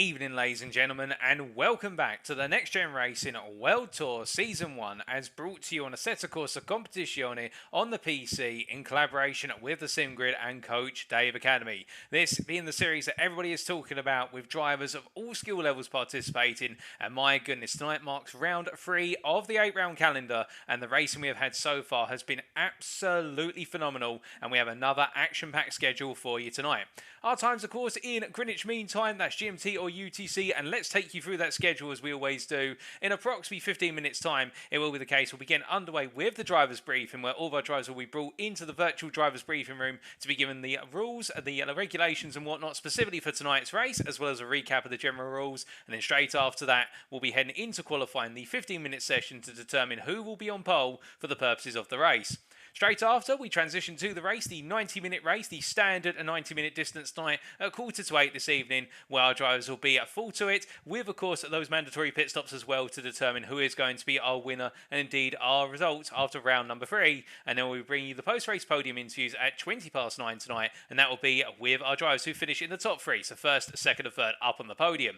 Evening, ladies and gentlemen, and welcome back to the NXTGEN Racing World Tour Season 1, as brought to you on Assetto Corsa Competizione on the PC in collaboration with the SimGrid and Coach Dave Academy. This being the series that everybody is talking about, with drivers of all skill levels participating, and my goodness, tonight marks round 3 of the 8-round calendar, and the racing we have had so far has been absolutely phenomenal, and we have another action-packed schedule for you tonight. Our times, of course, in Greenwich Mean Time, that's GMT or UTC, and let's take you through that schedule as we always do. In approximately 15 minutes time, it will be the case we'll be getting underway with the driver's briefing, where all of our drivers will be brought into the virtual driver's briefing room to be given the rules, the regulations and whatnot specifically for tonight's race, as well as a recap of the general rules. And then straight after that, we'll be heading into qualifying, the 15-minute session, to determine who will be on pole for the purposes of the race. Straight after, we transition to the race, the 90-minute race, the standard 90-minute distance night at 7:45 this evening, where our drivers will be full to it, with, of course, those mandatory pit stops as well to determine who is going to be our winner and indeed our results after round number 3. And then we'll bring you the post-race podium interviews at 9:20 tonight, and that will be with our drivers who finish in the top 3, so first, second and third up on the podium.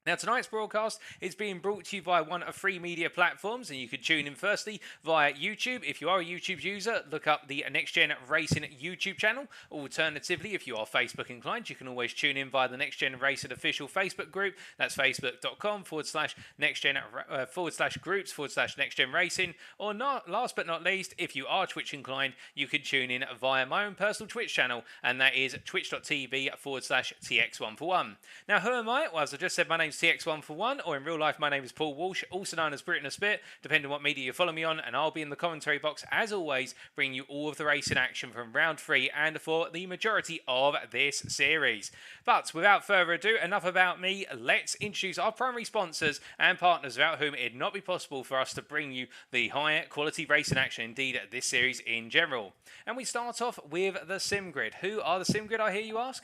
Now, tonight's broadcast is being brought to you via one of 3 media platforms, and you can tune in firstly via YouTube. If you are a YouTube user, look up the NXTGEN Racing YouTube channel. Alternatively, if you are Facebook inclined, you can always tune in via the NXTGEN Racing official Facebook group. That's facebook.com/NXTGEN/groups/NXTGEN Racing. Or not, last but not least, if you are Twitch inclined, you can tune in via my own personal Twitch channel, and that is twitch.tv/TX141. Now, who am I? Well, as I just said, my name TX141, or in real life my name is Paul Walsh, also known as Britain a Spit, depending on what media you follow me on, and I'll be in the commentary box as always, bringing you all of the racing action from round 3 and for the majority of this series. But without further ado, enough about me, let's introduce our primary sponsors and partners, without whom it'd not be possible for us to bring you the higher quality racing action, indeed this series in general. And we start off with the SimGrid. Who are the SimGrid, I hear you ask?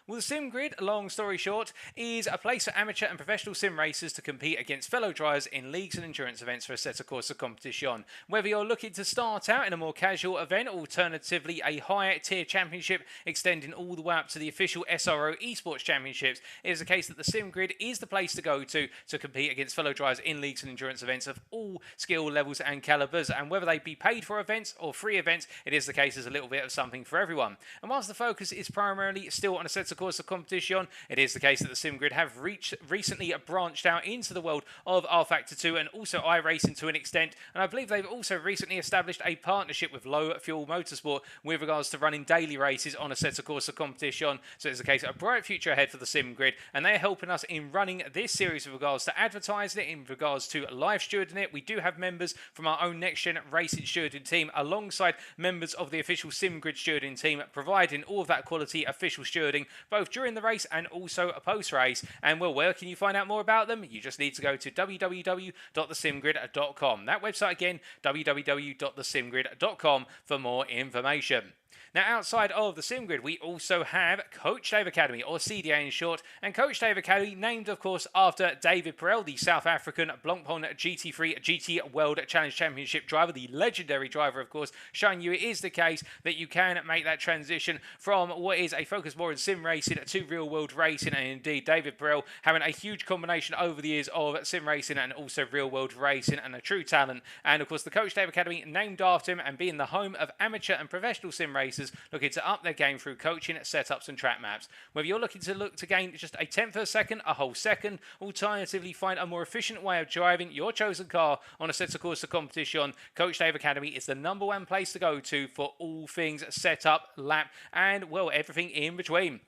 Well, the SimGrid, long story short, is a place for amateur and professional sim racers to compete against fellow drivers in leagues and endurance events for Assetto Corsa Competizione. Whether you're looking to start out in a more casual event, or alternatively a higher tier championship extending all the way up to the official SRO Esports Championships, it is the case that the SimGrid is the place to go to compete against fellow drivers in leagues and endurance events of all skill levels and calibers. And whether they be paid for events or free events, it is the case there's a little bit of something for everyone. And whilst the focus is primarily still on Assetto Corsa Competizione, it is the case that the SimGrid have recently branched out into the world of rFactor 2 and also iRacing to an extent, and I believe they've also recently established a partnership with Low Fuel Motorsport with regards to running daily races on Assetto Corsa Competizione. So it's the case of a bright future ahead for the SimGrid, and they're helping us in running this series with regards to advertising it, in regards to live stewarding it. We do have members from our own NXTGEN Racing stewarding team alongside members of the official SimGrid stewarding team, providing all of that quality official stewarding both during the race and also post-race. And well, where can you find out more about them? You just need to go to www.thesimgrid.com. That website again, www.thesimgrid.com, for more information. Now, outside of the SimGrid, we also have Coach Dave Academy, or CDA in short, and Coach Dave Academy, named, of course, after David Perel, the South African Blancpain GT3 GT World Challenge Championship driver, the legendary driver, of course, showing you it is the case that you can make that transition from what is a focus more in sim racing to real-world racing, and indeed, David Perel having a huge combination over the years of sim racing and also real-world racing, and a true talent. And, of course, the Coach Dave Academy, named after him and being the home of amateur and professional sim racers looking to up their game through coaching, setups and track maps. Whether you're looking to gain just a tenth of a second, a whole second, alternatively find a more efficient way of driving your chosen car on Assetto Corsa Competizione, Coach Dave Academy is the #1 place to go to for all things setup, lap and, well, everything in between.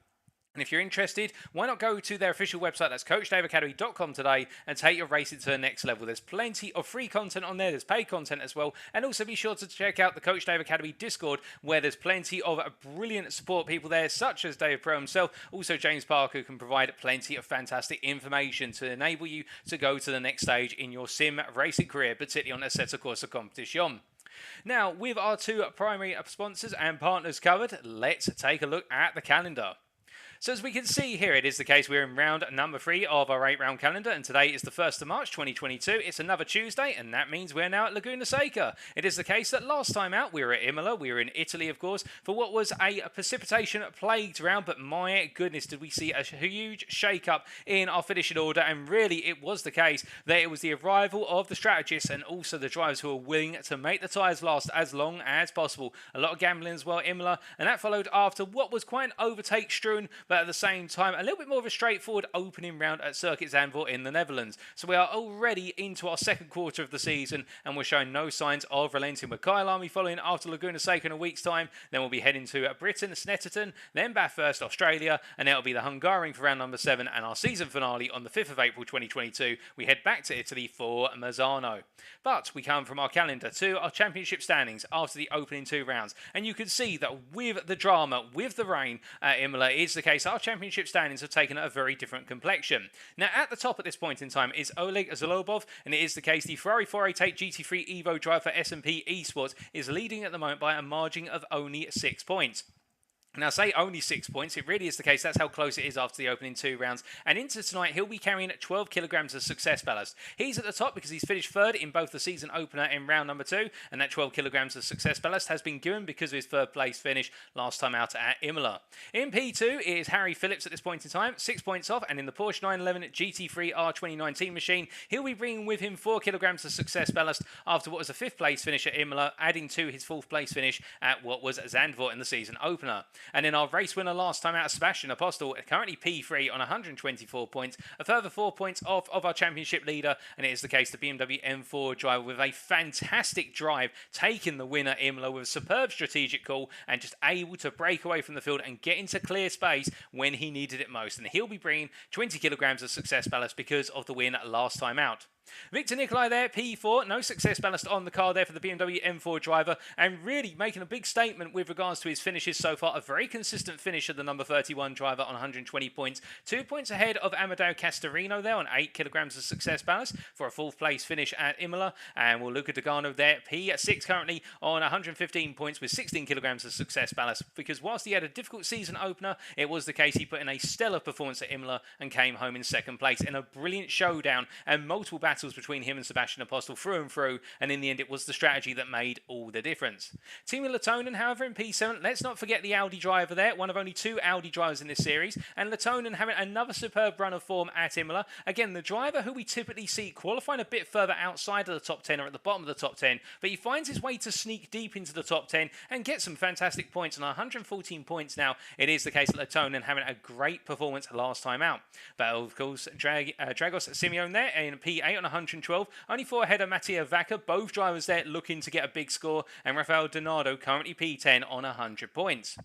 And if you're interested, why not go to their official website, that's CoachDaveAcademy.com today, and take your racing to the next level. There's plenty of free content on there, there's paid content as well, and also be sure to check out the Coach Dave Academy Discord, where there's plenty of brilliant support people there, such as Dave Pro himself, also James Parker, who can provide plenty of fantastic information to enable you to go to the next stage in your sim racing career, particularly on Assetto Corsa Competizione. Now, with our 2 primary sponsors and partners covered, let's take a look at the calendar. So as we can see here, it is the case we're in round number 3 of our 8-round calendar, and today is the 1st of March 2022. It's another Tuesday, and that means we're now at Laguna Seca. It is the case that last time out we were at Imola, we were in Italy of course, for what was a precipitation-plagued round, but my goodness did we see a huge shake-up in our finishing order, and really it was the case that it was the arrival of the strategists and also the drivers who were willing to make the tyres last as long as possible. A lot of gambling as well at Imola, and that followed after what was quite an overtake strewn, but at the same time a little bit more of a straightforward opening round at Circuit Zandvoort in the Netherlands. So we are already into our second quarter of the season, and we're showing no signs of relenting, with Kyle Army following after Laguna Seca in a week's time. Then we'll be heading to Britain, Snetterton, then Bathurst, Australia, and it'll be the Hungaroring for round number 7, and our season finale on the 5th of April 2022. We head back to Italy for Mazzano. But we come from our calendar to our championship standings after the opening 2 rounds, and you can see that with the drama, with the rain at Imola, it's the case our championship standings have taken a very different complexion. Now at the top at this point in time is Oleg Zholobov, and it is the case the Ferrari 488 GT3 Evo driver for S&P Esports is leading at the moment by a margin of only 6 points. Now, I say only 6 points, it really is the case, that's how close it is after the opening 2 rounds. And into tonight, he'll be carrying 12 kilograms of success ballast. He's at the top because he's finished 3rd in both the season opener in round number 2, and that 12 kilograms of success ballast has been given because of his 3rd place finish last time out at Imola. In P2 is Harry Phillips at this point in time, 6 points off, and in the Porsche 911 GT3 R 2019 machine, he'll be bringing with him 4 kilograms of success ballast after what was a 5th place finish at Imola, adding to his 4th place finish at what was Zandvoort in the season opener. And in our race winner last time out, Sebastian Apostol, currently P3 on 124 points, a further 4 points off of our championship leader, and it is the case the BMW M4 driver with a fantastic drive, taking the win at Imola with a superb strategic call and just able to break away from the field and get into clear space when he needed it most. And he'll be bringing 20 kilograms of success ballast because of the win last time out. Victor Nicolai there, P4, no success ballast on the car there for the BMW M4 driver, and really making a big statement with regards to his finishes so far. A very consistent finish of the number 31 driver on 120 points. 2 points ahead of Amadeo Castorino there on 8 kilograms of success ballast for a 4th place finish at Imola. And Luca Dogano there, P6 currently on 115 points with 16 kilograms of success ballast, because whilst he had a difficult season opener, it was the case he put in a stellar performance at Imola and came home in 2nd place in a brilliant showdown and multiple battles between him and Sebastian Apostol through and through, and in the end it was the strategy that made all the difference. Timo Latonen, however, in P7, let's not forget the Audi driver there, one of only 2 Audi drivers in this series, and Latonen having another superb run of form at Imola. Again, the driver who we typically see qualifying a bit further outside of the top 10 or at the bottom of the top 10, but he finds his way to sneak deep into the top 10 and get some fantastic points. On 114 points now, it is the case that Latonen having a great performance last time out. But of course, Dragos Simeon there in P8 on 112, only 4 ahead of Mattia Vaca, both drivers there looking to get a big score, and Rafael Donado currently P10 on 100 points.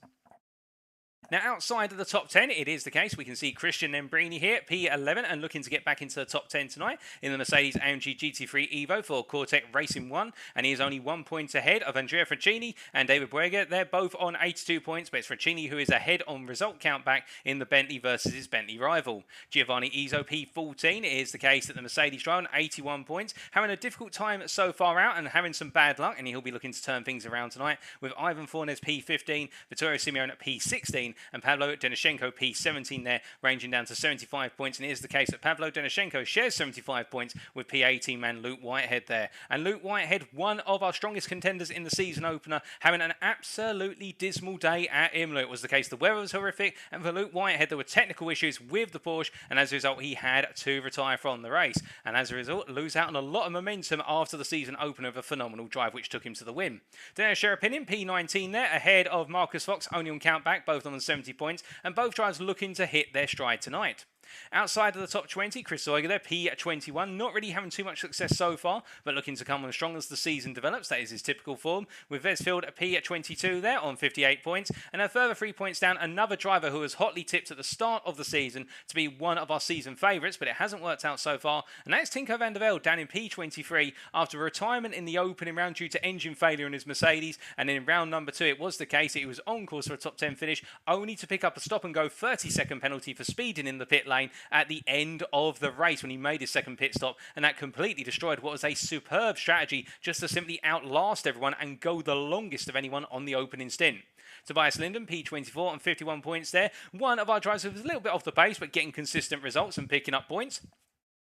Now, outside of the top 10, it is the case. We can see Christian Nembrini here, P11, and looking to get back into the top 10 tonight in the Mercedes-AMG GT3 Evo for WeatherTech Racing 1, and he is only 1 point ahead of Andrea Francini and David Buega. They're both on 82 points, but it's Francini who is ahead on result count back in the Bentley versus his Bentley rival. Giovanni Izzo, P14, it is the case that the Mercedes driver on 81 points, having a difficult time so far out and having some bad luck, and he'll be looking to turn things around tonight, with Ivan Fornes, P15, Vittorio Simeone at P16, and Pavlo Denishenko P17 there, ranging down to 75 points. And it is the case that Pavlo Denishenko shares 75 points with P18 man Luke Whitehead there. And Luke Whitehead, one of our strongest contenders in the season opener, having an absolutely dismal day at Imola. It was the case the weather was horrific, and for Luke Whitehead there were technical issues with the Porsche, and as a result he had to retire from the race, and as a result lose out on a lot of momentum after the season opener of a phenomenal drive which took him to the win. Dennis Sherapinin, P19 there, ahead of Marcus Fox, only on count back, both on 70 points, and both drivers looking to hit their stride tonight. Outside of the top 20, Chris Zoiger there, P21, not really having too much success so far, but looking to come on strong as the season develops. That is his typical form, with Vesfield at P22 there on 58 points, and a further 3 points down, another driver who was hotly tipped at the start of the season to be one of our season favourites, but it hasn't worked out so far, and that's Tinko van der Velde down in P23 after retirement in the opening round due to engine failure in his Mercedes, and in round number 2 it was the case he was on course for a top 10 finish, only to pick up a stop and go 30-second penalty for speeding in the pit lane, lane at the end of the race when he made his second pit stop, and that completely destroyed what was a superb strategy just to simply outlast everyone and go the longest of anyone on the opening stint. Tobias Linden, P24 on 51 points there. One of our drivers who was a little bit off the pace, but getting consistent results and picking up points.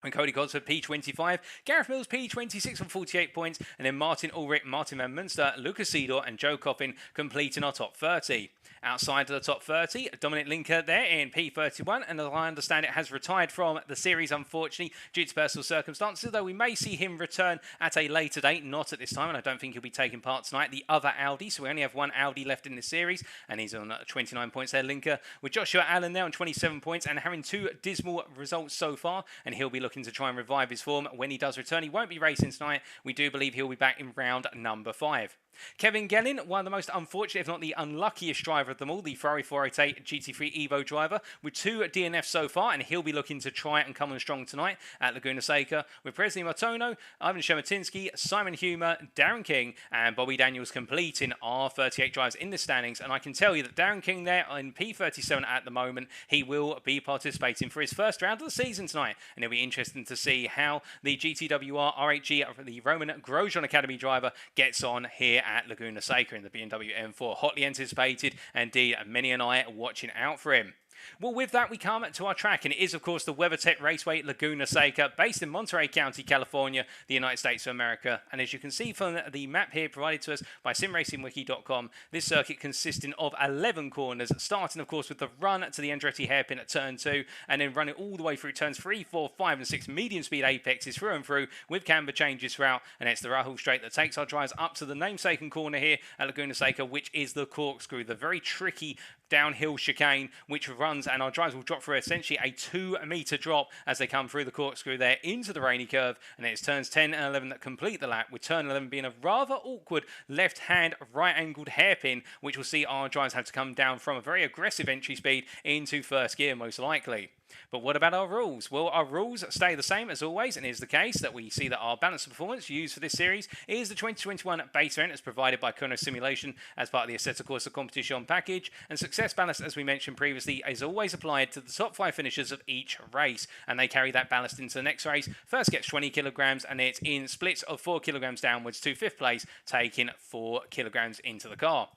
And Cody Godsford, P25, Gareth Mills, P26 on 48 points, and then Martin Ulrich, Martin Van Munster, Lucas Seedor, and Joe Coffin completing our top 30. Outside of the top 30, Dominic Linker there in P31, and as I understand it, has retired from the series, unfortunately, due to personal circumstances, though we may see him return at a later date, not at this time, and I don't think he'll be taking part tonight. The other Audi, so we only have one Audi left in this series, and he's on 29 points there, Linker, with Joshua Allen there on 27 points, and having two dismal results so far, and he'll be looking to try and revive his form when he does return. He won't be racing tonight. We do believe he'll be back in round number 5. Kevin Gellin, one of the most unfortunate, if not the unluckiest driver of them all, the Ferrari 488 GT3 Evo driver, with 2 DNFs so far, and he'll be looking to try and come on strong tonight at Laguna Seca, with Presley Martono, Ivan Shematinsky, Simon Humer, Darren King, and Bobby Daniels completing our 38 drives in the standings. And I can tell you that Darren King there in P37 at the moment, he will be participating for his first round of the season tonight, and it'll be interesting to see how the GTWR RHG, the Roman Grosjean Academy driver, gets on here at Laguna Seca in the BMW M4. Hotly anticipated, and indeed many and I are watching out for him. Well, with that, we come to our track, and it is, of course, the WeatherTech Raceway Laguna Seca, based in Monterey County, California, the United States of America. And as you can see from the map here provided to us by simracingwiki.com, this circuit consisting of 11 corners, starting, of course, with the run to the Andretti hairpin at turn 2, and then running all the way through turns 3, 4, 5, and 6 medium-speed apexes through and through, with camber changes throughout. And it's the Rahul Straight that takes our drivers up to the namesaken corner here at Laguna Seca, which is the Corkscrew, the very tricky downhill chicane, which runs, and our drivers will drop through essentially a 2-meter drop as they come through the Corkscrew there into the rainy curve, and it's turns 10 and 11 that complete the lap, with turn 11 being a rather awkward left-hand right-angled hairpin, which will see our drivers have to come down from a very aggressive entry speed into first gear most likely. But what about our rules? Well, our rules stay the same as always, and it is the case that we see that our balance of performance used for this series is the 2021 base event as provided by Kono Simulation as part of the Assetto Corsa Competizione package, and success ballast, as we mentioned previously, is always applied to the top 5 finishers of each race, and they carry that ballast into the next race. First gets 20 kilograms, and it's in splits of 4 kilograms downwards to 5th place, taking 4 kilograms into the car.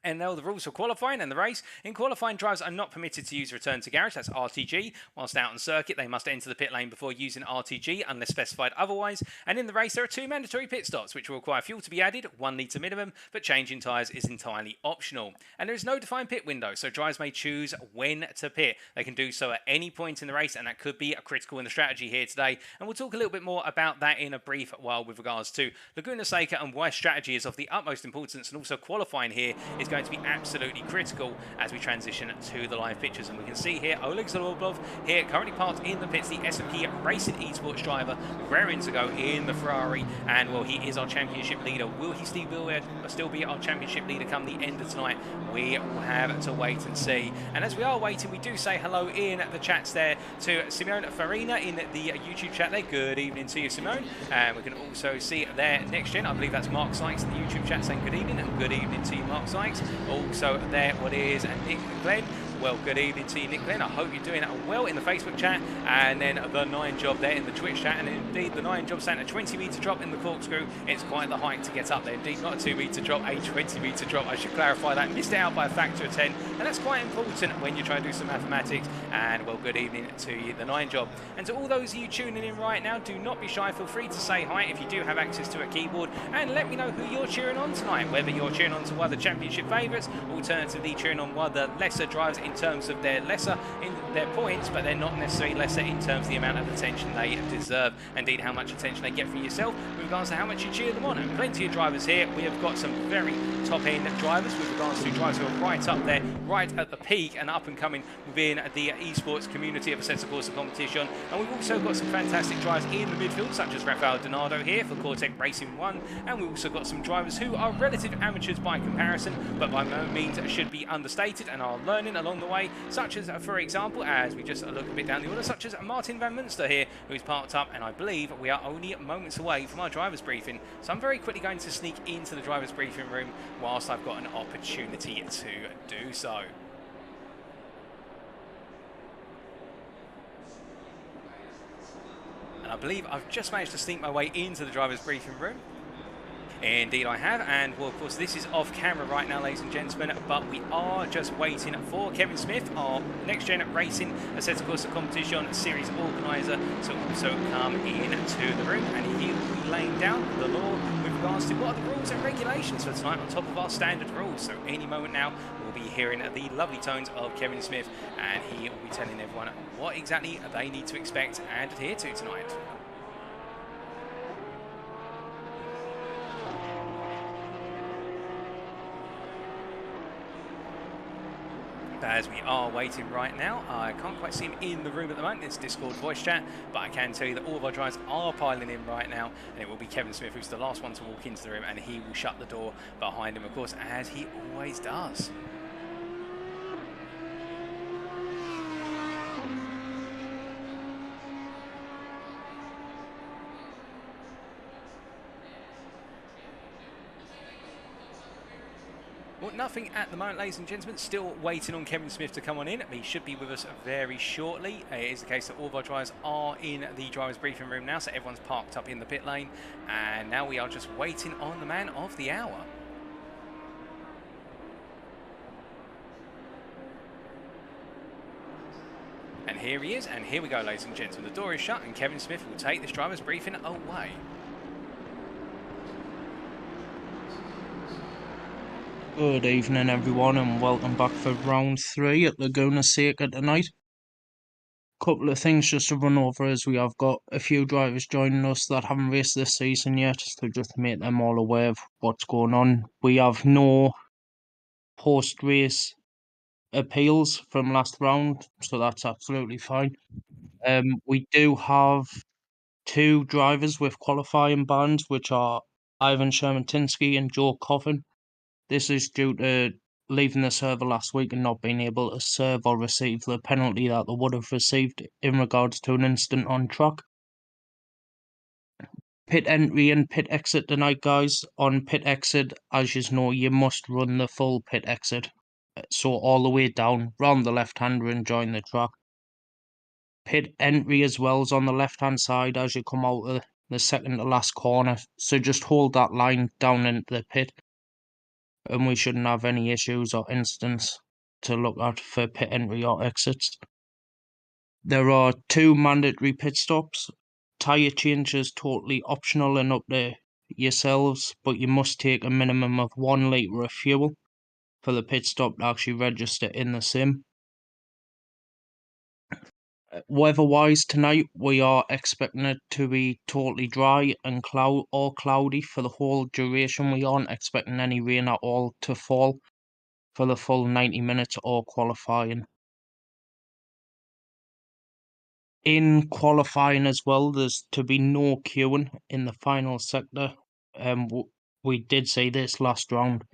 And now the rules for qualifying and the race. In qualifying, drivers are not permitted to use return to garage, that's RTG. Whilst out on circuit, they must enter the pit lane before using RTG unless specified otherwise. And in the race, there are 2 mandatory pit stops, which will require fuel to be added, 1 litre minimum, but changing tyres is entirely optional. And there is no defined pit window, so drivers may choose when to pit. They can do so at any point in the race, and that could be critical in the strategy here today. And we'll talk a little bit more about that in a brief while with regards to Laguna Seca and why strategy is of the utmost importance, and also qualifying here is going to be absolutely critical as we transition to the live pictures. And we can see here Oleg Zholobov here currently parked in the pits, the S&P Racing Esports driver, raring to go in the Ferrari, and well, he is our championship leader. Will he still be our championship leader come the end of tonight? We will have to wait and see. And as we are waiting, we do say hello in the chats there to Simone Farina in the YouTube chat there. Good evening to you, Simone. And we can also see there NXTGEN, I believe that's Mark Sykes in the YouTube chat saying good evening, and good evening to you, Mark Sykes. Also there, what is Nick Glenn? Well, good evening to you, Nick Glenn. I hope you're doing well in the Facebook chat. And then the 9 job there in the Twitch chat. And indeed, the 9 job saying a 20-meter drop in the Corkscrew. It's quite the height to get up there. Indeed, not a 2-meter drop, a 20-meter drop. I should clarify that. Missed it out by a factor of 10. And that's quite important when you try to do some mathematics. And, well, good evening to you, the 9 job. And to all those of you tuning in right now, do not be shy. Feel free to say hi if you do have access to a keyboard. And let me know who you're cheering on tonight. Whether you're cheering on to one of the championship favourites, alternatively cheering on one of the lesser drivers in terms of their lesser in their points, but they're not necessarily lesser in terms of the amount of attention they deserve. Indeed, how much attention they get from yourself with regards to how much you cheer them on. And plenty of drivers here. We have got some very top-end drivers with regards to drivers who are right up there, right at the peak and up and coming within the esports community of Assetto Corsa Competition. And we've also got some fantastic drivers in the midfield, such as Rafael Donato here for WeatherTech Racing 1. And we've also got some drivers who are relative amateurs by comparison, but by no means should be understated and are learning along the way, such as, for example, as we just look a bit down the order, such as Martin Van Munster here, who's parked up, and I believe we are only moments away from our driver's briefing. So I'm very quickly going to sneak into the driver's briefing room whilst I've got an opportunity to do so. believe I've just managed to sneak my way into the driver's briefing room. Indeed I have, and well, of course this is off camera right now, ladies and gentlemen, but we are just waiting for Kevin Smith, our NXTGEN Racing Assetto Corsa Competizione series organiser, to also come into the room, and he will be laying down the law with regards to what are the rules and regulations for tonight on top of our standard rules. So any moment now we'll be hearing the lovely tones of Kevin Smith, and he will be telling everyone what exactly they need to expect and adhere to tonight. As we are waiting right now, I can't quite see him in the room at the moment, it's Discord voice chat, but I can tell you that all of our drivers are piling in right now, and it will be Kevin Smith who's the last one to walk into the room, and he will shut the door behind him, of course, as he always does. Well, nothing at the moment, ladies and gentlemen. Still waiting on Kevin Smith to come on in. He should be with us very shortly. It is the case that all of our drivers are in the driver's briefing room now, so everyone's parked up in the pit lane. And now we are just waiting on the man of the hour. And here he is, and here we go, ladies and gentlemen. The door is shut, and Kevin Smith will take this driver's briefing away. Good evening everyone, and welcome back for round 3 at Laguna Seca tonight. Couple of things just to run over, as we have got a few drivers joining us that haven't raced this season yet, so just to make them all aware of what's going on. We have no post-race appeals from last round, so that's absolutely fine. We do have 2 drivers with qualifying bans, which are Ivan Shermatinsky and Joe Coffin. This is due to leaving the server last week and not being able to serve or receive the penalty that they would have received in regards to an incident on track. Pit entry and pit exit tonight, guys. On pit exit, as you know, you must run the full pit exit. So all the way down, round the left-hander and join the track. Pit entry as well is on the left-hand side as you come out of the second to last corner. So just hold that line down into the pit, and we shouldn't have any issues or incidents to look at for pit entry or exits. There are 2 mandatory pit stops. Tyre change is totally optional and up to yourselves, but you must take a minimum of 1 litre of fuel for the pit stop to actually register in the sim. Weather-wise tonight, we are expecting it to be totally dry and cloudy for the whole duration. We aren't expecting any rain at all to fall for the full 90 minutes or qualifying. In qualifying as well, there's to be no queuing in the final sector. We did say this last round,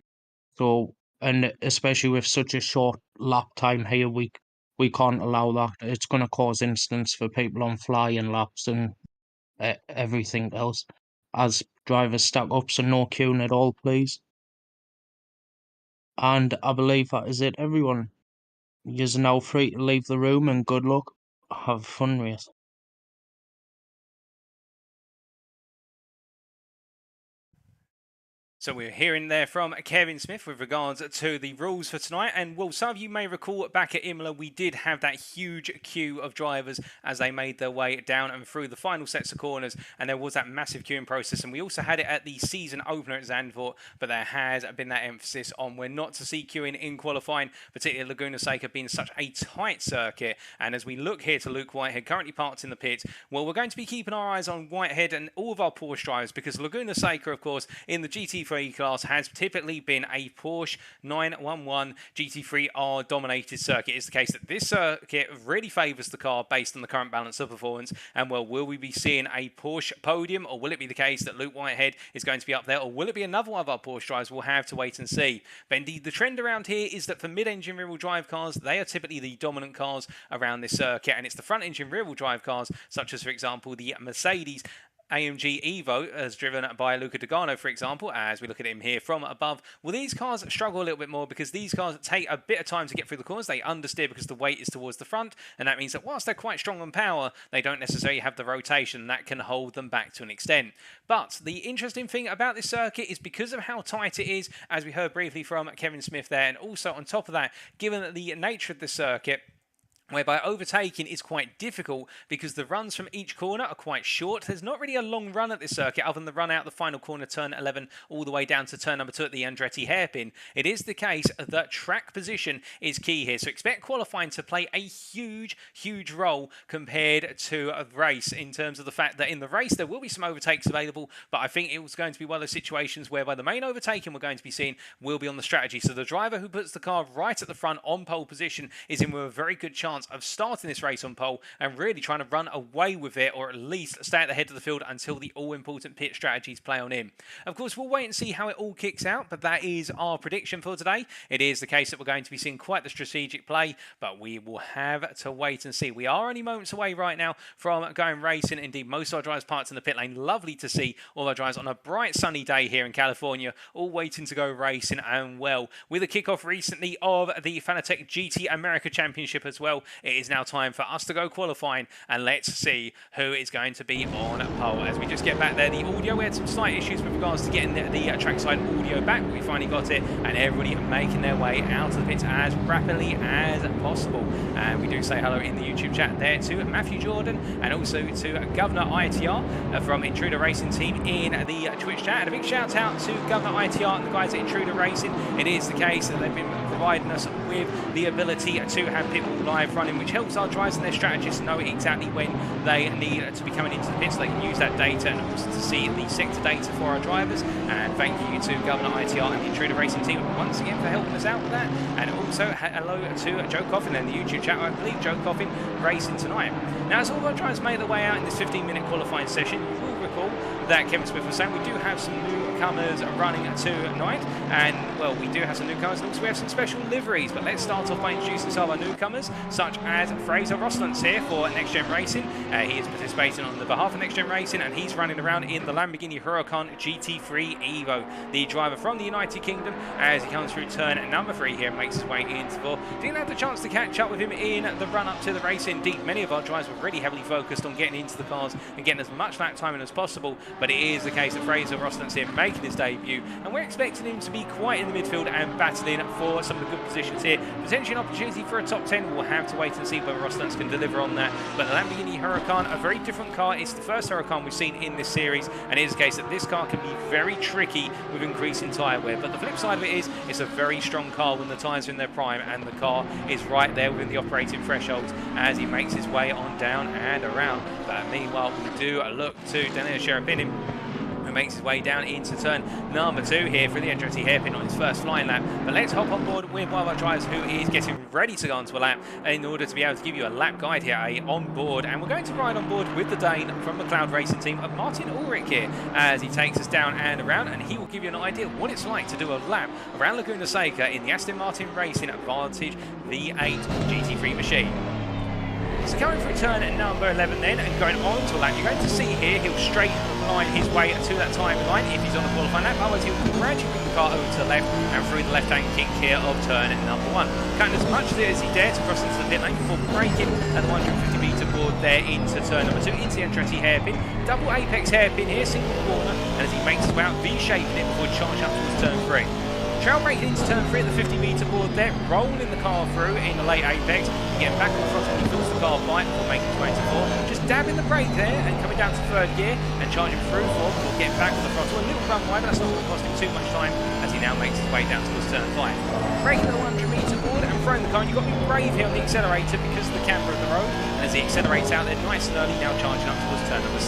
so, and especially with such a short lap time here, we can't allow that. It's going to cause incidents for people on flying laps and everything else. As drivers stack up, so no queuing at all, please. And I believe that is it, everyone. You're now free to leave the room, and good luck. Have a fun race. So we're hearing there from Kevin Smith with regards to the rules for tonight. And well, some of you may recall back at Imola, we did have that huge queue of drivers as they made their way down and through the final sets of corners. And there was that massive queuing process. And we also had it at the season opener at Zandvoort. But there has been that emphasis on we're not to see queuing in qualifying, particularly Laguna Seca being such a tight circuit. And as we look here to Luke Whitehead, currently parked in the pit, well, we're going to be keeping our eyes on Whitehead and all of our Porsche drivers, because Laguna Seca, of course, in the GT3 class has typically been a Porsche 911 GT3 R dominated circuit. It's the case that this circuit really favours the car based on the current balance of performance. And well, will we be seeing a Porsche podium, or will it be the case that Luke Whitehead is going to be up there, or will it be another one of our Porsche drivers? We'll have to wait and see. But indeed, the trend around here is that for mid-engine rear-wheel drive cars, they are typically the dominant cars around this circuit, and it's the front-engine rear-wheel drive cars, such as, for example, the Mercedes AMG Evo, as driven by Luca Dogano, for example, as we look at him here from above, well, these cars struggle a little bit more because these cars take a bit of time to get through the corners. They understeer because the weight is towards the front, and that means that whilst they're quite strong on power, they don't necessarily have the rotation that can hold them back to an extent. But the interesting thing about this circuit is because of how tight it is, as we heard briefly from Kevin Smith there, and also on top of that, given the nature of the circuit, whereby overtaking is quite difficult because the runs from each corner are quite short. There's not really a long run at this circuit other than the run out the final corner, turn 11, all the way down to turn number 2 at the Andretti hairpin. It is the case that track position is key here. So expect qualifying to play a huge, huge role compared to a race, in terms of the fact that in the race there will be some overtakes available, but I think it was going to be one of those situations whereby the main overtaking we're going to be seeing will be on the strategy. So the driver who puts the car right at the front on pole position is in with a very good chance of starting this race on pole and really trying to run away with it, or at least stay at the head of the field until the all-important pit strategies play on him. Of course, we'll wait and see how it all kicks out, but that is our prediction for today. It is the case that we're going to be seeing quite the strategic play, but we will have to wait and see. We are only moments away right now from going racing. Indeed, most of our drivers parked in the pit lane. Lovely to see all our drivers on a bright sunny day here in California, all waiting to go racing, and well, with a kickoff recently of the Fanatec GT America Championship as well, it is now time for us to go qualifying, and let's see who is going to be on pole. As we just get back there, the audio, we had some slight issues with regards to getting the trackside audio back, but we finally got it, and everybody making their way out of the pits as rapidly as possible. And we do say hello in the YouTube chat there to Matthew Jordan, and also to Governor ITR from Intruder Racing Team in the Twitch chat. And a big shout out to Governor ITR and the guys at Intruder Racing. It is the case that they've been providing us with the ability to have Pitbull Live running, which helps our drivers and their strategists know exactly when they need to be coming into the pits, so they can use that data and also to see the sector data for our drivers. And thank you to Governor ITR and the Intruder Racing Team once again for helping us out with that. And also hello to Joe Coffin in the YouTube chat. I believe Joe Coffin racing tonight. Now, as all of our drivers made their way out in this 15-minute qualifying session, you will recall that Kevin Smith was saying we do have some newcomers running tonight, and well, we do have some newcomers, and also we have some special liveries. But let's start off by introducing some of our newcomers, such as Fraser Rostlance here for NXTGEN Racing. He is participating on the behalf of NXTGEN Racing, and he's running around in the Lamborghini Huracan GT3 Evo. The driver from the United Kingdom, as he comes through turn number 3 here and makes his way into 4. Didn't have the chance to catch up with him in the run-up to the race. Indeed, many of our drivers were really heavily focused on getting into the cars and getting as much lap time in as possible, but it is the case that Fraser Rostlance here making his debut, and we're expecting him to be quite in the midfield and battling for some of the good positions here. Potentially an opportunity for a top 10. We'll have to wait and see whether Rostlance can deliver on that. But the Lamborghini Huracan, a very different car. It's the first Huracan we've seen in this series, and it is the case that this car can be very tricky with increasing tyre wear. But the flip side of it is it's a very strong car when the tyres are in their prime, and the car is right there within the operating thresholds as he makes his way on down and around. But meanwhile, we do look to Daniel Sharapinin, who makes his way down into turn number 2 here for the Andretti hairpin on his first flying lap. But let's hop on board with one of our drivers who is getting ready to go onto a lap in order to be able to give you a lap guide here on board. And we're going to ride on board with the Dane from the McLeod Racing Team of Martin Ulrich here as he takes us down and around, and he will give you an idea of what it's like to do a lap around Laguna Seca in the Aston Martin Racing Advantage V8 GT3 machine. So coming through turn number 11 then and going on to a lap, you're going to see here he'll straight line his way to that timing line if he's on the qualifying lap. Otherwise he'll gradually bring the car over to the left and through the left-hand kink here of turn number 1. Cutting as much as he dares to cross into the pit lane before braking at the 150-metre board there into turn number 2, into the Andretti hairpin. Double apex hairpin here, single corner, and as he makes his way out, V-shaping it before charging up towards turn 3. Trail braking into turn 3 at the 50-metre board there, rolling the car through in the late apex, getting back on the throttle when he feels the car bite before making his way to 4. Just dabbing the brake there and coming down to 3rd gear and charging through 4 before getting back on the throttle. A little run wide, but that's not going to cost him too much time as he now makes his way down towards turn 5. Braking at the 100-metre board and throwing the car, and you've got to be brave here on the accelerator because of the camber of the road. And as he accelerates out there nice and early, now charging up towards turn number 6.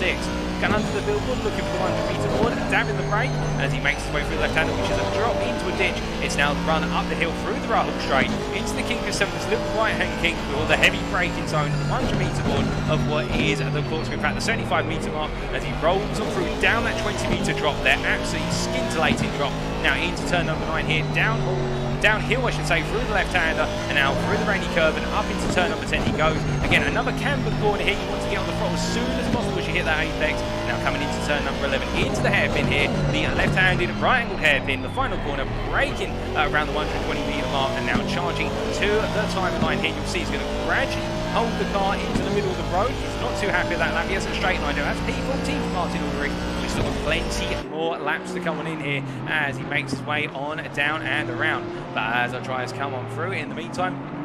Going under the billboard, looking for the 100-metre board, dabbing the brake, and as he makes his way through the left-hander, which is a drop into a ditch, it's now run up the hill through the Rahul straight into the kink of 7, this little right-hand kink with all the heavy braking zone, 100-metre board of what is the Corkscrew. In fact, the 75-metre mark as he rolls on through down that 20-metre drop there, absolutely scintillating drop. Now into turn number 9 here, downhill downhill, I should say, through the left-hander, and now through the rainy curve and up into turn number 10 he goes. Again, another camber corner here. You want to get on the throttle as soon as possible as you hit that apex. Now coming into turn number 11, into the hairpin here, the left-handed right-angled hairpin, the final corner, braking around the 120-metre mark, and now charging to the timeline here. You'll see he's going to gradually hold the car into the middle of the road. He's not too happy with that lap. He has a straight line now. That's P14 for Martin Ulrich. We've still got plenty more laps to come on in here as he makes his way on down and around. But as our drivers come on through, in the meantime,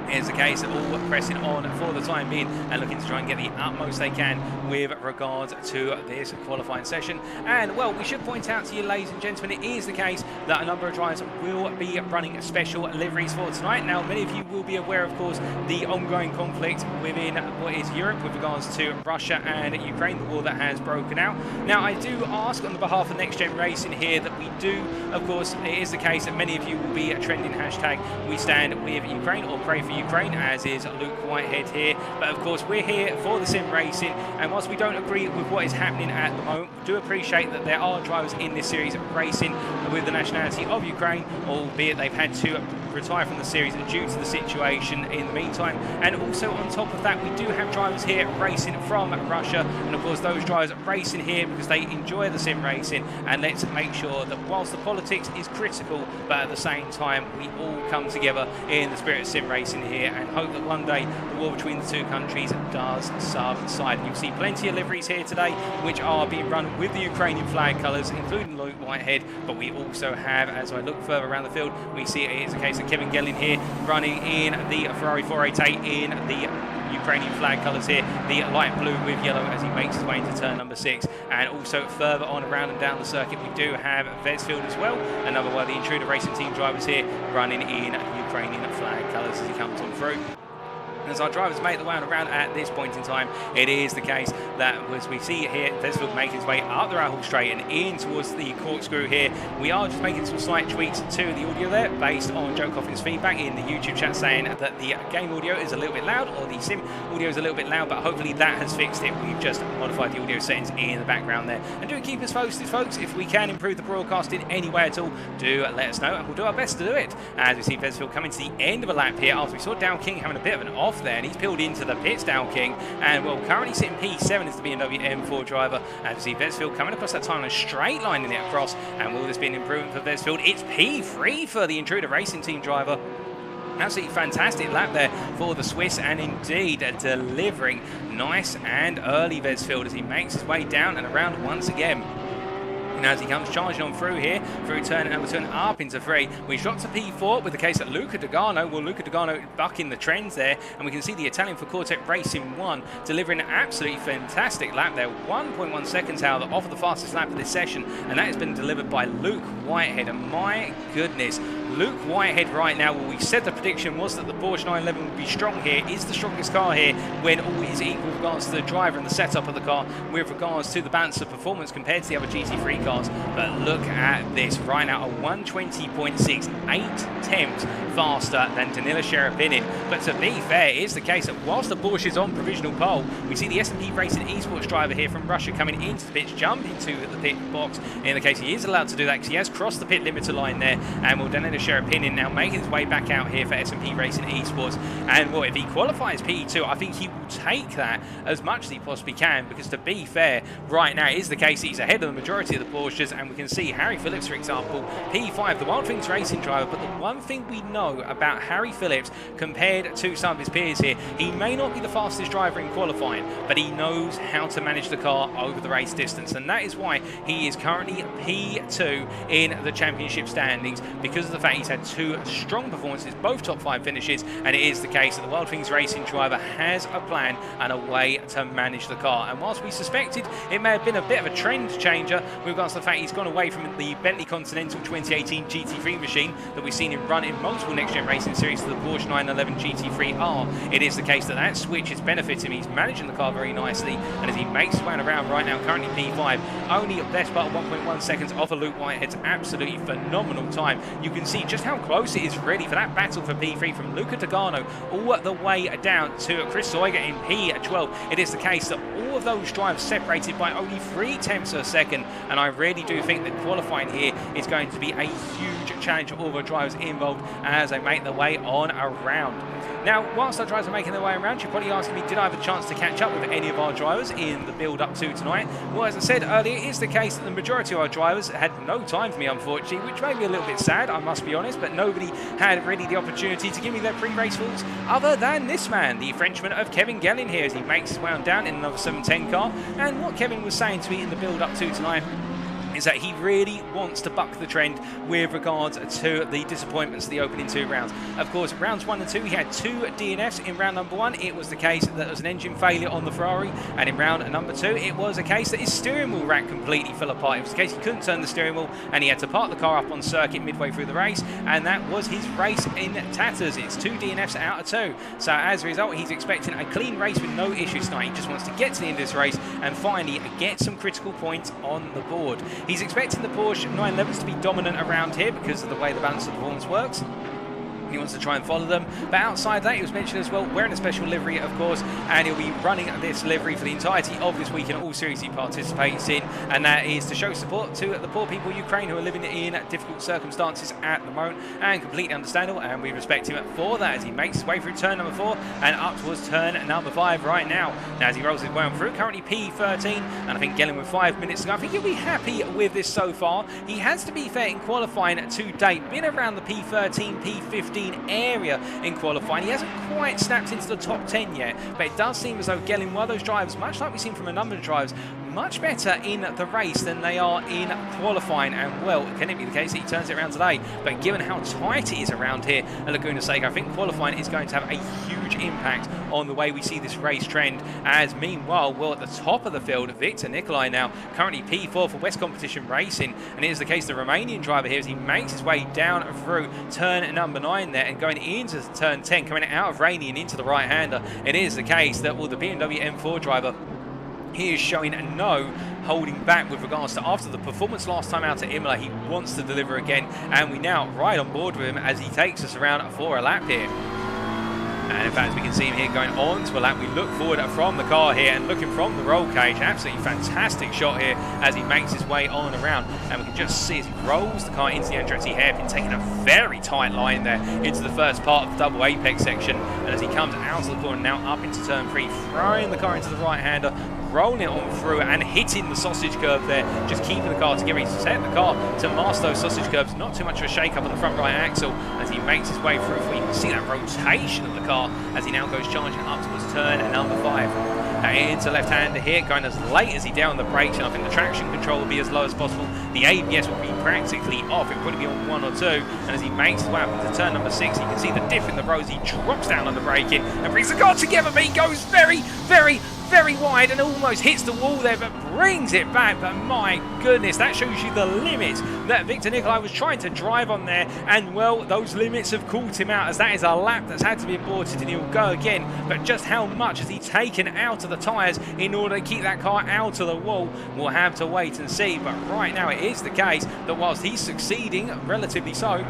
is the case of all pressing on for the time being and looking to try and get the utmost they can with regards to this qualifying session. And well, we should point out to you, ladies and gentlemen, it is the case that a number of drivers will be running special liveries for tonight. Now, many of you will be aware, of course, the ongoing conflict within what is Europe with regards to Russia and Ukraine, the war that has broken out. Now, I do ask on the behalf of NXTGEN Racing here that we do, of course, it is the case that many of you will be trending hashtag We Stand With Ukraine or Pray For Ukraine, as is Luke Whitehead here. But of course, we're here for the sim racing, and whilst we don't agree with what is happening at the moment, we do appreciate that there are drivers in this series racing with the nationality of Ukraine, albeit they've had to retire from the series due to the situation in the meantime. And also on top of that, we do have drivers here racing from Russia, and of course those drivers racing here because they enjoy the sim racing. And let's make sure that whilst the politics is critical, but at the same time we all come together in the spirit of sim racing here and hope that one day the war between the two countries does subside. You'll see plenty of liveries here today which are being run with the Ukrainian flag colours, including Luke Whitehead, but we also have, as I look further around the field, we see it is a case of Kevin Gelling here running in the Ferrari 488 in the Ukrainian flag colours here, the light blue with yellow as he makes his way into turn number 6. And also further on around and down the circuit we do have Vesfield as well, another one of the Intruder Racing team drivers here running in Ukrainian flag colours as he comes on through. As our drivers make the way around at this point in time, it is the case that as we see here, Vesfield making his way up the Rahul straight and in towards the Corkscrew here. We are just making some slight tweaks to the audio there based on Joe Coffin's feedback in the YouTube chat saying that the game audio is a little bit loud, or the sim audio is a little bit loud, but hopefully that has fixed it. We've just modified the audio settings in the background there. And do keep us posted, folks. If we can improve the broadcast in any way at all, do let us know and we'll do our best to do it. As we see Vesfield coming to the end of a lap here after we saw Dow King having a bit of an off there, and he's peeled into the pits, Dow King, and well, currently sitting P7 is the BMW M4 driver. And we see Vesfield coming across that time and straight lining it across, and will this be an improvement for Vesfield? It's P3 for the Intruder Racing team driver. Absolutely fantastic lap there for the Swiss, and indeed delivering nice and early Vesfield as he makes his way down and around once again. And as he comes charging on through here, through turn number 2 and up into 3, we drop to P4 with the case of Luca Dogano. Well, Luca Dogano bucking the trends there, and we can see the Italian for Cortec Racing 1 delivering an absolutely fantastic lap there. 1.1 seconds, however, off of the fastest lap of this session, and that has been delivered by Luke Whitehead. And my goodness, Luke Whitehead right now, well, we said the prediction was that the Porsche 911 would be strong here, is the strongest car here when all is equal with regards to the driver and the setup of the car with regards to the balance of performance compared to the other GT3 cars. But look at this right now, a 120.6, 8 tenths faster than Danila Sherapinin. But to be fair, it's the case that whilst the Porsche is on provisional pole, we see the S&P Racing esports driver here from Russia coming into the pits, jumping to the pit box. In the case he is allowed to do that because he has crossed the pit limiter line there, and will Danila Sherapinin now making his way back out here for S&P Racing esports. And well, if he qualifies P2, I think he will take that as much as he possibly can, because to be fair, right now it is the case that he's ahead of the majority of the Porsches, and we can see Harry Phillips, for example, P5, the Wild Things Racing driver. But the one thing we know about Harry Phillips compared to some of his peers here, he may not be the fastest driver in qualifying, but he knows how to manage the car over the race distance, and that is why he is currently P2 in the championship standings, because of the fact he's had 2 strong performances, both top 5 finishes, and it is the case that the Wild Things Racing driver has a plan and a way to manage the car. And whilst we suspected it may have been a bit of a trend changer with regards to the fact he's gone away from the Bentley Continental 2018 GT3 machine that we've seen him run in multiple next-gen racing series to the Porsche 911 GT3 R, it is the case that that switch is benefiting him. He's managing the car very nicely, and as he makes his way around right now, currently P5, only a best part of 1.1 seconds off of Luke Whitehead's absolutely phenomenal time. You can see see just how close it is really for that battle for P3 from Luca Dogano all the way down to Chris Zoiga in P12. It is the case that all of those drivers separated by only 3/10 of a second, and I really do think that qualifying here is going to be a huge challenge for all the drivers involved as they make their way on around. Now, whilst our drivers are making their way around, you're probably asking me, did I have a chance to catch up with any of our drivers in the build-up to tonight? Well, as I said earlier, it is the case that the majority of our drivers had no time for me, unfortunately, which made me a little bit sad, I must be honest, but nobody had really the opportunity to give me their pre-race thoughts other than this man, the Frenchman of Kevin Guellin here, as he makes his way on down in another 710 car. And what Kevin was saying to me in the build-up to tonight is that he really wants to buck the trend with regards to the disappointments of the opening 2 rounds. Of course, rounds 1 and 2, we had 2 DNFs. In round number 1, it was the case that there was an engine failure on the Ferrari, and in round number 2, it was a case that his steering wheel rack completely fell apart. It was the case he couldn't turn the steering wheel, and he had to park the car up on circuit midway through the race, and that was his race in tatters. It's 2 DNFs out of 2. So as a result, he's expecting a clean race with no issues tonight. He just wants to get to the end of this race and finally get some critical points on the board. He's expecting the Porsche 911s to be dominant around here because of the way the balance of performance works. He wants to try and follow them, but outside that, he was mentioned as well wearing a special livery, of course, and he'll be running this livery for the entirety of this week in all series he participates in, and that is to show support to the poor people of Ukraine who are living in difficult circumstances at the moment, and completely understandable, and we respect him for that as he makes his way through turn number 4 and up towards turn number 5 right now. Now, as he rolls his way on through, currently P13, and I think Guellin with 5 minutes to go. I think he'll be happy with this so far. He has, to be fair, in qualifying to date, been around the P13, P15 area in qualifying. He hasn't quite snapped into the top 10 yet, but it does seem as though Guellin, one of those drivers, much like we've seen from a number of drivers, much better in the race than they are in qualifying. And well, can it be the case that he turns it around today? But given how tight it is around here at Laguna Seca, I think qualifying is going to have a huge impact on the way we see this race trend. As meanwhile, well, at the top of the field, Victor Nicolai now currently P4 for West Competition Racing, and it is the case the Romanian driver here as he makes his way down through turn number 9 there and going into turn 10, coming out of Rainy and into the right-hander. It is the case that, well, the BMW M4 driver, he is showing no holding back with regards to, after the performance last time out at Imola, he wants to deliver again, and we now ride on board with him as he takes us around for a lap here. And in fact, as we can see him here going on to a lap, we look forward from the car here and looking from the roll cage. Absolutely fantastic shot here as he makes his way on around. And we can just see as he rolls the car into the Andretti hairpin, taking a very tight line there into the first part of the double apex section. And as he comes out of the corner, now up into turn 3, throwing the car into the right-hander, rolling it on through and hitting the sausage curve there, just keeping the car together. He's set the car to master those sausage curves, not too much of a shake-up on the front right axle as he makes his way through. You can see that rotation of the car as he now goes charging up towards turn number 5. Into left-hander here, going as late as he down the brakes, and I think the traction control will be as low as possible. The ABS will be practically off, it'll probably be on 1 or 2, and as he makes his way up into turn number 6, you can see the dip in the rows. He drops down on the braking and brings the car together, but he goes very, very, very wide and almost hits the wall there, but brings it back. But my goodness, that shows you the limits that Victor Nicolai was trying to drive on there, and well, those limits have caught him out as that is a lap that's had to be aborted and he'll go again. But just how much has he taken out of the tyres in order to keep that car out of the wall, we'll have to wait and see. But right now it is the case that whilst he's succeeding, relatively so,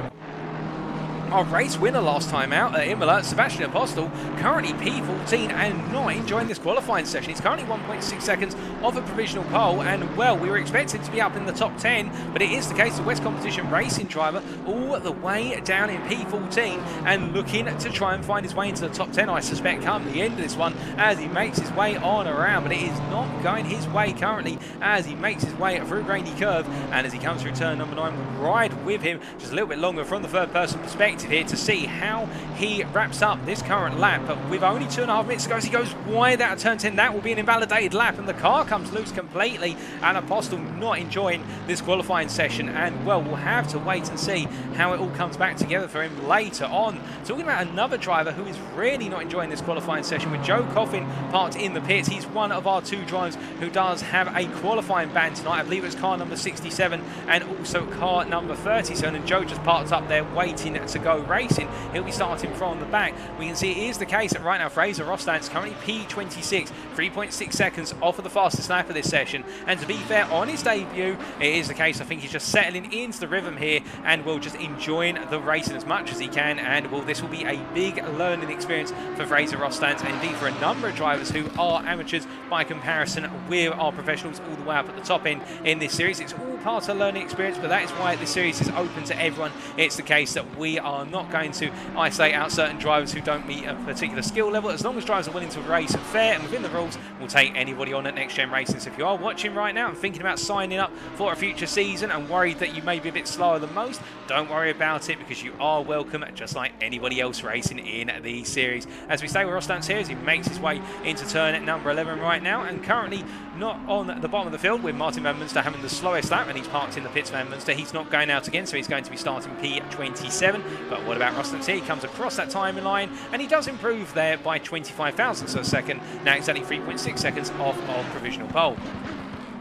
our race winner last time out at Imola, Sebastian Apostol, currently P14 and not enjoying this qualifying session. He's currently 1.6 seconds off a provisional pole, and well, we were expected to be up in the top 10, but it is the case the West Competition Racing driver all the way down in P14 and looking to try and find his way into the top 10, I suspect, come the end of this one as he makes his way on around, but it is not going his way currently as he makes his way through Grainy Curve, and as he comes through turn number 9, we'll ride with him just a little bit longer from the third person perspective here to see how he wraps up this current lap. But with only 2.5 minutes to go, as he goes wide out of turn 10, that will be an invalidated lap and the car comes loose completely, and Apostol not enjoying this qualifying session, and well, we'll have to wait and see how it all comes back together for him later on. Talking about another driver who is really not enjoying this qualifying session, with Joe Coffin parked in the pits. He's one of our 2 drivers who does have a qualifying ban tonight. I believe it's car number 67 and also car number 30. 37, and Joe just parked up there waiting to go racing. He'll be starting from the back. We can see it is the case that right now Fraser Rostand's currently P26, 3.6 seconds off of the fastest lap of this session. And to be fair, on his debut, it is the case. I think he's just settling into the rhythm here and will just enjoying the racing as much as he can. And this will be a big learning experience for Fraser Rostand, and indeed for a number of drivers who are amateurs by comparison with our professionals all the way up at the top end in this series. It's all part of a learning experience, but that is why this series is open to everyone. It's the case that we are not going to isolate out certain drivers who don't meet a particular skill level. As long as drivers are willing to race fair and within the rules, we'll take anybody on at Next Gen Racing. So if you are watching right now and thinking about signing up for a future season and worried that you may be a bit slower than most, don't worry about it, because you are welcome just like anybody else racing in the series. As we stay with Rostan's here as he makes his way into turn number 11 right now, and currently not on the bottom of the field with Martin Van Munster having the slowest lap, and he's parked in the pits. Van Munster, he's not going out again, so he's going to be starting P27. But what about Rostan's here? He comes across that timing line and he does improve there by 25 thousandths of a second. Now he's only 3.6 seconds off of provisional pole.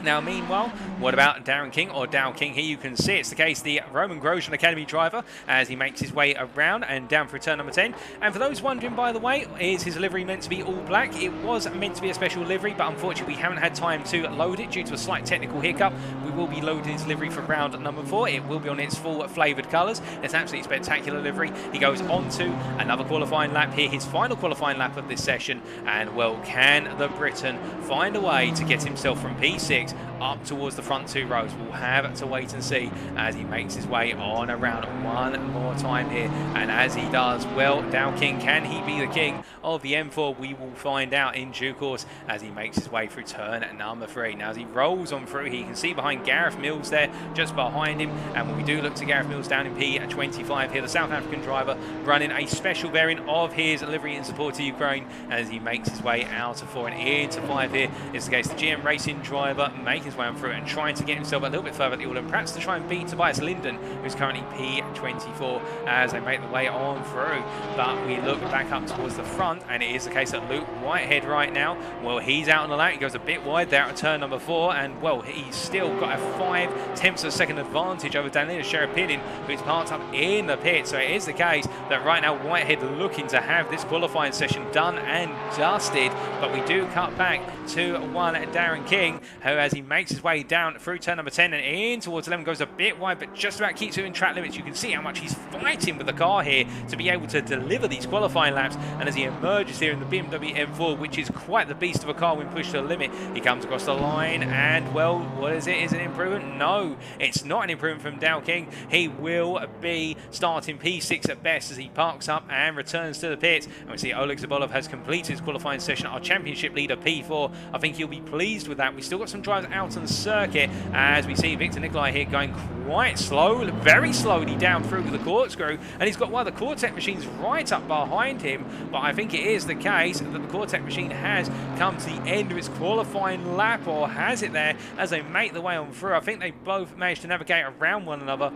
Now, meanwhile, what about Darren King, or Dow King? Here you can see it's the case, the Roman Grosjean Academy driver, as he makes his way around and down through turn number 10. And for those wondering, by the way, is his livery meant to be all black? It was meant to be a special livery, but unfortunately we haven't had time to load it due to a slight technical hiccup. We will be loading his livery for round number 4. It will be on its full flavoured colours. It's an absolutely spectacular livery. He goes on to another qualifying lap here, his final qualifying lap of this session. And, well, can the Briton find a way to get himself from P6 up towards the front two rows? We'll have to wait and see as he makes his way on around one more time here. And as he does, well, Dow King, can he be the king of the M4? We will find out in due course as he makes his way through turn number 3. Now, as he rolls on through, he can see behind Gareth Mills there, just behind him. And when we do look to Gareth Mills down in P25 here, the South African driver running a special variant of his livery in support of Ukraine as he makes his way out of 4 and into 5 here. It's the case, the GM Racing driver making his way on through and trying to get himself a little bit further at the order, perhaps to try and beat Tobias Linden, who's currently P24 as they make the way on through. But we look back up towards the front, and it is the case that Luke Whitehead right now, well, he's out on the lap. He goes a bit wide there at turn number 4, and, well, he's still got a 5/10 of a second advantage over Danilo Sherapinin, who's parked up in the pit. So it is the case that right now Whitehead looking to have this qualifying session done and dusted. But we do cut back to one Darren King, who, as he makes his way down through turn number 10 and in towards 11, goes a bit wide, but just about keeps within track limits. You can see how much he's fighting with the car here to be able to deliver these qualifying laps. And as he emerges here in the BMW M4, which is quite the beast of a car when pushed to the limit, he comes across the line and, well, what is it? Is it an improvement? No, it's not an improvement from Dow King. He will be starting P6 at best as he parks up and returns to the pits. And we see Oleg Zholobov has completed his qualifying session, our championship leader P4. I think he'll be pleased with that. We still got some drivers out on the circuit as we see Victor Nikolai here going quite slow, very slowly down through the Corkscrew, and he's got one of the Cortec machines right up behind him. But I think it is the case that the Cortec machine has come to the end of its qualifying lap, or has it there, as they make the way on through. I think they both managed to navigate around one another.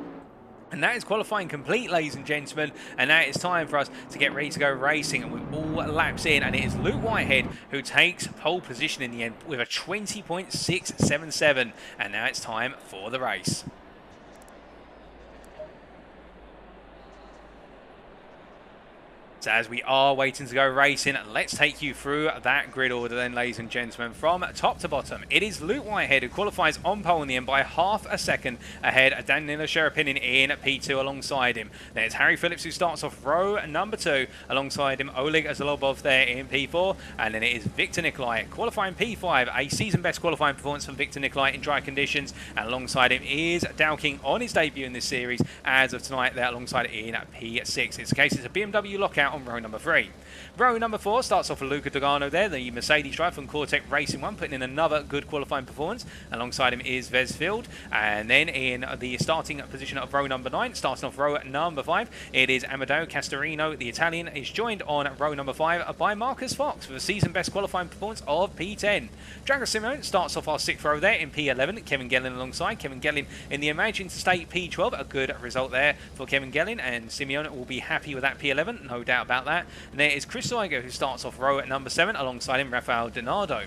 And that is qualifying complete, ladies and gentlemen. And now it's time for us to get ready to go racing. And we're all laps in. And it is Luke Whitehead who takes pole position in the end with a 20.677. And now it's time for the race. So as we are waiting to go racing, let's take you through that grid order then, ladies and gentlemen, from top to bottom. It is Luke Whitehead who qualifies on pole in the end by half a second ahead of Danilo Sherapinin in P2 alongside him. Then it's Harry Phillips who starts off row number 2 alongside him, Oleg Zholobov there in P4, and then it is Victor Nikolai qualifying P5, a season best qualifying performance from Victor Nikolai in dry conditions, and alongside him is Dow King on his debut in this series as of tonight there alongside in P6. It's the case, it's a BMW lockout on row number 3. Row number 4 starts off with Luca Dogano there, the Mercedes driver from WeatherTech Racing 1, putting in another good qualifying performance. Alongside him is Vesfield. And then in the starting position of row number 9, starting off row number 5, it is Amadeo Castorino, the Italian, is joined on row number 5 by Marcus Fox with a season best qualifying performance of P10. Drago Simeone starts off our 6th row there in P11, Kevin Gelin alongside. Kevin Gelin in the Imagine to State P12, a good result there for Kevin Gelin, and Simeone will be happy with that P11, no doubt about that. And there is Chris Seiger, who starts off row at number 7, alongside him Rafael Donardo.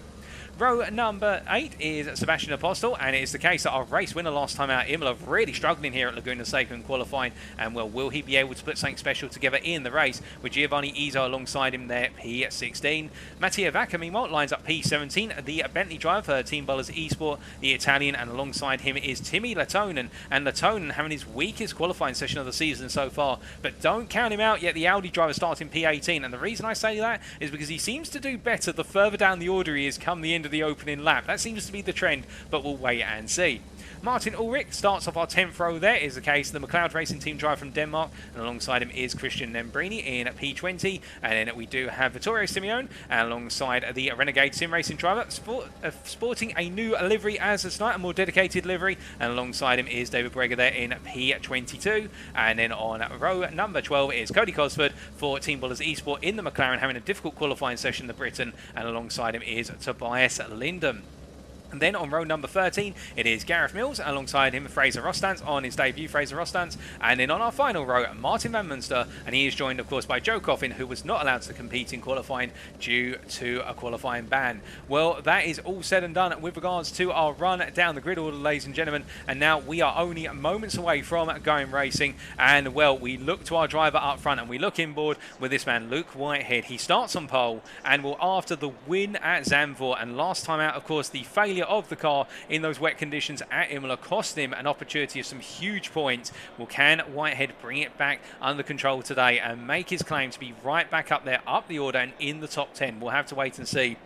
Row number 8 is Sebastian Apostol, and it is the case that our race winner last time out, Imola, really struggling here at Laguna Seca in qualifying, and well, will he be able to put something special together in the race with Giovanni Izzo alongside him there, P16. Mattia Vacca, meanwhile, lines up P17, the Bentley driver for Team Bowlers Esport, the Italian, and alongside him is Timmy Latonen, and Latonen having his weakest qualifying session of the season so far, but don't count him out yet, the Audi driver starting P18, and the reason I say that is because he seems to do better the further down the order he is come the end of the opening lap. That seems to be the trend, but we'll wait and see. Martin Ulrich starts off our 10th row there, is the case, the McLeod Racing Team driver from Denmark, and alongside him is Christian Nembrini in P20, and then we do have Vittorio Simeone, and alongside the Renegade Sim Racing driver, sporting a new livery as of tonight, a more dedicated livery, and alongside him is David Breger there in P22, and then on row number 12 is Cody Cosford for Team Bowlers Esport in the McLaren, having a difficult qualifying session, the Briton, and alongside him is Tobias Lindum. And then on row number 13, it is Gareth Mills, alongside him Fraser Rostance on his debut, Fraser Rostance. And then on our final row, Martin Van Munster, and he is joined, of course, by Joe Coffin, who was not allowed to compete in qualifying due to a qualifying ban. Well, that is all said and done with regards to our run down the grid order, ladies and gentlemen. And now we are only moments away from going racing. And, well, we look to our driver up front, and we look inboard with this man, Luke Whitehead. He starts on pole, and will, after the win at Zandvoort, and last time out, of course, the failure of the car in those wet conditions at Imola cost him an opportunity of some huge points. Well, can Whitehead bring it back under control today and make his claim to be right back up there, up the order and in the top 10? We'll have to wait and see.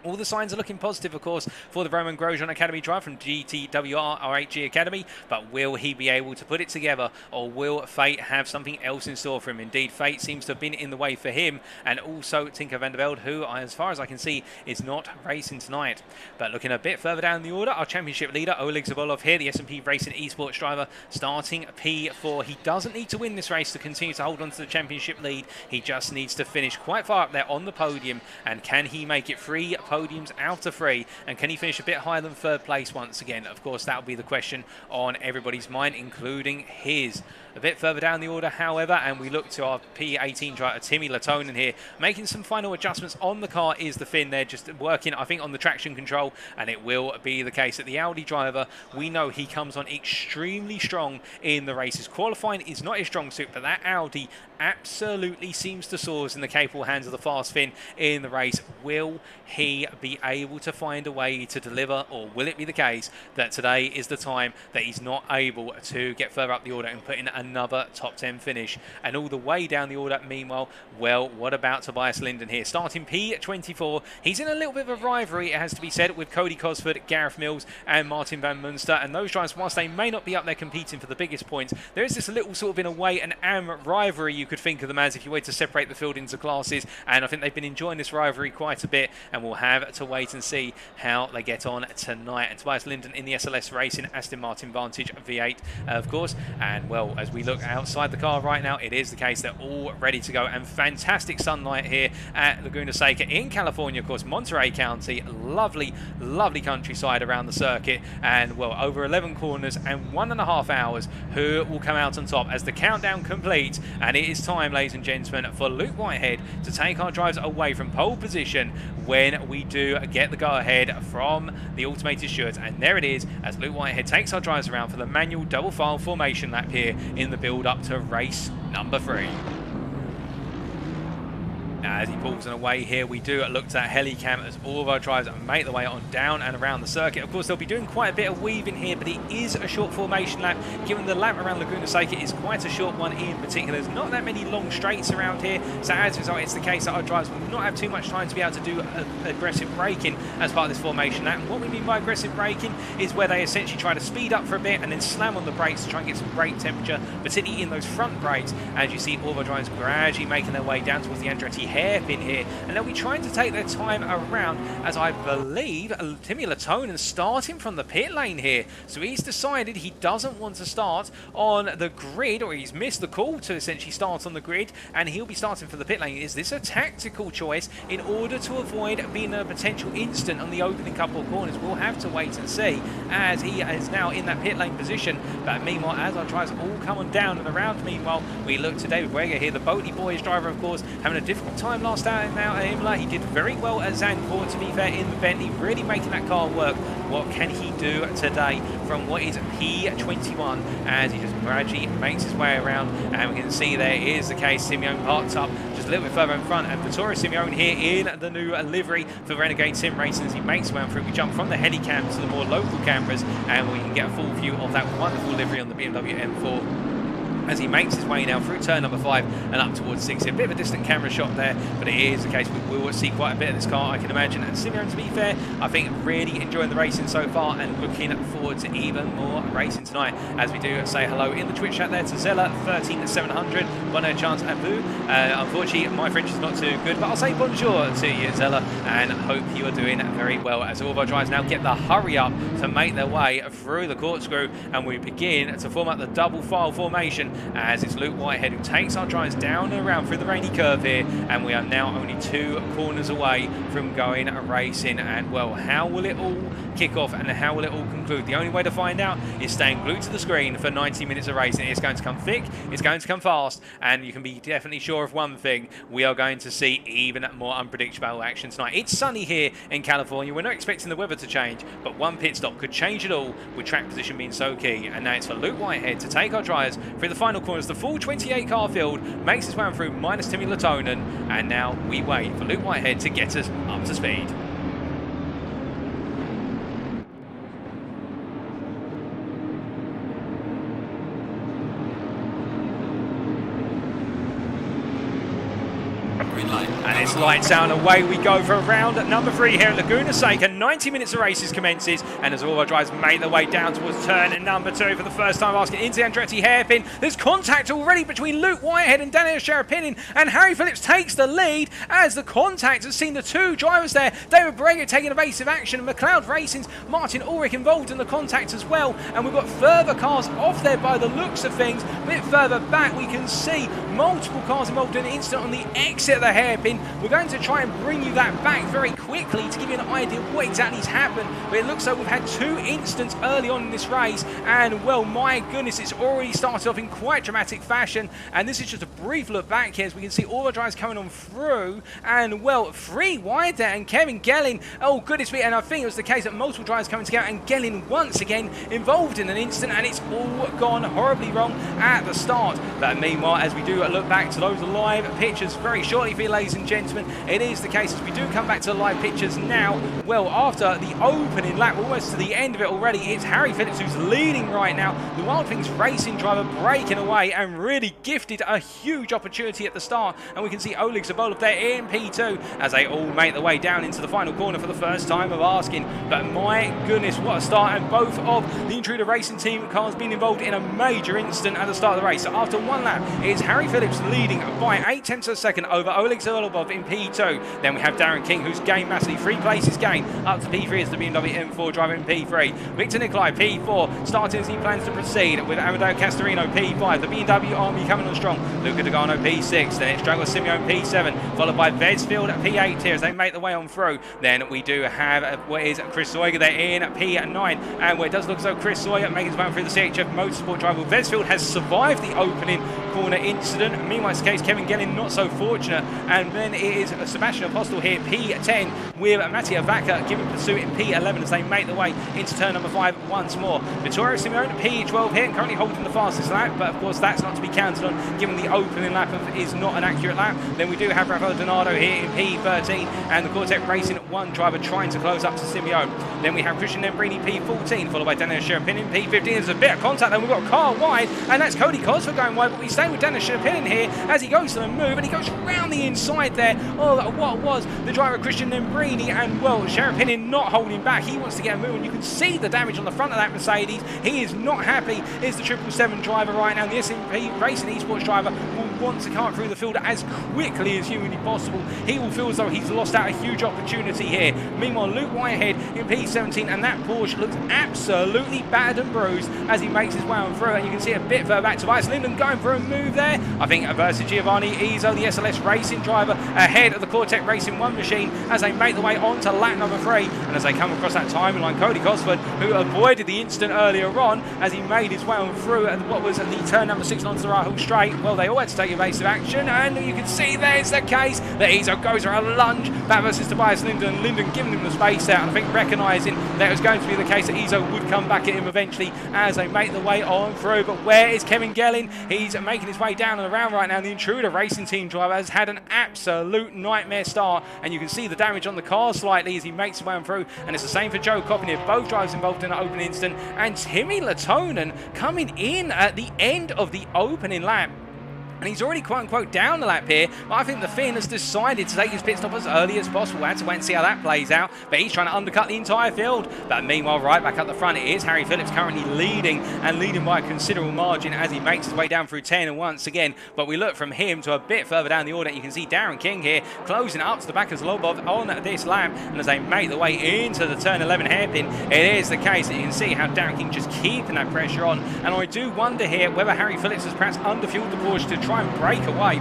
All the signs are looking positive, of course, for the Roman Grosjean Academy drive from GTWR RHG Academy, but will he be able to put it together, or will fate have something else in store for him? Indeed, fate seems to have been in the way for him, and also Tinker van der Velde, who, as far as I can see, is not racing tonight. But looking a bit further down the order, our championship leader, Oleg Zholobov here, the S&P Racing Esports driver, starting P4. He doesn't need to win this race to continue to hold on to the championship lead. He just needs to finish quite far up there on the podium, and can he make it 3 podiums out of 3, and can he finish a bit higher than 3rd place once again? Of course, that will be the question on everybody's mind, including his. A bit further down the order, however, and we look to our P18 driver, Timmy Latonen here, making some final adjustments on the car, is the fin there, just working, I think, on the traction control, and it will be the case that the Audi driver, we know he comes on extremely strong in the races. Qualifying is not his strong suit, but that Audi absolutely seems to soar in the capable hands of the fast Finn in the race. Will he be able to find a way to deliver, or will it be the case that today is the time that he's not able to get further up the order and put in another top 10 finish? And all the way down the order, meanwhile, well, what about Tobias Linden here? Starting P24, he's in a little bit of a rivalry, it has to be said, with Cody Cosford, Gareth Mills and Martin Van Munster, and those drivers, whilst they may not be up there competing for the biggest points, there is this little sort of, in a way, an AM rivalry, you could think of them as, if you were to separate the field into classes, and I think they've been enjoying this rivalry quite a bit, and we'll have to wait and see how they get on tonight. And Tobias Linden in the SLS Racing Aston Martin Vantage V8, of course, and well, as we look outside the car right now, it is the case they're all ready to go, and fantastic sunlight here at Laguna Seca in California, of course, Monterey County, lovely, lovely countryside around the circuit, and well, over 11 corners and 1.5 hours. Who will come out on top as the countdown completes? And it is time, ladies and gentlemen, for Luke Whitehead to take our drives away from pole position when we do get the go-ahead from the automated stewards. And there it is, as Luke Whitehead takes our drives around for the manual double file formation lap here in the build-up to race number 3. As he pulls on away here, we do look to that helicam as all of our drivers make their way on down and around the circuit. Of course, they'll be doing quite a bit of weaving here, but it is a short formation lap, given the lap around Laguna Seca is quite a short one in particular. There's not that many long straights around here, so as a result, it's the case that our drivers will not have too much time to be able to do aggressive braking as part of this formation lap. And what we mean by aggressive braking is where they essentially try to speed up for a bit and then slam on the brakes to try and get some brake temperature, particularly in those front brakes, as you see all of our drivers gradually making their way down towards the Andretti hairpin here, and they'll be trying to take their time around, as I believe Timmy Latonen starting from the pit lane here. So he's decided he doesn't want to start on the grid, or he's missed the call to essentially start on the grid, and he'll be starting for the pit lane. Is this a tactical choice in order to avoid being a potential instant on the opening couple of corners? We'll have to wait and see, as he is now in that pit lane position. But meanwhile, as our drivers all come on down and around, meanwhile, we look to David Breger here, the Boaty Boys driver, of course, having a difficult time last time out at Imola. He did very well at Zandvoort, to be fair, in the Bentley, really making that car work. What can he do today from what is P21 as he just gradually makes his way around? And we can see there is the case. Simeone parked up just a little bit further in front, and Vittorio Simeone here in the new livery for Renegade Sim Racing as he makes his way through. We jump from the heli cam to the more local cameras, and we can get a full view of that wonderful livery on the BMW M4 as he makes his way now through turn number 5 and up towards 6. A bit of a distant camera shot there, but it is the case we will see quite a bit of this car, I can imagine. And Simeone, to be fair, I think really enjoying the racing so far and looking forward to even more racing tonight. As we do say hello in the Twitch chat there to Zella 13700. Bonne chance à vous. Unfortunately, my French is not too good, but I'll say bonjour to you, Zella, and hope you are doing very well. As all of our drivers now get the hurry up to make their way through the corkscrew, and we begin to form up the double file formation as it's Luke Whitehead who takes our drivers down and around through the rainy curve here, and we are now only 2 corners away from going racing. And well, how will it all kick off and how will it all conclude? The only way to find out is staying glued to the screen for 90 minutes of racing. It's going to come thick, it's going to come fast, and you can be definitely sure of one thing: we are going to see even more unpredictable action tonight. It's sunny here in California. We're not expecting the weather to change, but one pit stop could change it all, with track position being so key. And now it's for Luke Whitehead to take our drivers through the final corners. The full 28 car field makes its way through, minus Timmy Latonen, and now we wait for Luke Whitehead to get us up to speed. And it's lights out and away we go for round number 3 here at Laguna Seca. 90 minutes of races commences, and as all our drivers make their way down towards turn number 2 for the first time, asking into the Andretti hairpin. There's contact already between Luke Whitehead and Daniel Sharapinin, and Harry Phillips takes the lead as the contact has seen the 2 drivers there. David Borrego taking evasive action, McLeod Racing's Martin Ulrich involved in the contact as well, and we've got further cars off there by the looks of things. A bit further back we can see multiple cars involved in an incident on the exit of the hairpin. We're going to try and bring you that back very quickly to give you an idea of what exactly has happened, but it looks like we've had 2 incidents early on in this race, and well, my goodness, it's already started off in quite dramatic fashion. And this is just a brief look back here as we can see all the drivers coming on through, and well, 3 wide there, and Kevin Gelling, oh goodness me, and I think it was the case that multiple drivers coming together, and Gelling once again involved in an incident, and it's all gone horribly wrong at the start. But meanwhile, as we do look back to those live pictures very shortly for you, ladies and gentlemen, it is the case as we do come back to the live pictures now. Well, after the opening lap, almost to the end of it already, it's Harry Phillips who's leading right now. The Wild Things Racing driver breaking away and really gifted a huge opportunity at the start. And we can see Oleg Zholobov there in P2 as they all make their way down into the final corner for the first time of asking. But my goodness, what a start. And both of the Intruder Racing team cars being involved in a major incident at the start of the race. So after 1 lap, it's Harry Phillips leading by 0.8 of a second over Oleg Zholobov in P2. Then we have Darren King, who's gained massively, 3 places gained up to P3 as the BMW M4 driver in P3. Victor Nicolai, P4, starting as he plans to proceed with Amadeo Castorino, P5. The BMW Army coming on strong. Luca Dogano, P6. Then it's Douglas Simeone, P7, followed by Vesfield at P8 here as they make their way on through. Then we do have what is Chris Sawyer there in P9, and where it does look as though Chris Sawyer making his way through the CHF Motorsport driver. Vesfield has survived the opening corner incident. Meanwhile, in this case, Kevin Gelling not so fortunate, and then it is Sebastian Apostol here, P10, with Mattia Vaca giving pursuit in P11 as they make their way into turn number 5 once more. Vittorio Simeone, P12 here, currently holding the fastest lap, but of course that's not to be counted on given the opening lap is not an accurate lap. Then we do have Rafael Donato here in P13, and the WeatherTech Racing 1 driver trying to close up to Simeone. Then we have Christian Nembrini, P14, followed by Daniel Sharapinin, P15. There's a bit of contact, then we've got a car wide, and that's Cody Cosford going wide, but we stay with Daniel Sharapinin here as he goes to the move, and he goes round the inside there. Oh, what was the driver Christian Nembrini, and well, Sharapinin not holding back. He wants to get a move, and you can see the damage on the front of that Mercedes. He is not happy. Is the 777 driver right now. The SMP Racing Esports driver will want to cut through the field as quickly as humanly possible. He will feel as though he's lost out a huge opportunity here. Meanwhile, Luke Whitehead in P6 2017, and that Porsche looks absolutely battered and bruised as he makes his way on through. And you can see a bit further back, Tobias Linden going for a move there. I think versus Giovanni Izzo, the SLS Racing driver, ahead of the WeatherTech Racing 1 machine as they make the way onto lap number 3. And as they come across that timing line, Cody Cosford, who avoided the incident earlier on as he made his way on through at what was the turn number 6 onto the right Hill straight. Well, they all had to take evasive action, and you can see there's the case that Izzo goes for a lunge back versus Tobias Linden, and Linden giving him the space out, and I think recognising that it was going to be the case that Izzo would come back at him eventually as they make the way on through. But where is Kevin Gelling? He's making his way down and around right now. The Intruder Racing Team driver has had an absolute nightmare start, and you can see the damage on the car slightly as he makes his way on through, and it's the same for Joe Coppin here. Both drivers involved in an open incident, and Timmy Latonen coming in at the end of the opening lap. And he's already quote-unquote down the lap here, but I think the Finn has decided to take his pit stop as early as possible. We had to wait and see how that plays out, but he's trying to undercut the entire field. But meanwhile, right back up the front, it is Harry Phillips currently leading, and leading by a considerable margin as he makes his way down through 10 once again. But we look from him to a bit further down the order. You can see Darren King here closing up to the back of Zholobov on this lap, and as they make the way into the turn 11 hairpin, it is the case that you can see how Darren King just keeping that pressure on. And I do wonder here whether Harry Phillips has perhaps underfueled the Porsche to try and break away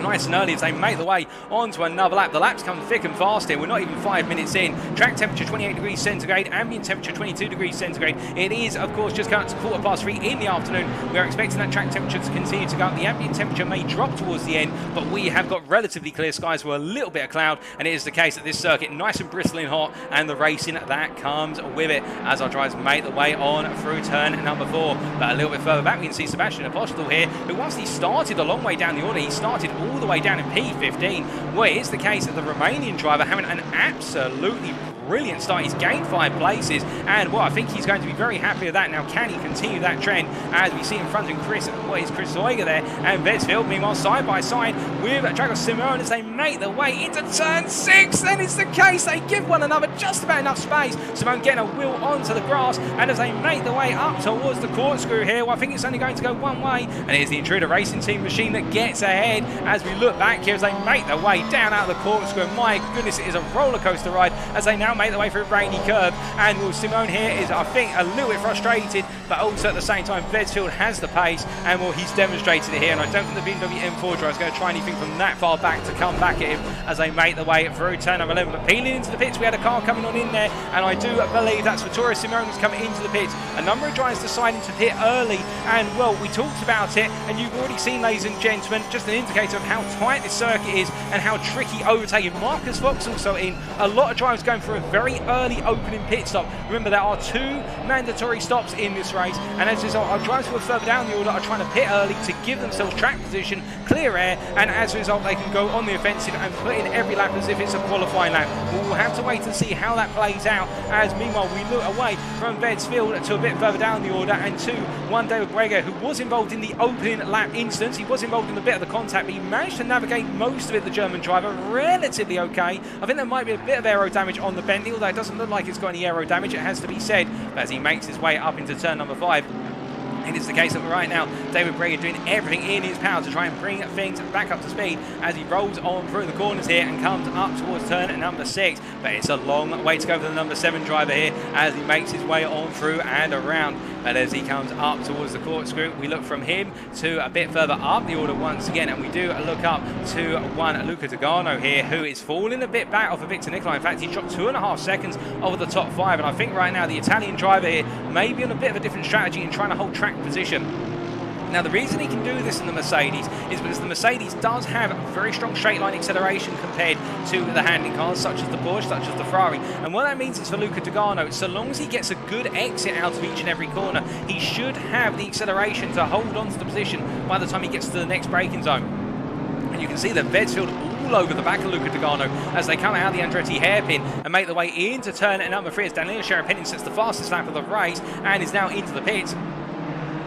nice and early as they make the way onto another lap. The laps come thick and fast here. We're not even 5 minutes in. Track temperature 28 degrees centigrade, ambient temperature 22 degrees centigrade. It is, of course, just going to 3:15 in the afternoon. We are expecting that track temperature to continue to go up. The ambient temperature may drop towards the end, but we have got relatively clear skies with a little bit of cloud, and it is the case that this circuit nice and bristling hot, and the racing that comes with it as our drivers make the way on through turn number 4. But a little bit further back, we can see Sebastian Apostol here, who once he started a long way down the order, he started all the way down in P15. Well, it is the case that the Romanian driver having an absolutely brilliant start. He's gained 5 places, and well, I think he's going to be very happy with that. Now, can he continue that trend as we see in front of him Chris Zoiga there, and Vesfield meanwhile side by side with Dragos Simone as they make their way into turn 6. Then it's the case they give one another just about enough space. Simone getting a wheel onto the grass, and as they make their way up towards the corkscrew here, well, I think it's only going to go one way, and it is the Intruder Racing Team machine that gets ahead as we look back here as they make their way down out of the corkscrew. My goodness, it is a roller coaster ride as they now make their way through a rainy curve, and well, Simone here is, I think, a little bit frustrated, but also at the same time Vesfield has the pace, and well, he's demonstrated it here, and I don't think the BMW M4 driver is going to try anything from that far back to come back at him as they make their way through turn number 11. But peeling into the pits, we had a car coming on in there, and I do believe that's Vittorio Simone who's coming into the pits. A number of drivers deciding to pit early, and well, we talked about it, and you've already seen, ladies and gentlemen, just an indicator of how tight this circuit is and how tricky overtaking. Marcus Fox also in. A lot of drivers going for a very early opening pit stop. Remember, there are 2 mandatory stops in this race, and as a result, our drivers who are further down the order are trying to pit early to give themselves track position, clear air, and as a result, they can go on the offensive and put in every lap as if it's a qualifying lap. We'll have to wait and see how that plays out, as meanwhile we look away from Vedsfield to a bit further down the order, and to one David Brega, who was involved in the opening lap instance. He was involved in a bit of the contact, but he managed to navigate most of it, the German driver, relatively okay. I think there might be a bit of aero damage on the Bentley, although it doesn't look like it's got any aero damage, it has to be said, but as he makes his way up into turn number 5. It is the case that right now David Brega doing everything in his power to try and bring things back up to speed as he rolls on through the corners here and comes up towards turn number 6. But it's a long way to go for the number 7 driver here as he makes his way on through and around. And as he comes up towards the corkscrew, we look from him to a bit further up the order once again, and we do look up to one Luca Dogano here, who is falling a bit back off of Victor Nicolai. In fact, he dropped 2.5 seconds over the top 5, and I think right now the Italian driver here may be on a bit of a different strategy in trying to hold track position. Now, the reason he can do this in the Mercedes is because the Mercedes does have a very strong straight line acceleration compared to the handling cars, such as the Porsche, such as the Ferrari. And what that means is for Luca Dogano, so long as he gets a good exit out of each and every corner, he should have the acceleration to hold on to the position by the time he gets to the next braking zone. And you can see that Vedsfield all over the back of Luca Dogano as they come out of the Andretti hairpin and make their way into turn number 3 as Danilo Sharapinin sets the fastest lap of the race and is now into the pits.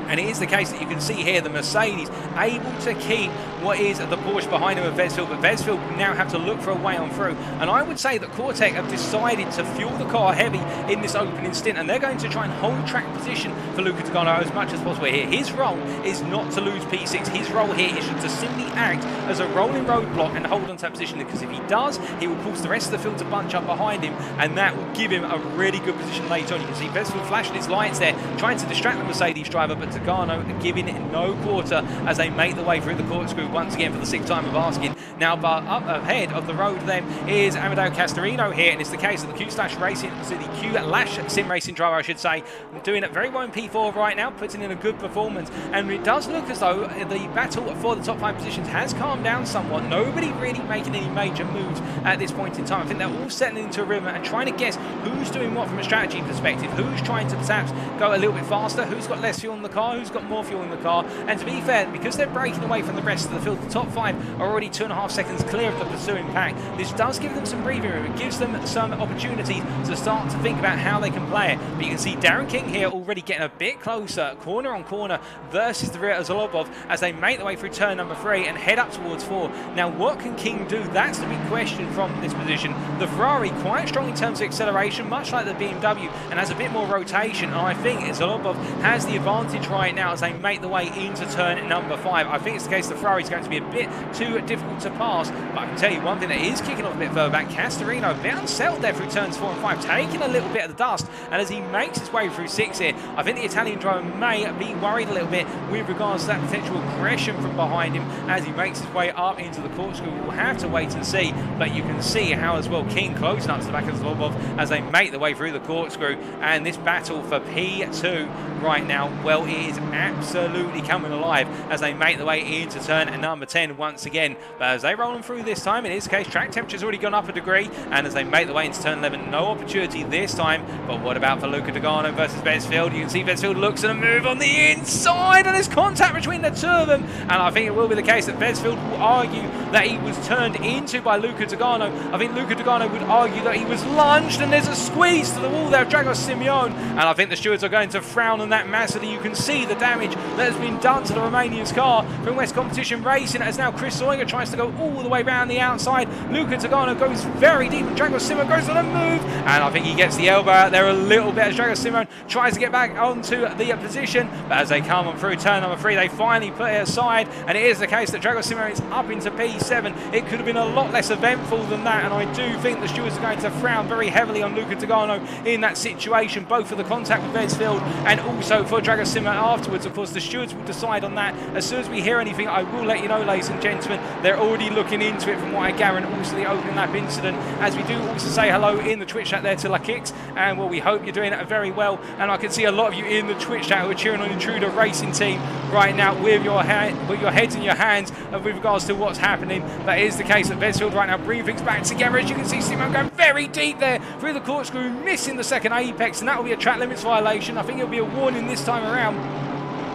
And it is the case that you can see here the Mercedes able to keep what is the Porsche behind him of Vesfield, but Vesfield now have to look for a way on through. And I would say that Cortec have decided to fuel the car heavy in this opening stint, and they're going to try and hold track position for Luca Toscano as much as possible here. His role is not to lose P6. His role here is to simply act as a rolling roadblock and hold on to that position, because if he does, he will cause the rest of the field to bunch up behind him, and that will give him a really good position later on. You can see Vesfield flashing his lights there, trying to distract the Mercedes driver, but Toscano giving it no quarter as they make the way through the corkscrew once again for the 6th time of asking. Now, but up ahead of the road then is Amedeo Castorino here, and it's the case of the Q-Slash Racing, so the Q-Lash Sim Racing driver, I should say, doing it very well in P4 right now, putting in a good performance, and it does look as though the battle for the top 5 positions has calmed down somewhat. Nobody really making any major moves at this point in time. I think they're all settling into a rhythm and trying to guess who's doing what from a strategy perspective, who's trying to perhaps go a little bit faster, who's got less fuel in the car, who's got more fuel in the car. And to be fair, because they're breaking away from the rest of the field, the top 5 are already 2.5 seconds clear of the pursuing pack. This does give them some breathing room. It gives them some opportunity to start to think about how they can play it. But you can see Darren King here already getting a bit closer, corner on corner versus the rear of Zholobov as they make their way through turn number 3 and head up towards 4. Now, what can King do? That's the big question from this position. The Ferrari quite strong in terms of acceleration, much like the BMW, and has a bit more rotation. And I think Zholobov has the advantage right now as they make the way into turn number 5. I think it's the case the Ferrari is going to be a bit too difficult to pass. But I can tell you one thing that is kicking off a bit further back. Castorino a bit unsettled there through turns 4 and 5, taking a little bit of the dust. And as he makes his way through 6 here, I think the Italian driver may be worried a little bit with regards to that potential aggression from behind him as he makes his way up into the corkscrew. We'll have to wait and see, but you can see how as well King closing up to the back of Zholobov as they make their way through the corkscrew. And this battle for P2 right now, well, it is absolutely coming alive as they make their way into turn number 10 once again. But as they roll them through this time, in this case, track temperature's already gone up a degree, and as they make their way into turn 11, no opportunity this time. But what about for Luca Dogano versus Vesfield? You can see Vesfield looks at a move on the inside, and there's contact between the two of them. And I think it will be the case that Vesfield will argue that he was turned into by Luca Dogano. I think Luca Dogano would argue that he was lunged, and there's a squeeze to the wall there of Dragos Simeone. And I think the stewards are going to frown on that massively. You can see the damage that has been done to the Romanian's car from West Competition Racing as now Chris Soiger tries to go all the way around the outside. Luca Dogano goes very deep, and Dragos Simeone goes on a move, and I think he gets the elbow out there a little bit as Dragos Simeone tries to get back onto the position. But as they come on through turn number 3, they finally put it aside, and it is the case that Dragos Simeone is up into P7. It could have been a lot less eventful than that, and I do think the stewards are going to frown very heavily on Luca Dogano in that situation, both for the contact with Vesfield and also for Dragos Simeone afterwards. Of course, the stewards will decide on that. As soon as we hear anything, I will let you know, ladies and gentlemen. They're already looking into it from what I gather, and also the opening lap incident, as we do also say hello in the Twitch chat there to La Kicks, and well, we hope you're doing it very well. And I can see a lot of you in the Twitch chat who are cheering on Intruder Racing Team right now with your heads in your hands with regards to what's happening. That is the case at Vesfield right now, bringing things back together. As you can see, Simeone going very deep there through the corkscrew, missing the second apex, and that will be a track limits violation. I think it'll be a warning this time around.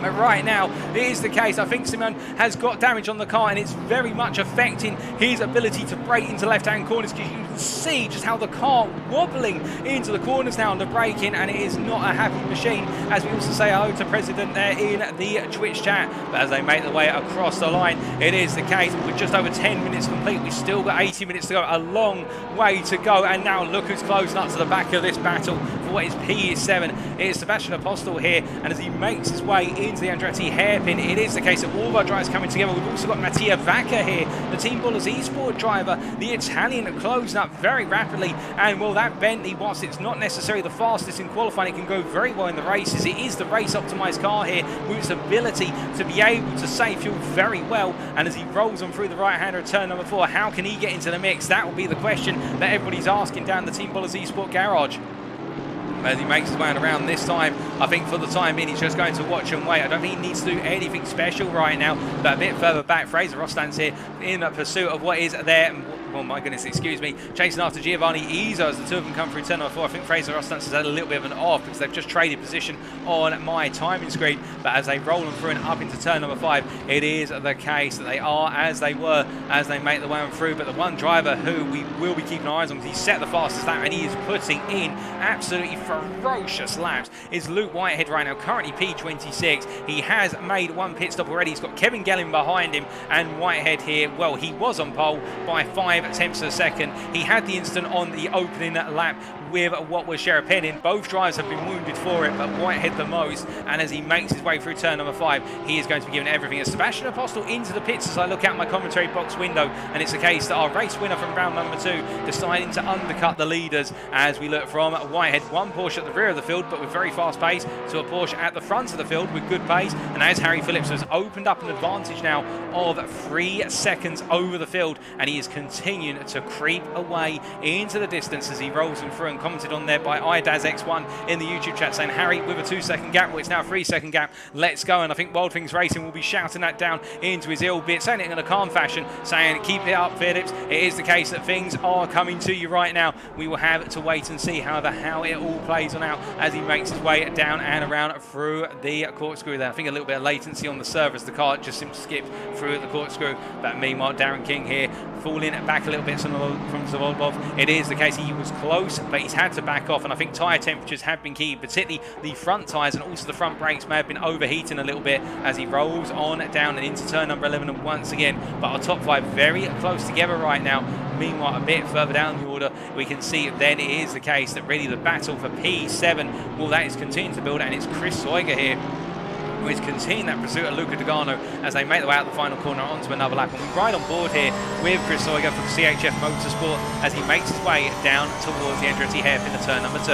But right now, it is the case. I think Simeone has got damage on the car, and it's very much affecting his ability to brake into left-hand corners, because you can see just how the car wobbling into the corners now on the braking, and it is not a happy machine. As we also say hello to President there in the Twitch chat. But as they make their way across the line, it is the case. With just over 10 minutes complete, we've still got 80 minutes to go. A long way to go. And now look who's closing up to the back of this battle for what is P7. It is Sebastian Apostol here, and as he makes his way into the Andretti hairpin, it is the case that all of our drivers coming together. We've also got Mattia Vacca here, the Team Bullers Esport driver, the Italian, closing up very rapidly. And well, that Bentley, whilst it's not necessarily the fastest in qualifying, it can go very well in the races. It is the race optimized car here with its ability to be able to save fuel very well. And as he rolls on through the right hander of turn number 4, how can he get into the mix? That will be the question that everybody's asking down the Team Bullers Esport garage. As he makes his way around this time, I think for the time being, he's just going to watch and wait. I don't think he needs to do anything special right now. But a bit further back, Fraser Rostand's here in pursuit of what is there. Oh my goodness, excuse me, chasing after Giovanni Izzo as the two of them come through turn number 4. I think Fraser Rostance has had a little bit of an off because they've just traded position on my timing screen. But as they roll them through and up into turn number 5, it is the case that they are as they were as they make the way on through. But the one driver who we will be keeping our eyes on, because he's set the fastest lap and he is putting in absolutely ferocious laps, is Luke Whitehead right now, currently P26. He has made one pit stop already. He's got Kevin Gelling behind him, and Whitehead here, well, he was on pole by 5 tenths of a second. He had the incident on the opening lap with what was Sherapinin. Both drivers have been wounded for it, but Whitehead the most. And as he makes his way through turn number 5, he is going to be given everything. As Sebastian Apostol into the pits as I look out my commentary box window, and it's the case that our race winner from round number 2 deciding to undercut the leaders as we look from Whitehead. One Porsche at the rear of the field, but with very fast pace, to a Porsche at the front of the field with good pace. And as Harry Phillips has opened up an advantage now of 3 seconds over the field, and he is continuing to creep away into the distance as he rolls them through, and commented on there by IDazX1 in the YouTube chat saying, Harry with a 2-second gap, well, it's now a 3-second gap, let's go. And I think Wild Things Racing will be shouting that down into his ear, bit, saying it in a calm fashion, saying keep it up Phillips. It is the case that things are coming to you right now. We will have to wait and see, however, how it all plays on out as he makes his way down and around through the corkscrew there. I think a little bit of latency on the server as the car just seems to skip through the corkscrew. But meanwhile, Darren King here falling back a little bit from Zholobov. It is the case he was close, but he's had to back off, and I think tyre temperatures have been key, particularly the front tyres, and also the front brakes may have been overheating a little bit as he rolls on down and into turn number 11, and once again, but our top 5 very close together right now. Meanwhile, a bit further down the order, we can see then it is the case that really the battle for P7, well, that is continuing to build, and it's Chris Soiger here who is continuing that pursuit of Luca Dogano as they make their way out the final corner onto another lap. And we ride on board here with Chris Soiger from CHF Motorsport as he makes his way down towards the Andretti hairpin of turn number 2.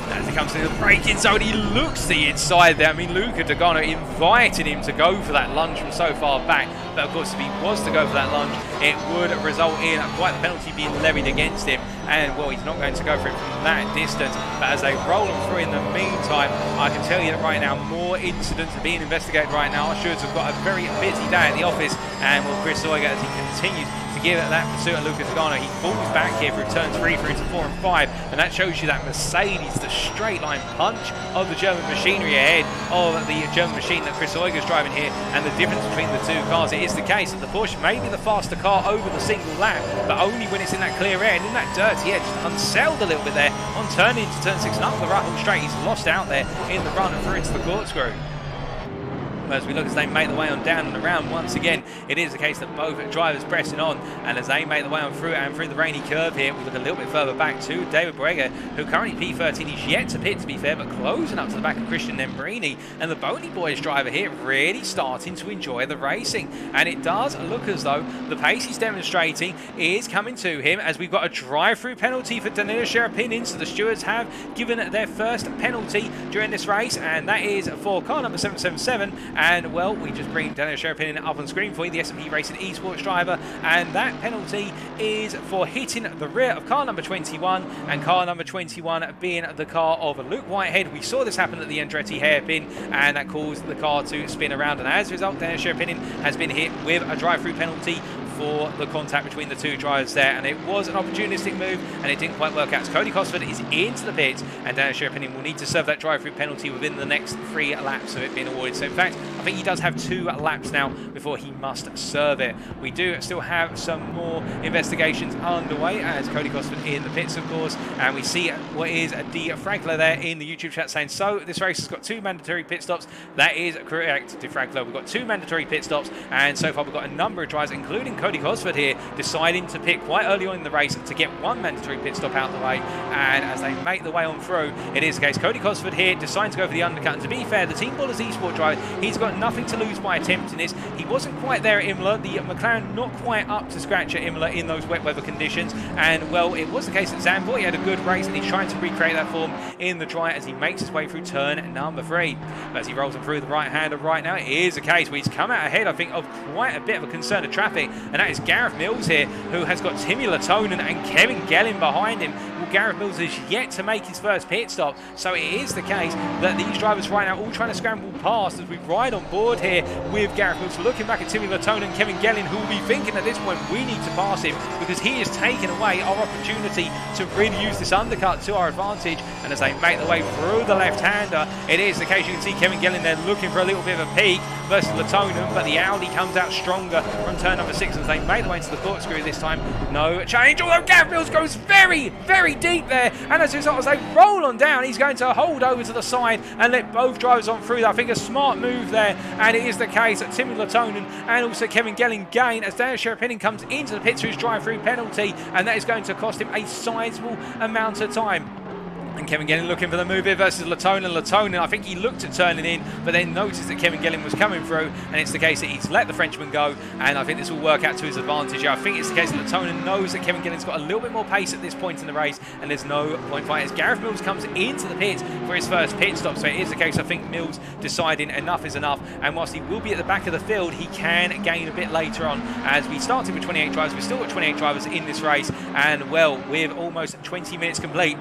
As he comes to the braking zone, he looks the inside there. I mean, Luca Dogano invited him to go for that lunge from so far back. But of course, if he was to go for that lunge, it would result in quite the penalty being levied against him. And, well, he's not going to go for it from that distance. But as they roll him through in the meantime, I can tell you that right now, more incidents are being investigated right now. Our stewards have got a very busy day at the office. And, well, Chris Soiger, as he continues to give it that pursuit of Luca Dogano, he falls back here through turns 3 through to 4 and 5. And that shows you that Mercedes, the straight line punch of the German machinery ahead of the German machine that Chris Soiger is driving here, and the difference between the two cars. It is the case that the Porsche may be the faster car over the single lap, but only when it's in that clear air, and in that dirty air, just unsettled a little bit there on turning into turn 6 and up the right home straight. He's lost out there in the run and through into the corkscrew. As we look as they make the way on down and around once again, it is the case that both drivers pressing on, and as they make the way on through and through the rainy curve here, we look a little bit further back to David Borrega, who currently P13. He's yet to pit, to be fair, but closing up to the back of Christian Nembrini, and the Boney Boys driver here really starting to enjoy the racing. And it does look as though the pace he's demonstrating is coming to him, as we've got a drive-through penalty for Danilo Sherapinin. So the stewards have given their first penalty during this race, and that is for car number 777. And, well, we just bring Danilo Sherapinin up on screen for you, the S&P Racing Esports driver. And that penalty is for hitting the rear of car number 21, and car number 21 being the car of Luke Whitehead. We saw this happen at the Andretti hairpin, and that caused the car to spin around. And as a result, Danilo Sherapinin has been hit with a drive-through penalty for the contact between the two drivers there, and it was an opportunistic move, and it didn't quite work out. So Cody Cosford is into the pits, and Danilo Sherapinin will need to serve that drive-through penalty within the next 3 laps of it being awarded. So in fact, I think he does have 2 laps now before he must serve it. We do still have some more investigations underway as Cody Cosford in the pits, of course, and we see what is De Frankler there in the YouTube chat saying, so this race has got 2 mandatory pit stops. That is correct, De Frankler. We've got 2 mandatory pit stops, and so far we've got a number of drivers, including Cody Cosford here, deciding to pick quite early on in the race to get 1 mandatory pit stop out of the way. And as they make the way on through, it is the case Cody Cosford here deciding to go for the undercut. And to be fair, the Team Ballers Esport driver, he's got nothing to lose by attempting this. He wasn't quite there at Imola, the McLaren not quite up to scratch at Imola in those wet weather conditions, and, well, it was the case that Zandvoort, he had a good race, and he's trying to recreate that form in the dry as he makes his way through turn number 3. But as he rolls through the right-hander right now, it is the case where he's come out ahead, I think, of quite a bit of a concern of traffic, and that is Gareth Mills here, who has got Timmy Latonen and Kevin Gellin behind him. Well, Gareth Mills is yet to make his first pit stop, so it is the case that these drivers right now all trying to scramble past as we ride on board here with Gareth Mills, looking back at Timmy Latonen and Kevin Gellin, who will be thinking at this point we need to pass him because he is taking away our opportunity to really use this undercut to our advantage. And as they make their way through the left-hander, it is the case you can see Kevin Gellin there looking for a little bit of a peak versus Latonen, but the Audi comes out stronger from turn number 6 as they make their way into the corkscrew this time. No change, although Gareth Mills goes very, very very deep there, and as a result, as they roll on down, he's going to hold over to the side and let both drivers on through. I think a smart move there, and it is the case that Timmy Latonen and also Kevin Gelling gain as Daniel Sherapinin comes into the pits for his drive-through penalty, and that is going to cost him a sizable amount of time. And Kevin Gelling looking for the move here versus Latonen. Latonen, I think he looked at turning in, but then noticed that Kevin Gelling was coming through, and it's the case that he's let the Frenchman go, and I think this will work out to his advantage. I think it's the case that Latonen knows that Kevin Gelling's got a little bit more pace at this point in the race, and there's no point fighting. As Gareth Mills comes into the pits for his first pit stop, so it is the case, I think, Mills deciding enough is enough, and whilst he will be at the back of the field, he can gain a bit later on. As we started with 28 drivers, we've still got 28 drivers in this race, and well, with almost 20 minutes complete,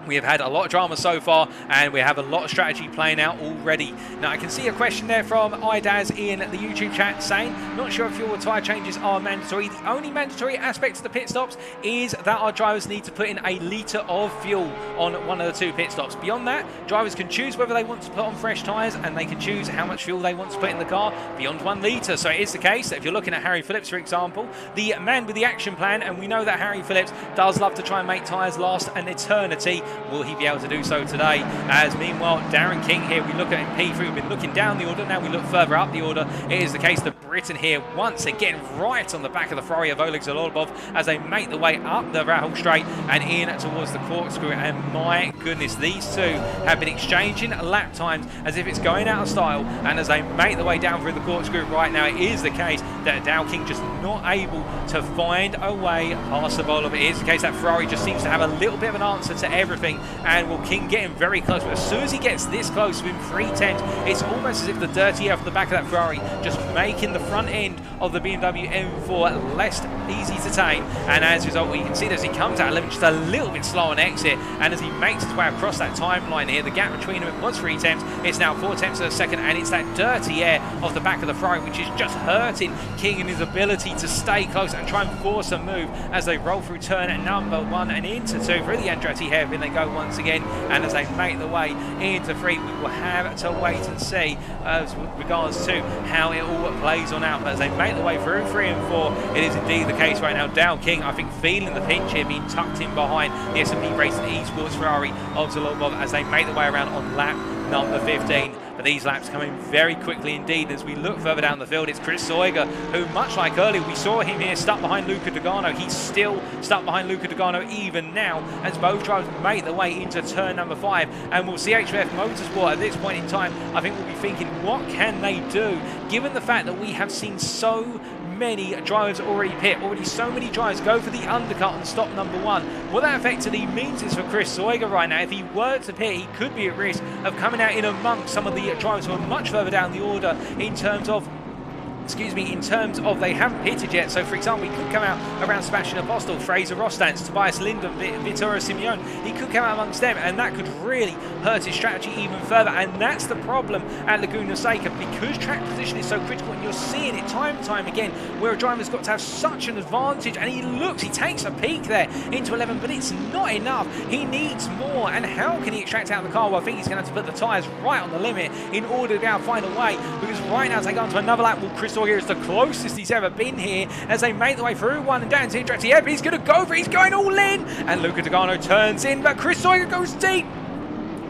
we have had a lot of drama so far, and we have a lot of strategy playing out already. Now, I can see a question there from IDAS in the YouTube chat saying, not sure if fuel tyre changes are mandatory. The only mandatory aspect of the pit stops is that our drivers need to put in a litre of fuel on one of the two pit stops. Beyond that, drivers can choose whether they want to put on fresh tyres, and they can choose how much fuel they want to put in the car beyond 1 litre. So it is the case that if you're looking at Harry Phillips, for example, the man with the action plan, and we know that Harry Phillips does love to try and make tyres last an eternity. Will he be able to do so today? As meanwhile, Darren King here, we look at him P3, we've been looking down the order, now we look further up the order. It is the case that Britain here, once again, right on the back of the Ferrari of Oleg Zholobov as they make the way up the Rahal Straight and in towards the Corkscrew. And my goodness, these two have been exchanging lap times as if it's going out of style, and as they make the way down through the Corkscrew right now, it is the case that Dow King just not able to find a way past the Zholobov. It is the case that Ferrari just seems to have a little bit of an answer to everything, and will King get him very close. But as soon as he gets this close within 3/10, it's almost as if the dirty air from the back of that Ferrari just making the front end of the BMW M4 less easy to tame. And as a result, we can see that as he comes out 11, just a little bit slow on exit, and as he makes his way across that timeline here, the gap between them, it was 3/10, it's now 4/10 of a second, and it's that dirty air off the back of the Ferrari which is just hurting King and his ability to stay close and try and force a move as they roll through turn number 1 and into 2 through the Andretti hairpin. They go once again, and as they make the way into 3, we will have to wait and see as regards to how it all plays on out. But as they make the way through 3 and 4, it is indeed the case right now. Dow King, I think, feeling the pinch here, being tucked in behind the S&P Racing Esports Ferrari of Zholobov as they make the way around on lap number 15. But these laps coming very quickly indeed. As we look further down the field, it's Chris Soiger, who, much like earlier, we saw him here stuck behind Luca Dogano. He's still stuck behind Luca Dogano even now as both drivers make their way into turn number 5. And we'll see HF Motorsport at this point in time, I think we'll be thinking, what can they do? Given the fact that we have seen so many drivers already pit, already so many drivers go for the undercut on stop number 1. What that effectively means is for Chris Soiger right now, if he were to pit, he could be at risk of coming out in amongst some of the drivers who are much further down the order in terms of they haven't pitted yet. So, for example, he could come out around Sebastian Apostol, Fraser Rostance, Tobias Linden, Vittorio Simeone. He could come out amongst them, and that could really hurt his strategy even further. And that's the problem at Laguna Seca, because track position is so critical, and you're seeing it time and time again where a driver's got to have such an advantage. And he takes a peek there into 11, but it's not enough. He needs more. And how can he extract out the car? Well, I think he's going to have to put the tyres right on the limit in order to be able to find a way, because right now, as they go into another lap, Chris Soiger is the closest he's ever been here as they make the way through 1 and down to Andretti Hairpin. He's going to go for it. He's going all in, and Luca Dogano turns in, but Chris Soiger goes deep.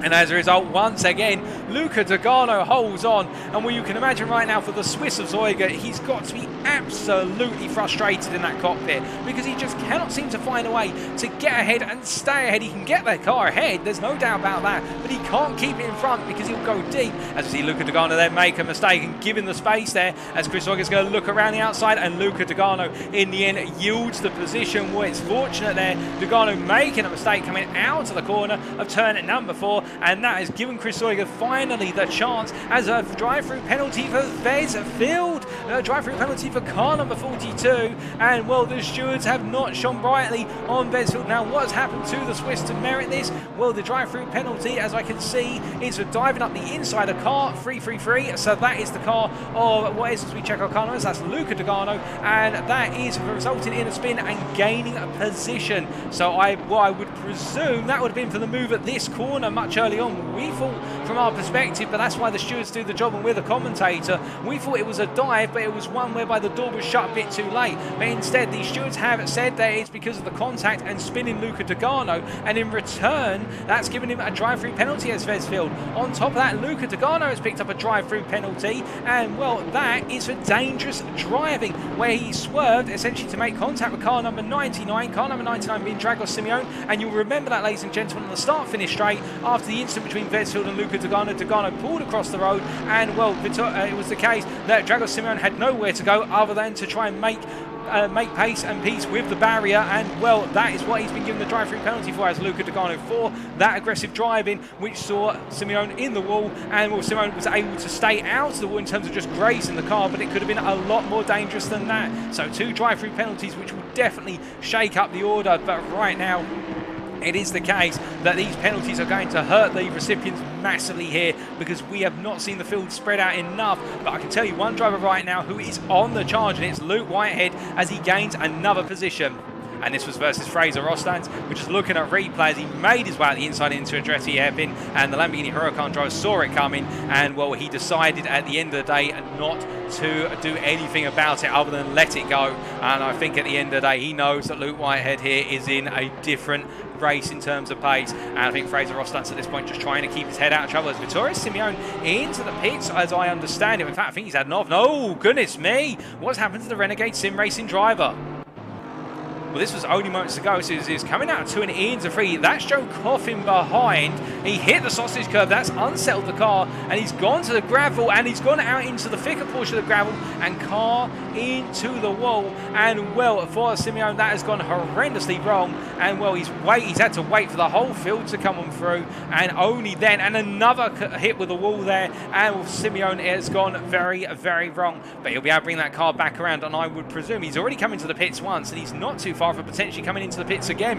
And as a result, once again, Luca Dogano holds on. And well, you can imagine right now for the Swiss of Soiger, he's got to be absolutely frustrated in that cockpit because he just cannot seem to find a way to get ahead and stay ahead. He can get their car ahead, there's no doubt about that, but he can't keep it in front because he'll go deep. As we see Luca Dogano then make a mistake and give him the space there as Chris Soiger's going to look around the outside, and Luca Dogano in the end yields the position. Well, it's fortunate there, Dogano making a mistake coming out of the corner of turn number 4, and that has given Chris Soiger finally the chance as a drive-through penalty for Vez Field, a drive-through penalty for car number 42, and well, the stewards have not shone brightly on Vez Field. Now, what has happened to the Swiss to merit this? Well, the drive-through penalty, as I can see, is for diving up the inside of car 333, so that is the car of what is, as we check our car numbers, that's Luca Dogano, and that is resulting in a spin and gaining a position. So I would presume that would have been for the move at this corner much early on. We thought from our perspective, but that's why the stewards do the job and we're the commentator. We thought it was a dive, but it was one whereby the door was shut a bit too late. But instead, the stewards have said that it's because of the contact and spinning Luca Dogano, and in return, that's given him a drive-through penalty as Vesfield. On top of that, Luca Dogano has picked up a drive-through penalty, and well, that is for dangerous driving, where he swerved essentially to make contact with car number 99, car number 99 being Dragos Simeone, and you'll remember that, ladies and gentlemen, on the start-finish straight, after the incident between Vesfield and Luca Dogano, Dogano pulled across the road, and well, it was the case that Dragos Simeone had nowhere to go other than to try and make pace and peace with the barrier, and well, that is what he's been given the drive-through penalty for, as Luca Dogano, for that aggressive driving, which saw Simeone in the wall, and well, Simeone was able to stay out of the wall in terms of just grazing the car, but it could have been a lot more dangerous than that. So 2 drive-through penalties, which will definitely shake up the order, but right now, it is the case that these penalties are going to hurt the recipients massively here, because we have not seen the field spread out enough. But I can tell you one driver right now who is on the charge, and it's Luke Whitehead, as he gains another position. And this was versus Fraser Rostans, which is looking at replays. He made his way out the inside into Andretti hairpin, and the Lamborghini Huracan driver saw it coming, and well, he decided at the end of the day not to do anything about it other than let it go. And I think at the end of the day, he knows that Luke Whitehead here is in a different race in terms of pace, and I think Fraser Rostans at this point just trying to keep his head out of trouble, as Vittorio Simeone into the pits, as I understand it. In fact, I think he's had an off. No, goodness me, what's happened to the Renegade Sim Racing driver? Well, this was only moments ago, so he's coming out of 2 and into 3. That's Joe Coffin behind. He hit the sausage curve, that's unsettled the car, and he's gone to the gravel, and he's gone out into the thicker portion of the gravel, and car into the wall. And well, for Simeone, that has gone horrendously wrong, and well, he's had to wait for the whole field to come on through, and only then, and another hit with the wall there, and well, Simeone has gone very, very wrong. But he'll be able to bring that car back around, and I would presume he's already come into the pits once, and he's not too far for potentially coming into the pits again,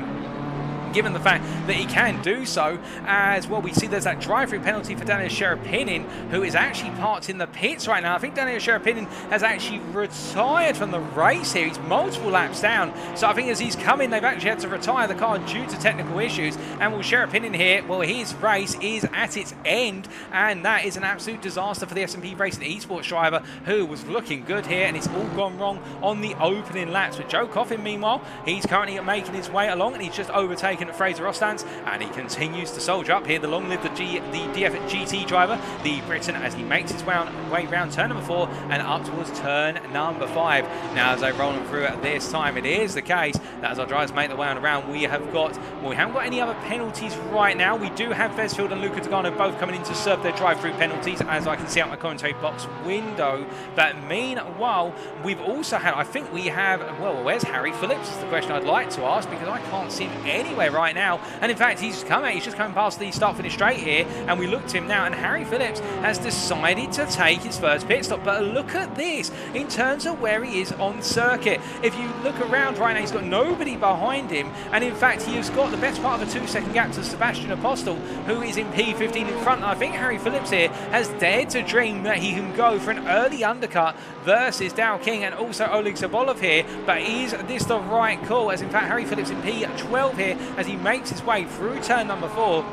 given the fact that he can do so. As well, we see there's that drive-through penalty for Daniel Sherapinin, who is actually parked in the pits right now. I think Daniel Sherapinin has actually retired from the race here. He's multiple laps down, so I think as he's coming, they've actually had to retire the car due to technical issues. And well, Sherapinin here, well, his race is at its end, and that is an absolute disaster for the S&P Racing esports driver, who was looking good here, and it's all gone wrong on the opening laps. But Joe Coffin, meanwhile, he's currently making his way along, and he's just overtaken Fraser Rostans, and he continues to soldier up here. The long-lived the DF GT driver, the Briton, as he makes his way round turn number 4 and up towards turn number 5. Now, as they roll on through at this time, it is the case that as our drivers make their way on around, we haven't got any other penalties right now. We do have Vesfield and Luca Dogano both coming in to serve their drive-through penalties, as I can see out my commentary box window. But meanwhile, we've also had, I think we have, well, where's Harry Phillips is the question I'd like to ask, because I can't see him anywhere right now. And in fact, he's just coming past the start finish straight here, and we look at him now, and Harry Phillips has decided to take his first pit stop. But look at this in terms of where he is on circuit. If you look around right now, he's got nobody behind him, and in fact, he has got the best part of a 2-second gap to Sebastian Apostol, who is in P15 in front. And I think Harry Phillips here has dared to dream that he can go for an early undercut versus Dow King and also Oleg Zholobov here. But is this the right call? As in fact, Harry Phillips in P12 here, as he makes his way through turn number 4.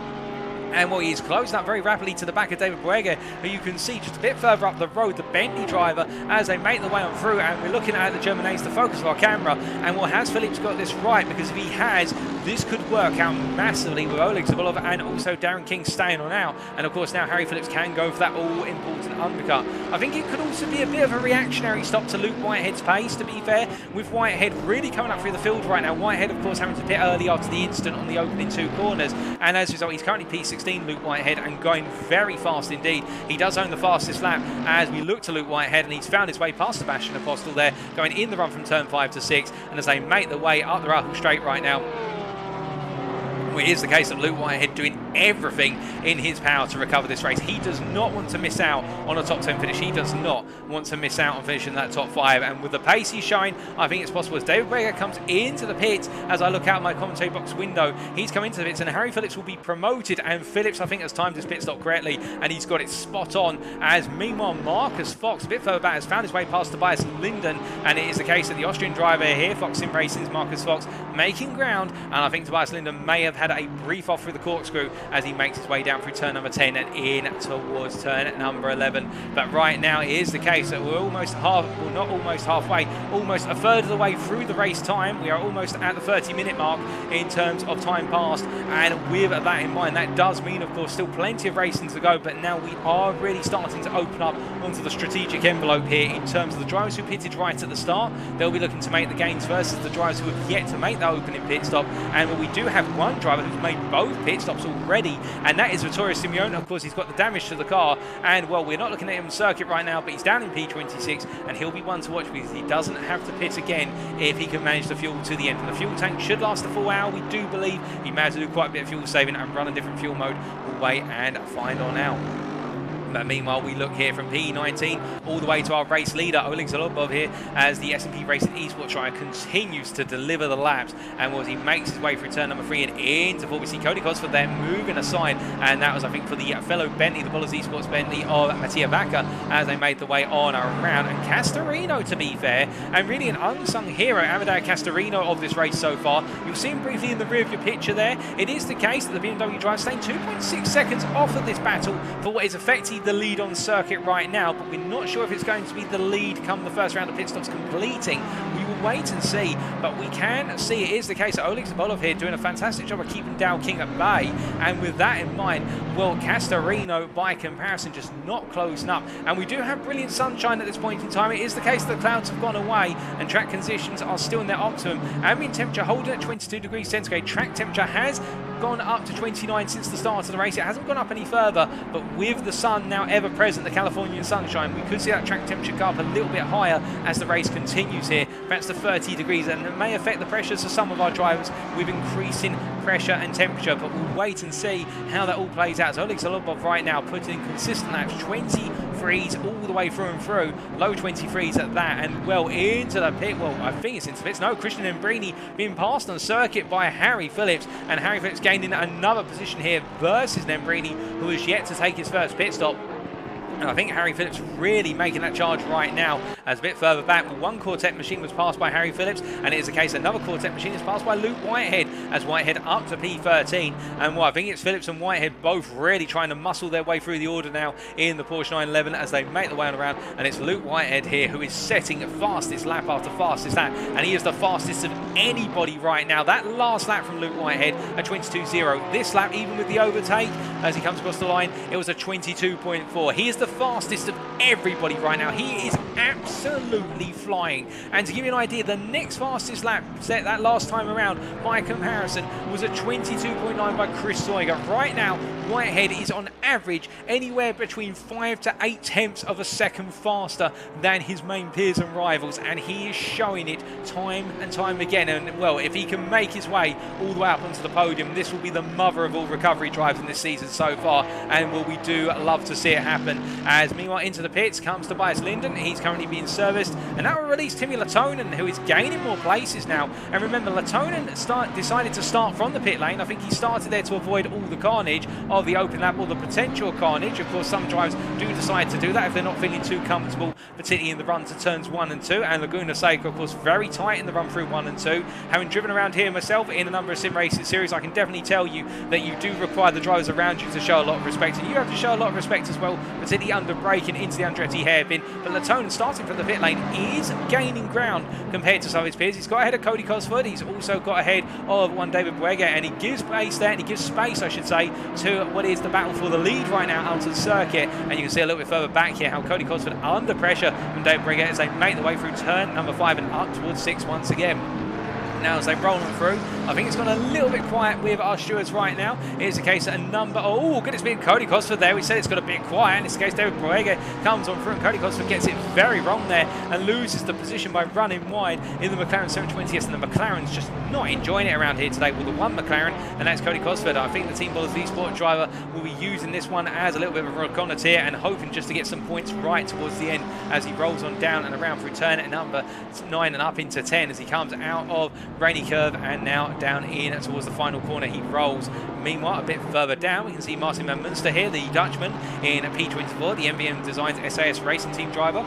And well, he's closing up very rapidly to the back of David Boega, who you can see just a bit further up the road, the Bentley driver, as they make their way on through. And we're looking at the German Ace, the focus of our camera. And well, has Phillips got this right? Because if he has, this could work out massively with Oleg Zholobov and also Darren King staying on out. And of course, now Harry Phillips can go for that all-important undercut. I think it could also be a bit of a reactionary stop to Luke Whitehead's pace, to be fair, with Whitehead really coming up through the field right now. Whitehead, of course, having to pit early after the incident on the opening 2 corners. And as a result, he's currently P16, Luke Whitehead, and going very fast indeed. He does own the fastest lap as we look to Luke Whitehead, and he's found his way past Sebastian Apostol there, going in the run from turn 5 to 6. And as they make their way up the Russell Straight right now, it is the case of Luke Whitehead doing everything in his power to recover this race. He does not want to miss out on a top 10 finish. He does not want to miss out on finishing that top 5. And with the pace he's showing, I think it's possible. As David Boega comes into the pits, as I look out my commentary box window, he's coming into the pits, and Harry Phillips will be promoted. And Phillips, I think, has timed his pit stop correctly, and he's got it spot on. As meanwhile, Marcus Fox, a bit further back, has found his way past Tobias Linden. And it is the case that the Austrian driver here, Fox Sim Racing's Marcus Fox, making ground. And I think Tobias Linden may have had a brief off through the corkscrew Corkscrew as he makes his way down through turn number 10 and in towards turn number 11. But right now it is the case that we're almost not almost halfway, almost a third of the way through the race time. We are almost at the 30-minute mark in terms of time passed, and with that in mind, that does mean, of course, still plenty of racing to go, but now we are really starting to open up onto the strategic envelope here in terms of the drivers who pitted right at the start. They'll be looking to make the gains versus the drivers who have yet to make that opening pit stop, and we do have one driver who's made both pit stops already, and that is Vittorio Simeone. Of course, he's got the damage to the car, and well, we're not looking at him on circuit right now, but he's down in P26, and he'll be one to watch because he doesn't have to pit again if he can manage the fuel to the end. And the fuel tank should last a full hour. We do believe he managed to do quite a bit of fuel saving and run a different fuel mode. We'll wait and find on out. But meanwhile, we look here from P19 all the way to our race leader, Oleg Zholobov here, as the S&P Racing Esports driver continues to deliver the laps. And as he makes his way through turn number 3 and into what we see Cody Cosford there moving aside. And that was, I think, for the fellow Bentley, the Bollers Esports Bentley of Mattia Vacca, as they made the way on around. And Castorino, to be fair, and really an unsung hero, Amadeo Castorino, of this race so far. You'll see him briefly in the rear of your picture there. It is the case that the BMW driver staying 2.6 seconds off of this battle for what is effectively the lead on circuit right now, but we're not sure if it's going to be the lead come the first round of pit stops completing. We will wait and see, but we can see it is the case that Oleg Zholobov here doing a fantastic job of keeping Dow King at bay, and with that in mind, well, Castorino by comparison just not closing up, and we do have brilliant sunshine at this point in time. It is the case that the clouds have gone away and track conditions are still in their optimum. Ambient temperature holding at 22 degrees centigrade. Track temperature has gone up to 29 since the start of the race. It hasn't gone up any further, but with the sun now ever present, the Californian sunshine, we could see that track temperature go up a little bit higher as the race continues here, perhaps to 30 degrees, and it may affect the pressures of some of our drivers with increasing pressure and temperature, but we'll wait and see how that all plays out. So Oleg Zholobov right now putting in consistent laps, 23s all the way through and through, low 23s at that, and well into the pit. Well, I think it's into the pits. No, Christian Embrini being passed on circuit by Harry Phillips, and Harry Phillips gaining another position here versus Embrini, who is yet to take his first pit stop. And I think Harry Phillips really making that charge right now. As a bit further back, one Quartet machine was passed by Harry Phillips, and it is the case another Quartet machine is passed by Luke Whitehead, as Whitehead up to P13. And well, I think it's Phillips and Whitehead both really trying to muscle their way through the order now in the Porsche 911 as they make the way on around. And it's Luke Whitehead here who is setting fastest lap after fastest lap, and he is the fastest of anybody right now. That last lap from Luke Whitehead, a 22.0. This lap, even with the overtake as he comes across the line, it was a 22.4. He is the fastest of everybody right now. He is absolutely flying. And to give you an idea, the next fastest lap set that last time around by comparison was a 22.9 by Chris Soiger. Right now, Whitehead is on average anywhere between 5 to 8 tenths of a second faster than his main peers and rivals, and he is showing it time and time again. And well, if he can make his way all the way up onto the podium, this will be the mother of all recovery drives in this season so far, and well, we do love to see it happen. As meanwhile, into the pits comes Tobias Linden. He's currently being serviced, and that will release Timmy Latonen, who is gaining more places now. And remember, Latonen decided to start from the pit lane. I think he started there to avoid all the carnage of the open lap, or the potential carnage. Of course, some drivers do decide to do that if they're not feeling too comfortable, particularly in the run to turns 1 and 2. And Laguna Seca, of course, very tight in the run through 1 and 2. Having driven around here myself in a number of sim racing series, I can definitely tell you that you do require the drivers around you to show a lot of respect, and you have to show a lot of respect as well, particularly under braking into the Andretti hairpin. But Latonen, starting from the pit lane, is gaining ground compared to some of his peers. He's got ahead of Cody Cosford. He's also got ahead of one David Buega, and he gives space there, and he gives space, I should say, to what is the battle for the lead right now out to the circuit. And you can see a little bit further back here how Cody Cosford under pressure from David Buega as they make the way through turn number 5 and up towards 6 once again. Now as they roll on through, I think it's gone a little bit quiet with our stewards right now. It's the case that a number, oh goodness me, Cody Cosford there. We said it's got a bit quiet, and it's the case David Buega comes on through, and Cody Cosford gets it very wrong there and loses the position by running wide in the McLaren 720S, and the McLaren's just not enjoying it around here today. Well, the one McLaren, and that's Cody Cosford. I think the Team Bollers V-Sport driver will be using this one as a little bit of a reconnoitre and hoping just to get some points right towards the end as he rolls on down and around through turn at number 9 and up into 10 as he comes out of Rainy Curve and now down in towards the final corner he rolls. Meanwhile, a bit further down, we can see Martin van Munster here, the Dutchman in P24, the MVM Designs SAS Racing Team driver.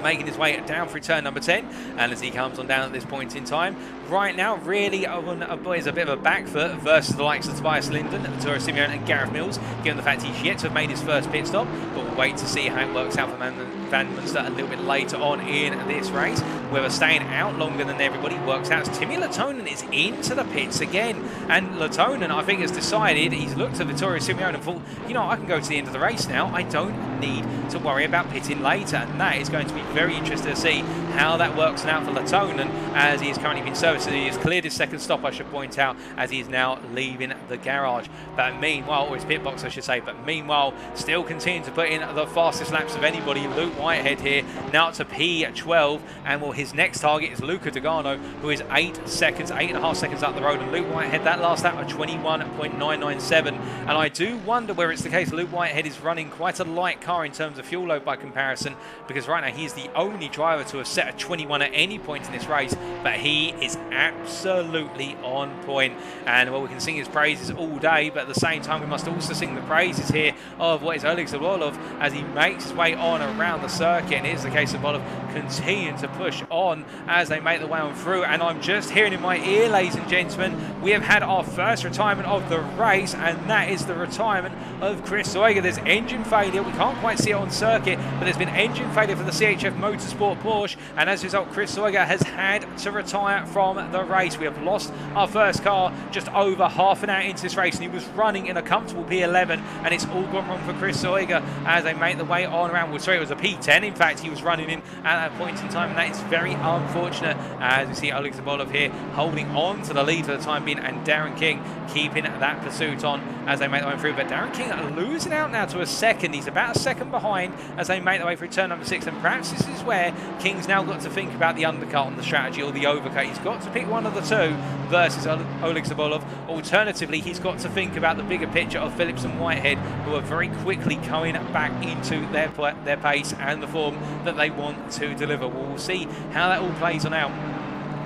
making his way down through turn number 10, and as he comes on down at this point in time, right now really is a bit of a back foot versus the likes of Tobias Linden, Vittorio Simeone and Gareth Mills, given the fact he's yet to have made his first pit stop, but we'll wait to see how it works out for Van Munster a little bit later on in this race. Whether staying out longer than everybody works out. Timmy Latonen is into the pits again, and Latonen, I think, has decided, he's looked at Vittorio Simeone and thought, you know, I can go to the end of the race now, I don't need to worry about pitting later, and that is going to be very interesting to see how that works out for Latonen, as he is currently being serviced. He has cleared his second stop, I should point out, as he is now leaving the garage. But meanwhile, or his pit box I should say, but meanwhile, still continuing to put in the fastest laps of anybody, Luke Whitehead here, now up to P12, and well, his next target is Luca Dogano, who is 8.5 seconds up the road, and Luke Whitehead, that last lap, of 21.997, and I do wonder whether it's the case Luke Whitehead is running quite a light car in terms of fuel load by comparison, because right now he's the only driver to have set a 21 at any point in this race, but he is absolutely on point. And well, we can sing his praises all day, but at the same time we must also sing the praises here of what is Oleg Zholobov as he makes his way on around the circuit, and it is the case of Zholobov continuing to push on as they make the way on through. And I'm just hearing in my ear, ladies and gentlemen, we have had our first retirement of the race, and that is the retirement of Chris Soiger. There's engine failure, we can't quite see it on circuit, but there's been engine failure for the CHF Motorsport Porsche, and as a result Chris Soiger has had to retire from the race. We have lost our first car just over half an hour into this race, and he was running in a comfortable P11, and it's all gone wrong for Chris Soiger as they make the way on around. Well, sorry, it was a P10 in fact he was running in at that point in time, and that is very unfortunate as we see Oleg Zholobov here holding on to the lead for the time being, and Darren King keeping that pursuit on as they make their way through. But Darren King losing out now to a second. He's about a second behind as they make their way through turn number 6, and perhaps this is where King's now got to think about the undercut on the strategy or the overcut. He's got to pick one of the two versus Oleg Zholobov. Alternatively, he's got to think about the bigger picture of Phillips and Whitehead, who are very quickly going back into their pace and the form that they want to deliver. We'll see how that all plays on out.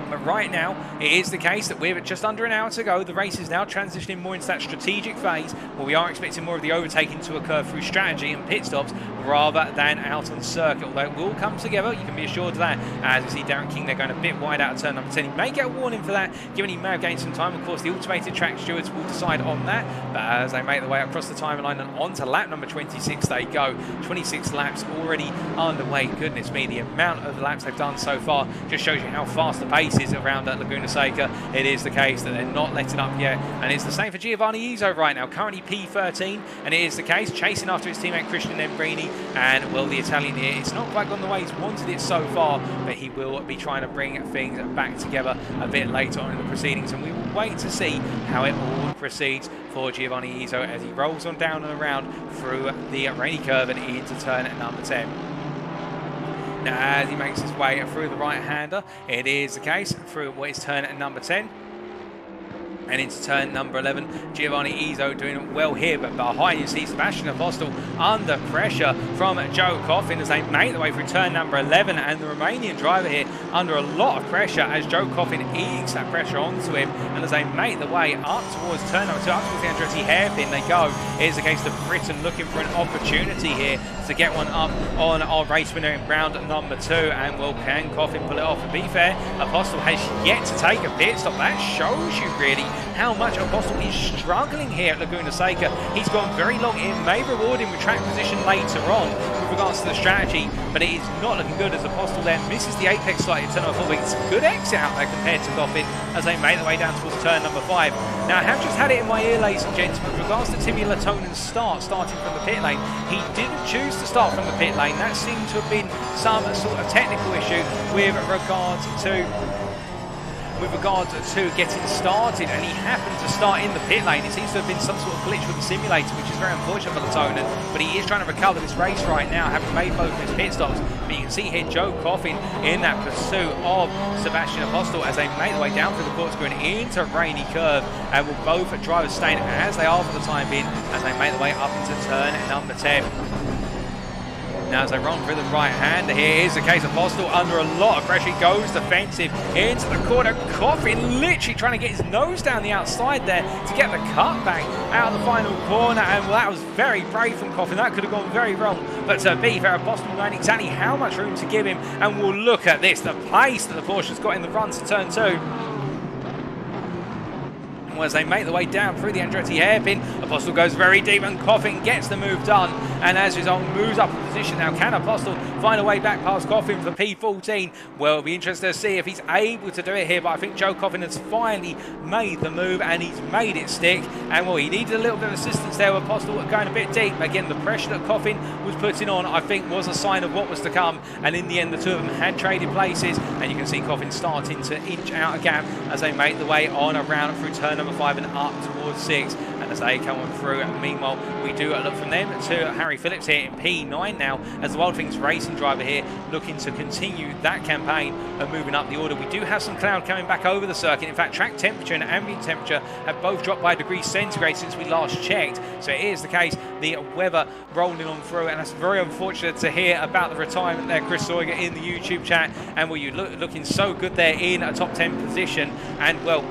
But right now, it is the case that we're just under an hour to go. The race is now transitioning more into that strategic phase where we are expecting more of the overtaking to occur through strategy and pit stops rather than out on circuit. Although it will come together, you can be assured of that. As you see Darren King, they're going a bit wide out of turn number 10. He may get a warning for that, given he may have gained some time. Of course, the automated track stewards will decide on that. But as they make their way across the timeline and onto lap number 26, they go. 26 laps already underway. Goodness me, the amount of laps they've done so far just shows you how fast the pace is around at Laguna Seca. It is the case that they're not letting up yet, and it's the same for Giovanni Izzo right now, currently P13, and it is the case chasing after his teammate Christian Embrini, and well, the Italian here, it's not quite gone the way he's wanted it so far, but he will be trying to bring things back together a bit later on in the proceedings, and we will wait to see how it all proceeds for Giovanni Izzo as he rolls on down and around through the rainy curve and into turn number 10. Now, as he makes his way through the right-hander, it is the case through what is turn number 10 and into turn number 11. Giovanni Izzo doing well here, but behind you see Sebastian Apostol under pressure from Joe Coffin as they make their way through turn number 11, and the Romanian driver here under a lot of pressure as Joe Coffin ekes that pressure onto him, and as they make their way up towards turn number 2, up towards the Andretti hairpin they go. It is the case of Britain looking for an opportunity here to get one up on our race winner in round number 2, and well, can Coffin pull it off? To be fair, Apostol has yet to take a pit stop. That shows you really how much Apostol is struggling here at Laguna Seca. He's gone very long. It may reward him with track position later on with regards to the strategy, but it is not looking good as Apostol then misses the apex slightly at turn number 4. It's a good exit out there compared to Coffin as they make their way down towards turn number 5. Now, I have just had it in my ear, ladies and gentlemen, with regards to Timmy Latonen's starting from the pit lane. He didn't choose to start from the pit lane. That seemed to have been some sort of technical issue with regards to getting started, and he happened to start in the pit lane. It seems to have been some sort of glitch with the simulator, which is very unfortunate for Latonen, but he is trying to recover this race right now, having made both of his pit stops. But you can see here Joe Coffin in that pursuit of Sebastian Apostol as they make their way down through the Corkscrew and into Rainy Curve, and will both drivers staying as they are for the time being as they make their way up into turn number 10. Now as they run through the right hand, here is the case of Apostol under a lot of pressure. He goes defensive into the corner. Coffin literally trying to get his nose down the outside there to get the cutback out of the final corner, and that was very brave from Coffin. That could have gone very wrong, but to be fair, Apostol knowing exactly how much room to give him, and we'll look at this, the pace that the Porsche's got in the run to turn 2. As they make the way down through the Andretti hairpin, Apostol goes very deep and Coffin gets the move done, and as a result moves up in position. Now can Apostol find a way back past Coffin for P14? Well, it'll be interesting to see if he's able to do it here, but I think Joe Coffin has finally made the move and he's made it stick, and well, he needed a little bit of assistance there with Apostol going a bit deep. Again, the pressure that Coffin was putting on, I think, was a sign of what was to come, and in the end the two of them had traded places, and you can see Coffin starting to inch out a gap as they make the way on around through turn number 5 and up towards 6, and as they come on through, meanwhile we do look from them to Harry Phillips here in P9 now, as the Wild Things Racing driver here looking to continue that campaign of moving up the order. We do have some cloud coming back over the circuit. In fact, track temperature and ambient temperature have both dropped by degrees centigrade since we last checked, so it is the case, the weather rolling on through, and that's very unfortunate to hear about the retirement there, Chris Sawyer, in the YouTube chat. And well, you looking so good there in a top 10 position, and well,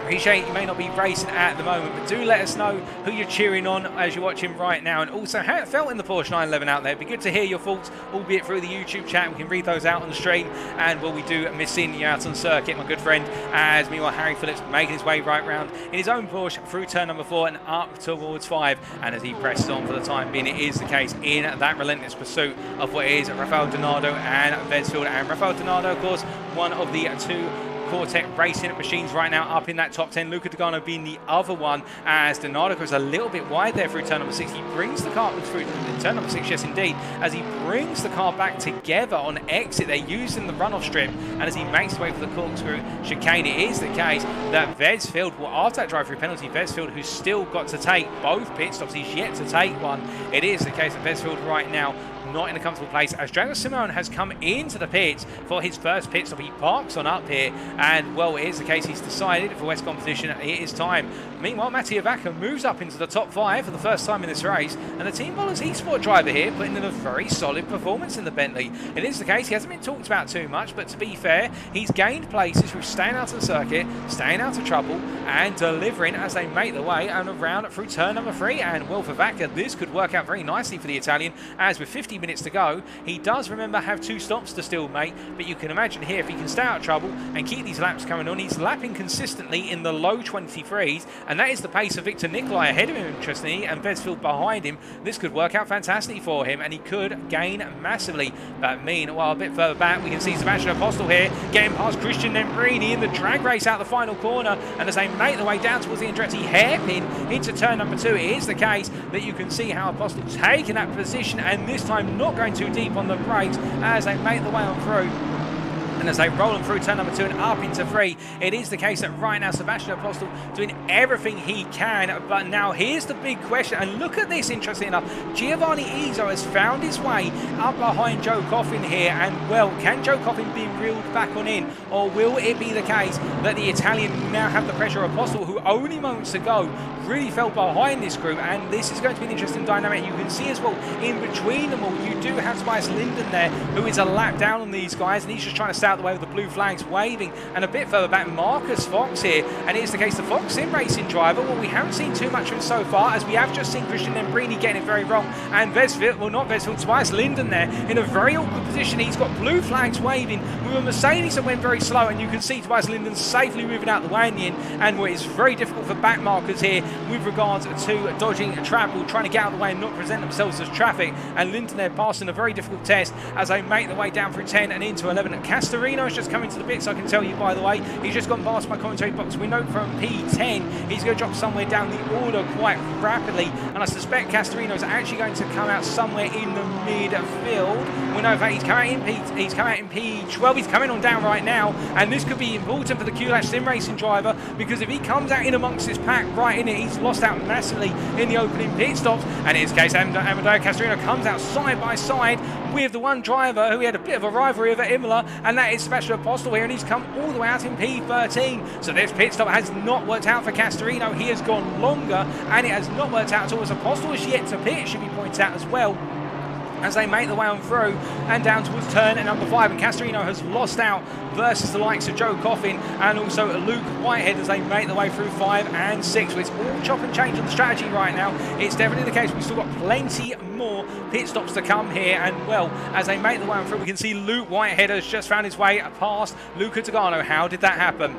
appreciate you may not be racing at the moment, but do let us know who you're cheering on as you're watching right now, and also how it felt in the Porsche 911 out there. It'd be good to hear your thoughts, albeit through the YouTube chat. We can read those out on the stream, and well, we do miss seeing you out on circuit, my good friend, as meanwhile Harry Phillips making his way right round in his own Porsche through turn number 4 and up towards 5, and as he presses on for the time being, it is the case in that relentless pursuit of what is Rafael Donato and Vedsfield. And Rafael Donato, of course, one of the two WeatherTech Racing machines right now up in that top 10. Luca Dogano being the other one, as Donato goes a little bit wide there through turn number 6. He brings the car through turn number 6, yes indeed, as he brings the car back together on exit. They're using the runoff strip, and as he makes his way for the corkscrew chicane, it is the case that Vedsfield, well, after that drive-through penalty, Vedsfield, who's still got to take both pit stops, he's yet to take one. It is the case that Vedsfield right now not in a comfortable place, as Drago Simone has come into the pits for his first pit stop. He parks on up here, and well, it is the case he's decided for West competition it is time. Meanwhile, Mattia Vaca moves up into the top 5 for the first time in this race, and the Team Bowlers eSport driver here putting in a very solid performance in the Bentley. It is the case, he hasn't been talked about too much, but to be fair, he's gained places through staying out of the circuit, staying out of trouble, and delivering as they make the way and around through turn number 3. And well, for Vaca, this could work out very nicely for the Italian, as with 50 minutes to go, he does, remember, have 2 stops to still make, but you can imagine here, if he can stay out of trouble and keep these laps coming on, he's lapping consistently in the low 23s, and that is the pace of Victor Nicolai ahead of him, interestingly, and Vedsfield behind him. This could work out fantastically for him, and he could gain massively. But meanwhile, a bit further back, we can see Sebastian Apostol here getting past Christian Nembrini in the drag race out the final corner, and as they make their way down towards the Andretti hairpin into turn number 2, it is the case that you can see how Apostol taking that position, and this time not going too deep on the brakes as they make the way on through. And as they roll them through turn number 2 and up into 3, it is the case that right now Sebastian Apostol doing everything he can. But now here's the big question, and look at this, interesting enough, Giovanni Izzo has found his way up behind Joe Coffin here, and well, can Joe Coffin be reeled back on in, or will it be the case that the Italian now have the pressure of Apostol, who only moments ago really fell behind this group? And this is going to be an interesting dynamic. You can see as well, in between them all, you do have Tobias Linden there, who is a lap down on these guys, and he's just trying to stay out the way with the blue flags waving. And a bit further back, Marcus Fox here, and it's the case the Fox Sim Racing driver, well, we haven't seen too much of him so far, as we have just seen Christian Nembrini getting it very wrong, and Vedsfield, well, not Vedsfield, Tobias Linden there in a very awkward position. He's got blue flags waving with a Mercedes that went very slow, and you can see Tobias Linden safely moving out the way in the end. And well, it's very difficult for back markers here with regards to dodging travel, trying to get out of the way and not present themselves as traffic, and Linden there passing a very difficult test as they make their way down through 10 and into 11. Castorino is just coming to the bits, I can tell you, by the way. He's just gone past my commentary box. We know from P10 he's going to drop somewhere down the order quite rapidly, and I suspect Castorino is actually going to come out somewhere in the midfield. We know that he's coming out in P12. He's coming on down right now, and this could be important for the Q-Lash Sim Racing driver, because if he comes out in amongst this pack right in it, he's lost out massively in the opening pit stops. And in his case, Amadeo Castorino comes out side by side with the one driver who he had a bit of a rivalry with at Imola, and that is Sebastian Apostol here, and he's come all the way out in P13. So this pit stop has not worked out for Castorino. He has gone longer, and it has not worked out at all, as Apostol is yet to pit, should be pointed out as well. as they make the way on through and down towards turn number 5, and Castorino has lost out versus the likes of Joe Coffin and also Luke Whitehead as they make the way through 5 and 6. So it's all chop and change on the strategy right now. It's definitely the case. We've still got plenty more pit stops to come here, and well, as they make the way on through, we can see Luke Whitehead has just found his way past Luca Togano. How did that happen?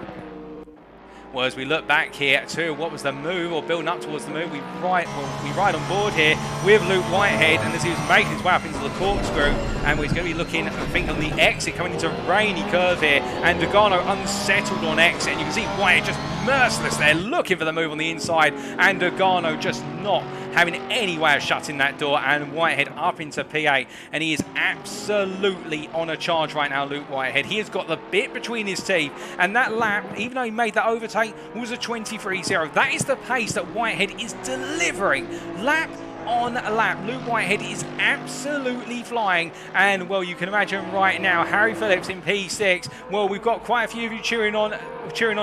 Well, as we look back here to what was the move, or building up towards the move, we ride on board here with Luke Whitehead, and as he was making his way up into the corkscrew, and he's going to be looking, I think, on the exit, coming into a rainy curve here, and Dogano unsettled on exit, and you can see Whitehead just merciless there, looking for the move on the inside, and Dogano just not having any way of shutting that door, and Whitehead up into P8, and he is absolutely on a charge right now, Luke Whitehead. He has got the bit between his teeth, and that lap, even though he made that overtake, was a 23.0. That is the pace that Whitehead is delivering. Lap on lap, Luke Whitehead is absolutely flying, and well, you can imagine right now Harry Phillips in P6. Well, we've got quite a few of you cheering on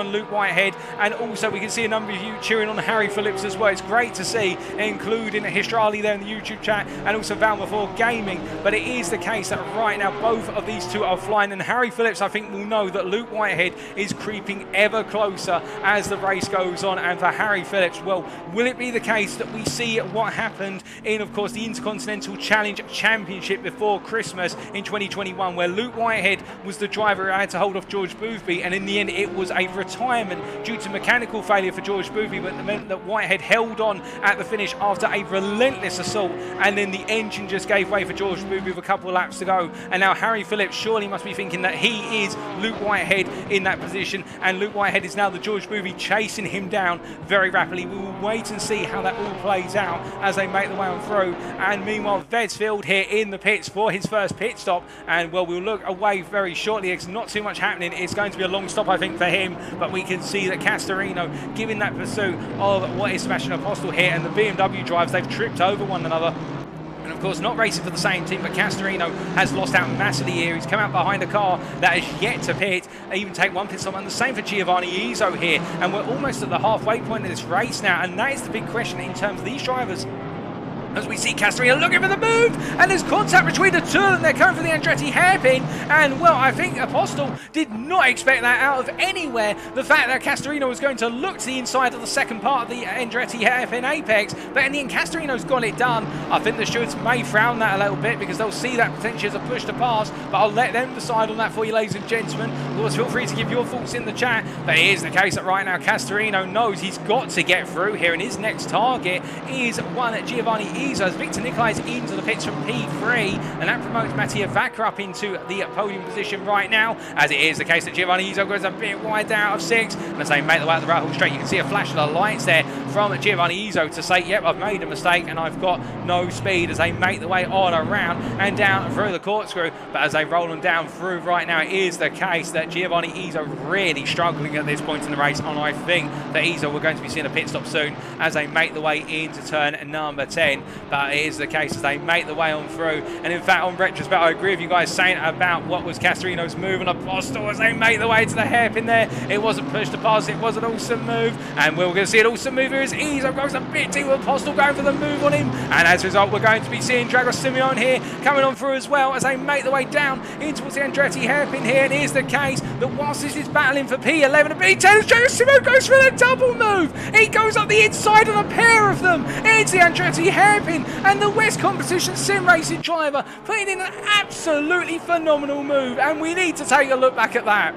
Luke Whitehead, and also we can see a number of you cheering on Harry Phillips as well. It's great to see, including Histrali there in the YouTube chat, and also Val4 Gaming. But it is the case that right now both of these two are flying, and Harry Phillips, I think, will know that Luke Whitehead is creeping ever closer as the race goes on. And for Harry Phillips, well, will it be the case that we see what happened in, of course, the Intercontinental Challenge Championship before Christmas in 2021, where Luke Whitehead was the driver who had to hold off George Boothby, and in the end it was a retirement due to mechanical failure for George Boothby, but it meant that Whitehead held on at the finish after a relentless assault, and then the engine just gave way for George Boothby with a couple of laps to go. And now Harry Phillips surely must be thinking that he is Luke Whitehead in that position, and Luke Whitehead is now the George Boothby, chasing him down very rapidly. We will wait and see how that all plays out as they make the way on through. And meanwhile, Vedsfield here in the pits for his first pit stop, and well, we'll look away very shortly. It's not too much happening. It's going to be a long stop, I think, for him, but we can see that Castorino giving that pursuit of what is Sebastian Apostol here, and the BMW drives, they've tripped over one another. And of course, not racing for the same team, but Castorino has lost out massively here. He's come out behind a car that is yet to pit, even take one pit stop, and the same for Giovanni Izzo here. And we're almost at the halfway point of this race now, and that is the big question in terms of these drivers. As we see Castorino looking for the move, and there's contact between the two of them. They're coming for the Andretti hairpin, and well, I think Apostol did not expect that out of anywhere. The fact that Castorino was going to look to the inside of the second part of the Andretti hairpin apex, but in the end Castorino's got it done. I think the stewards may frown that a little bit because they'll see that potentially as a push to pass, but I'll let them decide on that for you, ladies and gentlemen. Of course, feel free to give your thoughts in the chat, but it is the case that right now Castorino knows he's got to get through here, and his next target is one at Giovanni Izzo, as Victor Nicolai is into the pits from P3, and that promotes Mattia Vacca up into the podium position right now, as it is the case that Giovanni Izzo goes a bit wide out of 6, and as they make the way out the Rahul Straight, you can see a flash of the lights there from Giovanni Izzo to say, yep, I've made a mistake and I've got no speed, as they make the way on around and down through the corkscrew. But as they roll them down through right now, it is the case that Giovanni Izzo really struggling at this point in the race, and I think that Izzo, we're going to be seeing a pit stop soon as they make the way into turn number 10. But it is the case as they make the way on through, and in fact, on retrospect, I agree with you guys saying about what was Castorino's move on Apostol as they make the way to the hairpin there. It wasn't push to pass, it was an awesome move, and we're going to see an awesome move here as Izzo goes a bit deep with Apostol going for the move on him, and as a result, we're going to be seeing Dragos Simeon here coming on through as well as they make the way down in towards the Andretti hairpin here. And it is the case that whilst this is battling for P11 and P10, Dragos Simeon goes for the double move. He goes up the inside of the pair of them into the Andretti hairpin, and the West Competition Sim Racing driver putting in an absolutely phenomenal move, and we need to take a look back at that.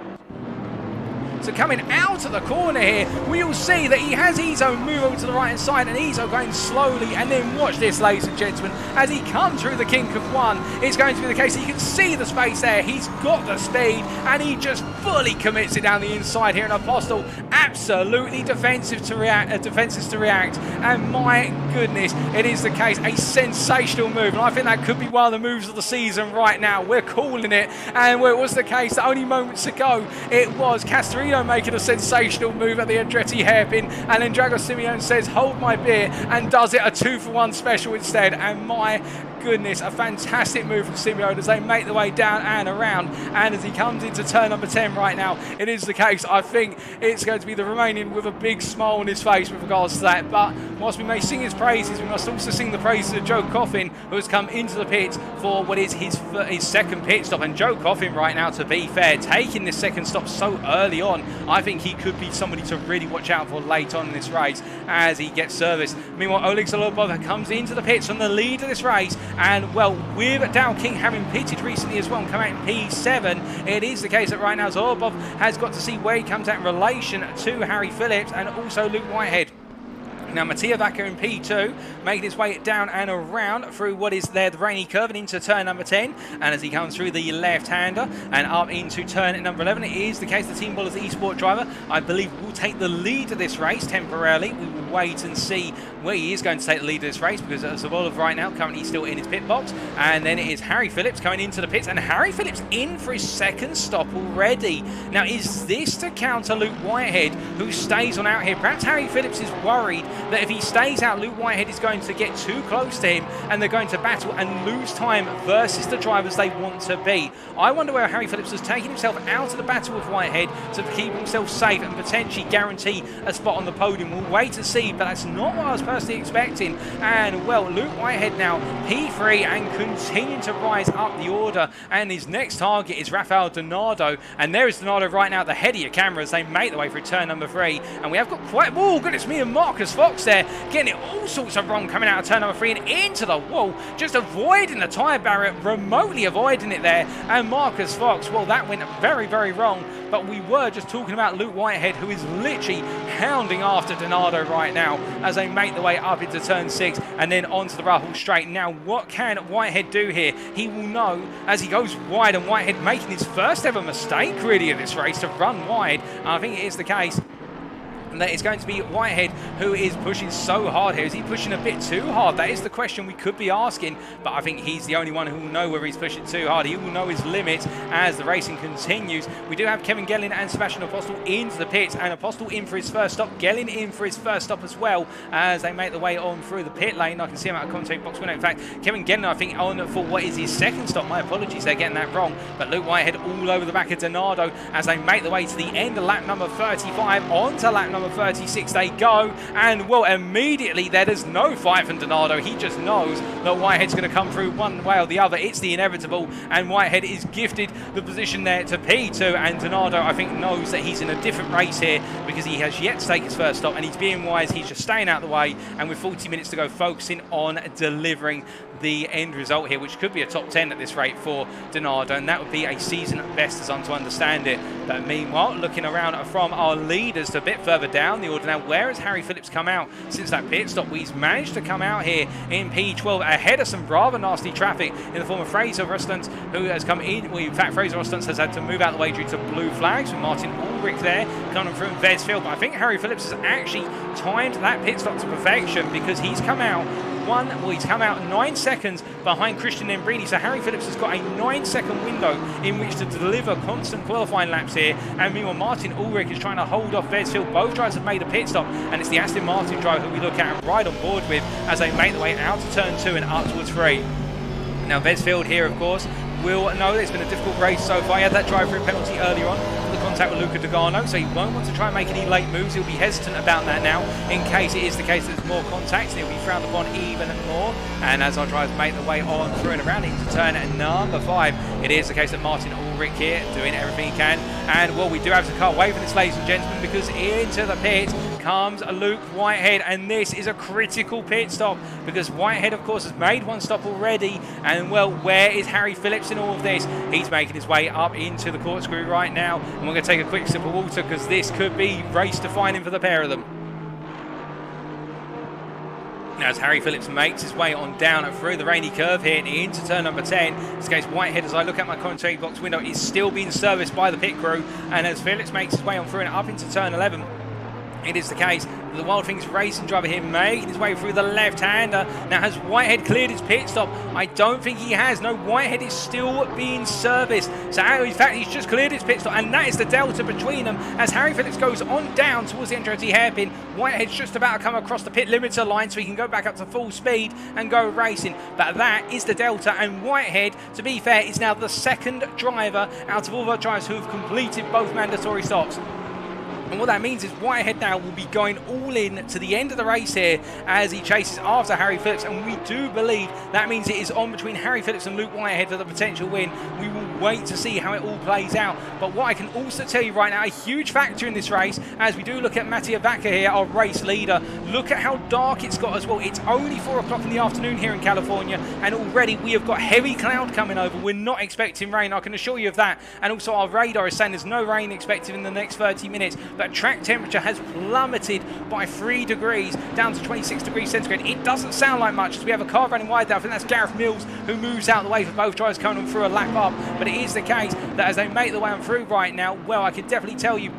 So coming out of the corner here, we'll see that he has Izzo move over to the right hand side, and Izzo going slowly, and then watch this, ladies and gentlemen, as he comes through the kink of one. It's going to be the case that you can see the space there. He's got the speed, and he just fully commits it down the inside here, and Apostol absolutely defensive to react, and my goodness, it is the case, a sensational move, and I think that could be one of the moves of the season right now. We're calling it, and where it was the case that only moments ago it was Castorino making a sensational move at the Andretti hairpin, and then Dragos Simeon says hold my beer and does it a 2-for-1 special instead. And my goodness, a fantastic move from SimGrid as they make their way down and around. And as he comes into turn number 10 right now, it is the case. I think it's going to be the Romanian with a big smile on his face with regards to that. But whilst we may sing his praises, we must also sing the praises of Joe Coffin, who has come into the pit for what is his second pit stop. And Joe Coffin right now, to be fair, taking this second stop so early on, I think he could be somebody to really watch out for late on in this race as he gets service. Meanwhile, Oleg Zholobov comes into the pits on the lead of this race, and well, with Dow King having pitted recently as well and come out in P7, it is the case that right now Zholobov has got to see where he comes out in relation to Harry Phillips and also Luke Whitehead. Now, Mattia Vaca in P2, making his way down and around through what is there, the rainy curve, and into turn number 10. And as he comes through the left-hander and up into turn number 11, it is the case the Team Ballers eSport driver, I believe, will take the lead of this race temporarily. We will wait and see where he is going to take the lead of this race, because Zholobov right now currently still in his pit box. And then it is Harry Phillips coming into the pits, and Harry Phillips in for his second stop already. Now, is this to counter Luke Whitehead, who stays on out here? Perhaps Harry Phillips is worried that if he stays out, Luke Whitehead is going to get too close to him and they're going to battle and lose time versus the drivers they want to be. I wonder where Harry Phillips has taken himself out of the battle with Whitehead to keep himself safe and potentially guarantee a spot on the podium. We'll wait to see, but that's not what I was personally expecting. And well, Luke Whitehead now P3 and continuing to rise up the order, and his next target is Rafael Donardo, and there is Donardo right now at the head of your camera as they make their way through turn number 3. And we have got quite, oh goodness me, and Marcus Fox there getting it all sorts of wrong coming out of turn number 3 and into the wall, just avoiding the tyre barrier, remotely avoiding it there. And Marcus Fox, well, that went very, very wrong. But we were just talking about Luke Whitehead, who is literally hounding after Donardo right now as they make their way up into turn 6 and then onto the Rahul straight. Now, what can Whitehead do here? He will know as he goes wide, and Whitehead making his first ever mistake really in this race to run wide. I think it is the case that it's going to be Whitehead who is pushing so hard here. Is he pushing a bit too hard? That is the question we could be asking, but I think he's the only one who will know whether he's pushing too hard. He will know his limits as the racing continues. We do have Kevin Gellin and Sebastian Apostol into the pits, and Apostol in for his first stop, Gellin in for his first stop as well as they make their way on through the pit lane. I can see him out of commentary box window. In fact, Kevin Gellin, I think, on for what is his second stop. My apologies, they're getting that wrong. But Luke Whitehead all over the back of Donardo as they make their way to the end of lap number 35 onto lap number 36. They go, and well, immediately there's no fight from Donardo. He just knows that Whitehead's going to come through one way or the other. It's the inevitable, and Whitehead is gifted the position there to P2, and Donardo, I think, knows that he's in a different race here because he has yet to take his first stop, and he's being wise. He's just staying out of the way, and with 40 minutes to go, focusing on delivering the end result here, which could be a top 10 at this rate for Donardo, and that would be a season best as I'm to understand it. But meanwhile, looking around from our leaders to a bit further down the order now, where has Harry Phillips come out since that pit stop? He's managed to come out here in P12 ahead of some rather nasty traffic in the form of Fraser Rustant, who has come in. Well, in fact, Fraser Rustant has had to move out of the way due to blue flags with Martin Ulrich there coming from Vesfield. But I think Harry Phillips has actually timed that pit stop to perfection because he's come out he's come out 9 seconds behind Christian Embrini. So Harry Phillips has got a 9-second window in which to deliver constant qualifying laps here. And meanwhile, Martin Ulrich is trying to hold off Vesfield. Both drivers have made a pit stop, and it's the Aston Martin driver who we look at and ride on board with as they make their way out to turn 2 and up towards 3. Now, Vesfield here, of course, will know that it's been a difficult race so far. He had that drive-through penalty earlier on for the contact with Luca Dogano, so he won't want to try and make any late moves. He'll be hesitant about that now in case it is the case that there's more contact, and he'll be frowned upon even more. And as our drivers make their way on through and around into turn number 5, it is the case that Martin Ulrich here doing everything he can. And well, we do have to cut away from this, ladies and gentlemen, because into the pit comes Luke Whitehead, and this is a critical pit stop because Whitehead, of course, has made one stop already. And well, where is Harry Phillips in all of this? He's making his way up into the corkscrew right now, and we're going to take a quick sip of water because this could be race defining for the pair of them. Now, as Harry Phillips makes his way on down and through the rainy curve here into turn number 10, in this case Whitehead, as I look at my commentary box window, is still being serviced by the pit crew. And as Phillips makes his way on through and up into turn 11, it is the case that the Wild Things Racing driver here making his way through the left-hander. Now, has Whitehead cleared his pit stop? I don't think he has. No, Whitehead is still being serviced. So, in fact, he's just cleared his pit stop, and that is the delta between them as Harry Phillips goes on down towards the Andretti hairpin. Whitehead's just about to come across the pit limiter line so he can go back up to full speed and go racing. But that is the delta, and Whitehead, to be fair, is now the second driver out of all the drivers who have completed both mandatory stops. And what that means is Whitehead now will be going all in to the end of the race here as he chases after Harry Phillips, and we do believe that means it is on between Harry Phillips and Luke Whitehead for the potential win. We will wait to see how it all plays out. But what I can also tell you right now, a huge factor in this race, as we do look at Mattia Vaca here, our race leader, look at how dark it's got as well. It's only 4 o'clock in the afternoon here in California, and already we have got heavy cloud coming over. We're not expecting rain, I can assure you of that. And also our radar is saying there's no rain expected in the next 30 minutes. But track temperature has plummeted by 3 degrees down to 26 degrees centigrade. It doesn't sound like much as we have a car running wide there. I think that's Gareth Mills who moves out the way for both drivers coming through a lap up. But it is the case that as they make their way on through right now, well, I can definitely tell you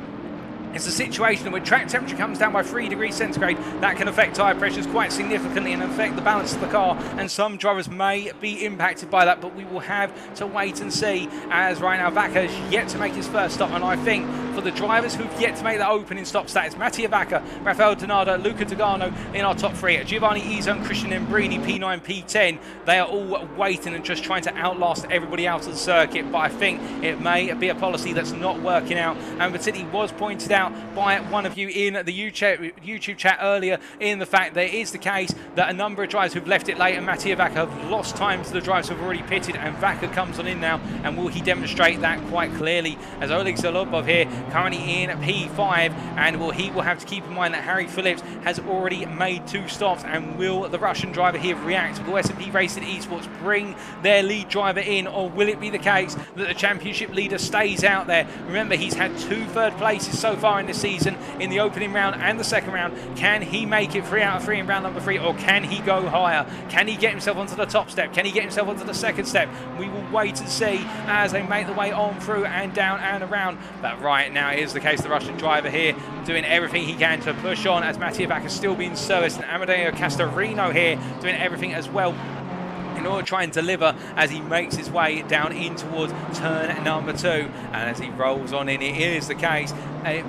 it's a situation where track temperature comes down by 3 degrees centigrade. That can affect tyre pressures quite significantly and affect the balance of the car, and some drivers may be impacted by that, but we will have to wait and see, as right now Vaca has yet to make his first stop. And I think for the drivers who've yet to make that opening stop, that is Mattia Vaca, Rafael Donato, Luca Dogano in our top 3, Giovanni Izzo and Christian Embrini, P9, P10. They are all waiting and just trying to outlast everybody out of the circuit, but I think it may be a policy that's not working out, and particularly was pointed out by one of you in the YouTube chat earlier, in the fact that it is the case that a number of drivers who've left it late and Mattia Vaca have lost time to the drivers who've already pitted, and Vaca comes on in now, and will he demonstrate that quite clearly as Oleg Zholobov here currently in P5, and he will have to keep in mind that Harry Phillips has already made 2 stops, and will the Russian driver here react? Will S&P Racing Esports bring their lead driver in, or will it be the case that the championship leader stays out there? Remember, he's had 2 third places so far in this season, in the opening round and the second round. Can he make it 3 out of 3 in round number 3, or can he go higher? Can he get himself onto the top step? Can he get himself onto the second step? We will wait and see as they make the way on through and down and around. But right now it is the case, the Russian driver here doing everything he can to push on, as Mattia Vaca is still being serviced, and Amadeo Castorino here doing everything as well in order to try and deliver as he makes his way down in towards turn number 2. And as he rolls on in, it is the case,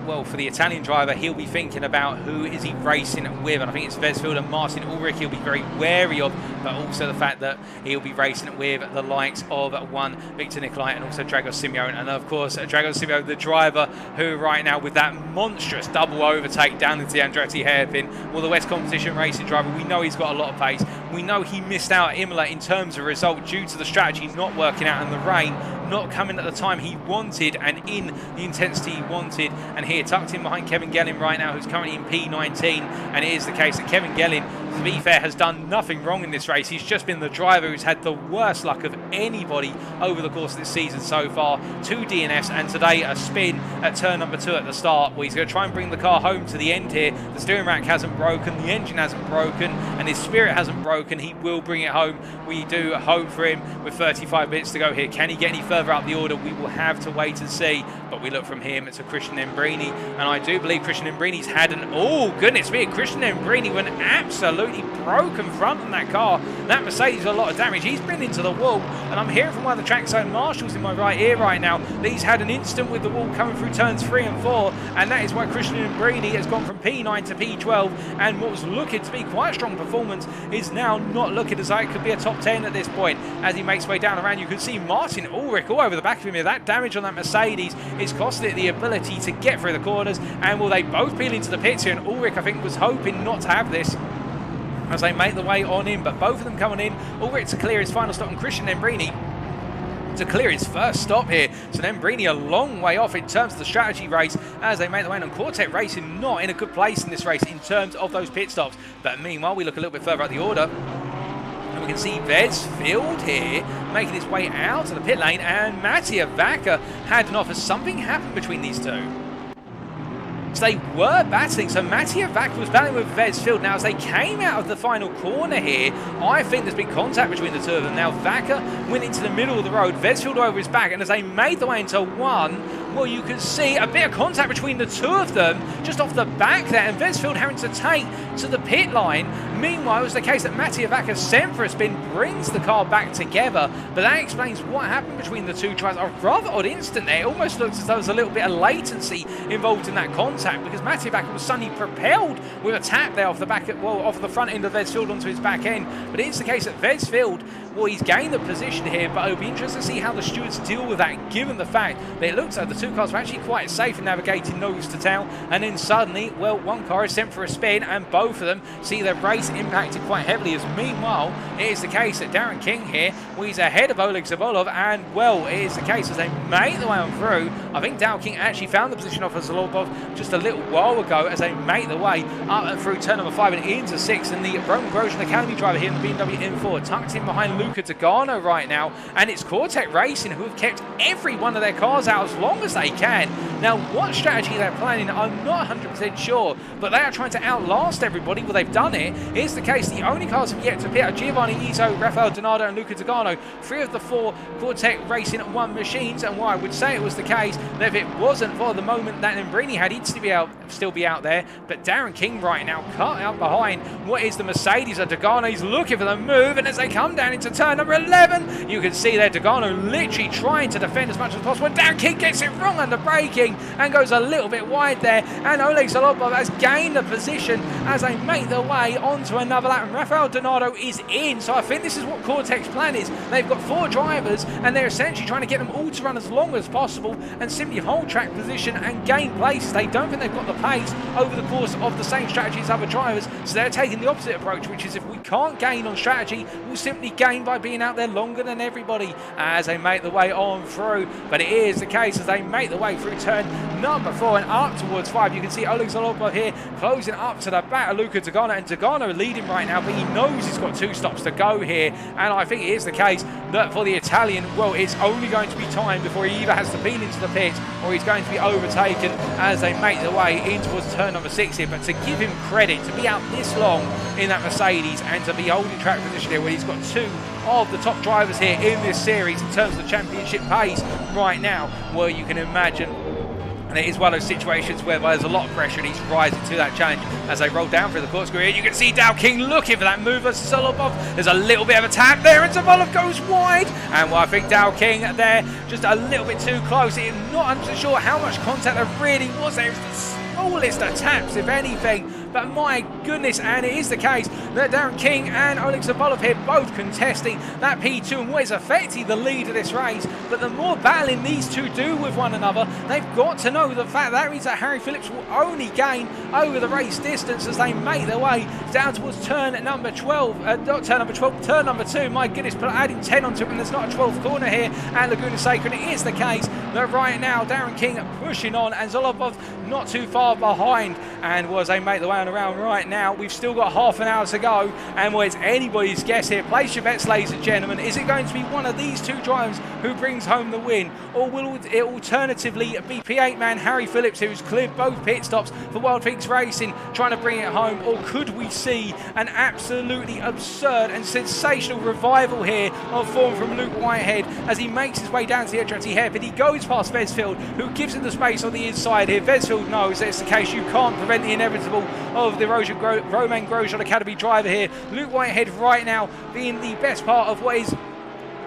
well, for the Italian driver, he'll be thinking about who is he racing with, and I think it's Vesfield and Martin Ulrich he'll be very wary of, but also the fact that he'll be racing with the likes of one Victor Nicolai and also Dragos Simeone, and of course Dragos Simeone, the driver who right now with that monstrous double overtake down into the Andretti hairpin, well, the West Competition Racing driver, we know he's got a lot of pace. We know he missed out at Imola in terms of result due to the strategy not working out and the rain not coming at the time he wanted and in the intensity he wanted. And here tucked in behind Kevin Gelin right now, who's currently in P19, and it is the case that Kevin Gelin, to be fair, has done nothing wrong in this race. He's just been the driver who's had the worst luck of anybody over the course of this season so far. 2 DNFs and today a spin at turn number 2 at the start, where he's going to try and bring the car home to the end here. The steering rack hasn't broken, the engine hasn't broken, and his spirit hasn't broken. He will bring it home. We do hope for him with 35 minutes to go here. Can he get any further up the order? We will have to wait and see, but we look from him to Christian Embrini, and I do believe Christian Embrini's had an, oh goodness me, Christian Embrini with an absolutely broken front on that car. That Mercedes a lot of damage. He's been into the wall, and I'm hearing from one of the trackside marshals in my right ear right now that he's had an incident with the wall coming through turns 3 and 4, and that is why Christian Embrini has gone from P9 to P12, and what was looking to be quite a strong performance is now not looking as though it could be a top 10 at this point. As he makes his way down around, you can see Martin Ulrich all over the back of him here. That damage on that Mercedes is costing it the ability to get through the corners, and will they both peel into the pits here? And Ulrich, I think, was hoping not to have this as they make the way on in, but both of them coming in. Ulrich to clear his final stop, and Christian Embrini to clear his first stop here. So Embrini a long way off in terms of the strategy race as they make the way on. WeatherTech Racing not in a good place in this race in terms of those pit stops. But meanwhile, we look a little bit further up the order, and we can see Vesfield here making his way out of the pit lane, and Mattia Vaca had an offer. Something happened between these two. So they were battling. So Mattia Vaca was battling with Vesfield. Now, as they came out of the final corner here, I think there's been contact between the two of them. Now, Vaca went into the middle of the road, Vesfield over his back, and as they made the way into one, well, you can see a bit of contact between the two of them just off the back there, and Vesfield having to take to the pit line. Meanwhile, it's the case that Mattia Vaca sent for a spin, brings the car back together, but that explains what happened between the two drivers. A rather odd instant there. It almost looks as though there's a little bit of latency involved in that contact, because Mattia Vaca was suddenly propelled with a tap there off the off the front end of Wesfield onto his back end. But it's the case that Wesfield, well, he's gained the position here, but it'll be interesting to see how the stewards deal with that, given the fact that it looks like the two cars were actually quite safe in navigating nose to tail, and then suddenly, well, one car is sent for a spin, and both of them see their race impacted quite heavily, as meanwhile, it is the case that Darren King here, well, he's ahead of Oleg Zholobov, and, well, it is the case as they make the way on through. I think Darren King actually found the position off of Zholobov just a little while ago as they make the way up and through turn number 5 and into 6, and the Roman Grosjean Academy driver here in the BMW M4 tucked in behind Luca Dogano right now, and it's WeatherTech Racing who have kept every one of their cars out as long as they can. Now, what strategy they're planning, I'm not 100% sure, but they are trying to outlast everybody. Well, they've done it. It's the case the only cars have yet to pit are Giovanni Izzo, Rafael Donato and Luca Dogano, 3 of the 4 WeatherTech Racing 1 machines, and why I would say it was the case that if it wasn't for the moment that Lambrini had, he'd still be out there. But Darren King right now cut out behind what is the Mercedes, and Dogano's looking for the move, and as they come down into turn number 11, you can see there Dogano literally trying to defend as much as possible. Darren King gets it wrong under braking and goes a little bit wide there, and Oleg Zholobov has gained the position as they make their way onto another lap, and Rafael Donato is in. So I think this is what WeatherTech's plan is. They've got 4 drivers, and they're essentially trying to get them all to run as long as possible and simply hold track position and gain places. They don't think they've got the pace over the course of the same strategy as other drivers, so they're taking the opposite approach, which is if we can't gain on strategy, we'll simply gain by being out there longer than everybody as they make the way on through. But it is the case as they make the way through turn number 4 and up towards 5. You can see Oleg Zholobov here closing up to the back of Luca Dogano, and Dogano leading right now, but he knows he's got 2 stops to go here, and I think it is the case that for the Italian, well, it's only going to be time before he either has to peel into the pit or he's going to be overtaken as they make their way in towards turn number 6 here. But to give him credit to be out this long in that Mercedes and to be holding track position here when he's got 2 of the top drivers here in this series in terms of the championship pace right now, well, you can imagine. And it is one of those situations where there's a lot of pressure and he's rising to that challenge as they roll down through the Corkscrew here. You can see Dow King looking for that move versus Zholobov. There's a little bit of a tap there and Zholobov goes wide. And well, I think Dow King there just a little bit too close. I'm not 100% sure how much contact there really was there. It was the smallest of taps, if anything. But my goodness, and it is the case that Darren King and Oleg Zholobov here both contesting that P2 and what is effectively the lead of this race. But the more battling these two do with one another, they've got to know the fact that means that Harry Phillips will only gain over the race distance as they make their way down towards turn number 12. Not turn number 12, turn number 2. My goodness, but adding 10 onto it when there's not a 12th corner here at Laguna Seca. And it is the case that right now Darren King pushing on and Zholobov not too far behind. And as they make the way on around right now, we've still got half an hour to go, and well, it's anybody's guess here. Place your bets, ladies and gentlemen. Is it going to be one of these two drivers who brings home the win, or will it alternatively be P8 man Harry Phillips, who's cleared both pit stops for WeatherTech Racing, trying to bring it home? Or could we see an absolutely absurd and sensational revival here of form from Luke Whitehead as he makes his way down to the edge empty hairpin? He goes past Wesfield, who gives him the space on the inside here. Wesfield knows that it's the case. You can't prevent the inevitable of the Roman Grosjean Academy driver here. Luke Whitehead right now being the best part of what is,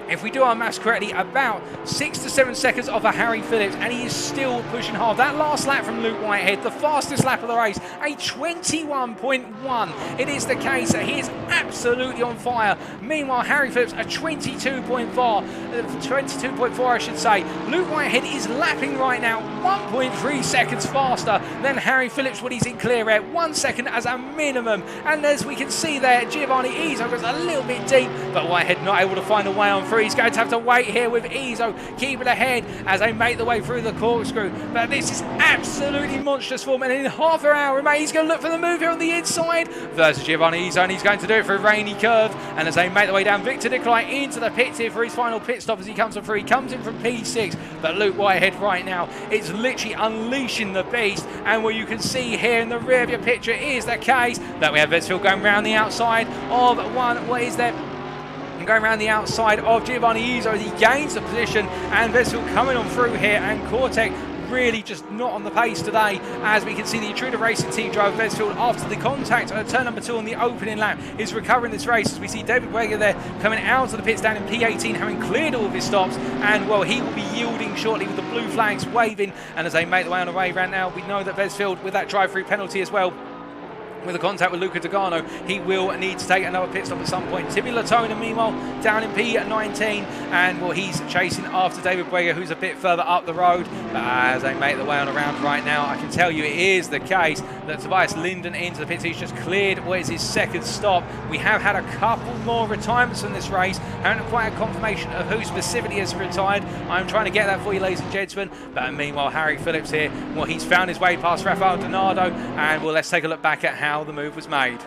if we do our maths correctly, about 6 to 7 seconds of a Harry Phillips, and he is still pushing hard. That last lap from Luke Whitehead, the fastest lap of the race, a 21.1. It is the case that he is absolutely on fire. Meanwhile, Harry Phillips a 22.4 I should say. Luke Whitehead is lapping right now 1.3 seconds faster than Harry Phillips when he's in clear air, 1 second as a minimum. And as we can see there, Giovanni Izzo goes a little bit deep, but Whitehead not able to find a way on through. He's going to have to wait here with Izzo keeping ahead as they make the way through the Corkscrew. But this is absolutely monstrous form, and in half an hour remaining, he's going to look for the move here on the inside versus Giovanni Izzo, and he's going to do it for a rainy curve. And as they make the way down, Victor Nicolai into the pits here for his final pit stop as he comes on through. He comes in from P6, but Luke Whitehead right now is literally unleashing the beast. And what you can see here in the rear of your picture is the case that we have Wesfield going round the outside of one. What is there? And going around the outside of Giovanni Izzo as he gains the position, and Wesfield coming on through here, and WeatherTech really just not on the pace today, as we can see the Intruder Racing team driver Vesfield, after the contact at turn number 2 on the opening lap, is recovering this race, as we see David Weger there coming out of the pits down in P18, having cleared all of his stops, and well, he will be yielding shortly with the blue flags waving. And as they make the way on the way right now, we know that Vesfield, with that drive-through penalty as well, with a contact with Luca Dogano, he will need to take another pit stop at some point. Timmy Latona, meanwhile, down in P19, and well, he's chasing after David Weger, who's a bit further up the road. But as they make the way on around right now, I can tell you it is the case that Tobias Linden into the pits. He's just cleared what is his second stop. We have had a couple more retirements in this race. Haven't quite a confirmation of who specifically has retired. I'm trying to get that for you, ladies and gentlemen. But meanwhile, Harry Phillips here, well, he's found his way past Rafael Donato, and well, let's take a look back at how the move was made.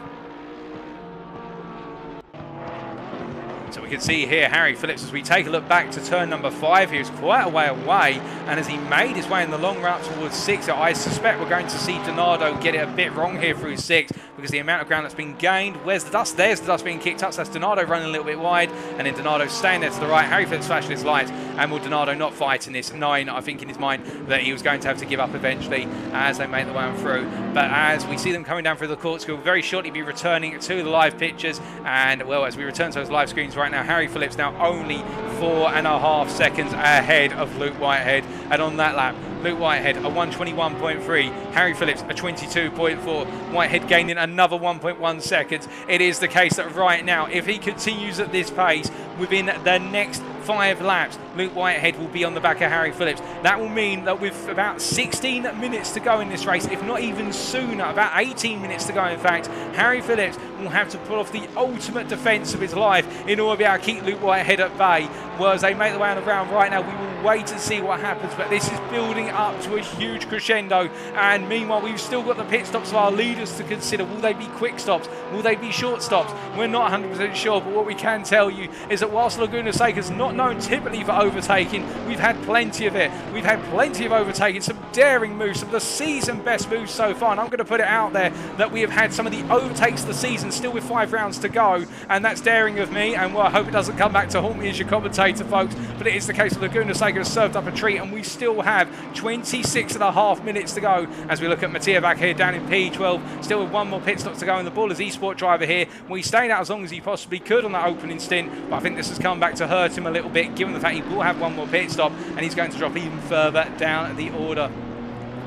So we can see here Harry Phillips, as we take a look back to turn number 5, he was quite a way away, and as he made his way in the long route towards 6, I suspect we're going to see Donato get it a bit wrong here through 6, because the amount of ground that's been gained. Where's the dust? There's the dust being kicked up, so that's Donato running a little bit wide, and then Donato staying there to the right. Harry Phillips flashing his lights, and will Donato not fighting this? 9, I think in his mind that he was going to have to give up eventually as they make the way on through. But as we see them coming down through the Corkscrew, we'll very shortly be returning to the live pictures, and well, as we return to those live screens right now, Harry Phillips now only 4.5 seconds ahead of Luke Whitehead, and on that lap, Luke Whitehead a 121.3, Harry Phillips a 22.4, Whitehead gaining another 1.1 seconds. It is the case that right now, if he continues at this pace within the next 5 laps, Luke Whitehead will be on the back of Harry Phillips. That will mean that with about 16 minutes to go in this race, if not even sooner, about 18 minutes to go in fact, Harry Phillips will have to pull off the ultimate defence of his life in order to be able to keep Luke Whitehead at bay. Well, as they make the way on the ground right now, we will wait and see what happens, but this is building up to a huge crescendo, and meanwhile we've still got the pit stops of our leaders to consider. Will they be quick stops? Will they be short stops? We're not 100% sure, but what we can tell you is that whilst Laguna Seca is not known typically for overtaking, we've had plenty of it. We've had plenty of overtaking, some daring moves, some of the season best moves so far, and I'm going to put it out there that we have had some of the overtakes of the season still with 5 rounds to go, and that's daring of me, and well, I hope it doesn't come back to haunt me as your commentator, folks, but it is the case that Laguna Seca has served up a treat, and we still have 26.5 minutes to go as we look at Mattia back here down in P12, still with 1 more pit stop to go, and the Ballers eSport driver here, well, he stayed out as long as he possibly could on that opening stint, but I think this has come back to hurt him a little bit, given the fact he will have 1 more pit stop, and he's going to drop even further down the order.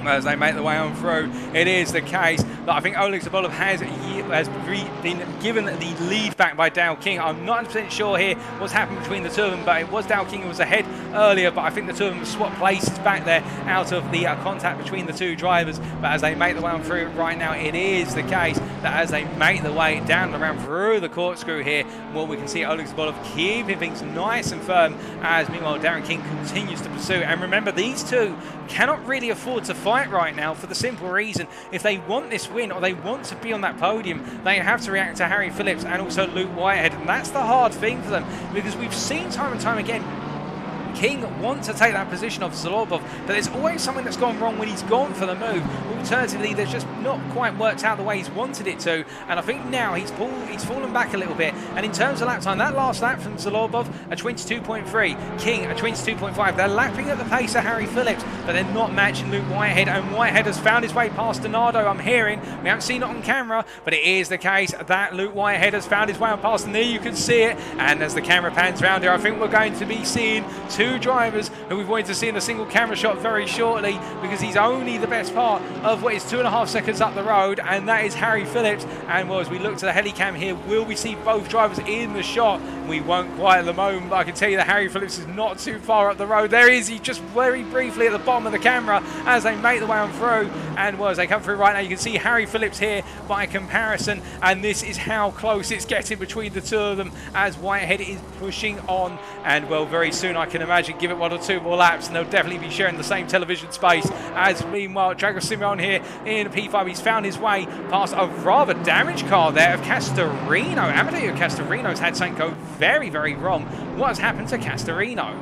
As they make the way on through, it is the case that I think Oleg Zholobov has been given the lead back by Dale King. I'm not 100% sure here what's happened between the two of them, but it was Dale King who was ahead earlier, but I think the two of them swapped places back there out of the contact between the two drivers. But as they make the way on through right now, it is the case that as they make the way down and around through the Corkscrew here, well, we can see Oleg Zholobov keeping things nice and firm, as meanwhile Darren King continues to pursue. And remember, these two cannot really afford to fight right now, for the simple reason, if they want this win or they want to be on that podium, they have to react to Harry Phillips and also Luke Whitehead, and that's the hard thing for them, because we've seen time and time again King want to take that position of Zholobov, but there's always something that's gone wrong when he's gone for the move. Alternatively, there's just not quite worked out the way he's wanted it to, and I think now he's fallen back a little bit. And in terms of lap time, that last lap from Zholobov, a 22.3, King a 22.5. They're lapping at the pace of Harry Phillips, but they're not matching Luke Whitehead, and Whitehead has found his way past Donato, I'm hearing. We haven't seen it on camera, but it is the case that Luke Whitehead has found his way on past, and there you can see it. And as the camera pans around here, I think we're going to be seeing 2 drivers who we've wanted to see in a single camera shot very shortly, because he's only the best part of what is 2.5 seconds up the road, and that is Harry Phillips. And well, as we look to the helicam here, will we see both drivers in the shot? We won't quite at the moment, but I can tell you that Harry Phillips is not too far up the road. There is he, just very briefly at the bottom of the camera as they make the way on through. And well, as they come through right now, you can see Harry Phillips here by comparison, and this is how close it's getting between the two of them as Whitehead is pushing on. And well, very soon I can imagine, give it 1 or 2 more laps, and they'll definitely be sharing the same television space. As meanwhile, Drago Simeon here in P5, he's found his way past a rather damaged car there of Castorino. Amadeo Castorino's had something go very, very wrong. What has happened to Castorino?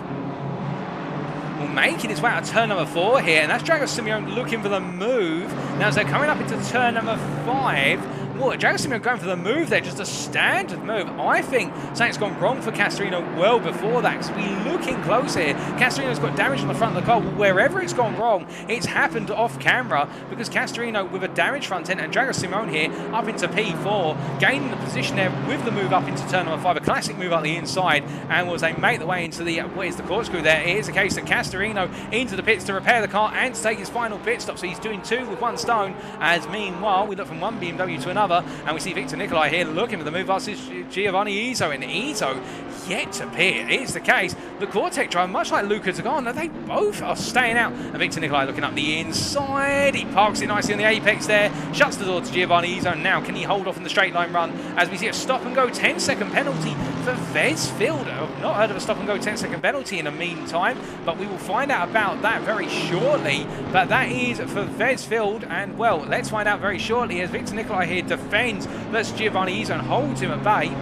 Well, making his way out of turn number 4 here, and that's Drago Simeon looking for the move. Now, as they're coming up into turn number 5, Well, Jackson going for the move there, just a standard move. I think something's gone wrong for Castorino well before that, because we're looking close here. Castorino's got damage on the front of the car. Well, wherever it's gone wrong, it's happened off camera, because Castorino with a damaged front end and Drago Simone here up into P4, gaining the position there with the move up into turn number 5, a classic move up the inside, and as they make the way into the, where's the corkscrew there, it is the case that Castorino into the pits to repair the car and to take his final pit stop, so he's doing 2 with 1 stone, as meanwhile we look from one BMW to another, and we see Victor Nicolai here looking for the move versus Giovanni Izzo, and Izzo yet to pit. It is the case, the Cortec driver, much like Luca Zagano, they both are staying out, and Victor Nicolai looking up the inside, he parks it nicely on the apex there, shuts the door to Giovanni Izzo. Now can he hold off in the straight line run, as we see a stop and go 10-second penalty for Vesfield. I've not heard of a stop and go 10-second penalty in the meantime, but we will find out about that very shortly. But that is for Vesfield, and well, let's find out very shortly as Victor Nicolai here defends versus Giovanni Izzo and holds him at bay.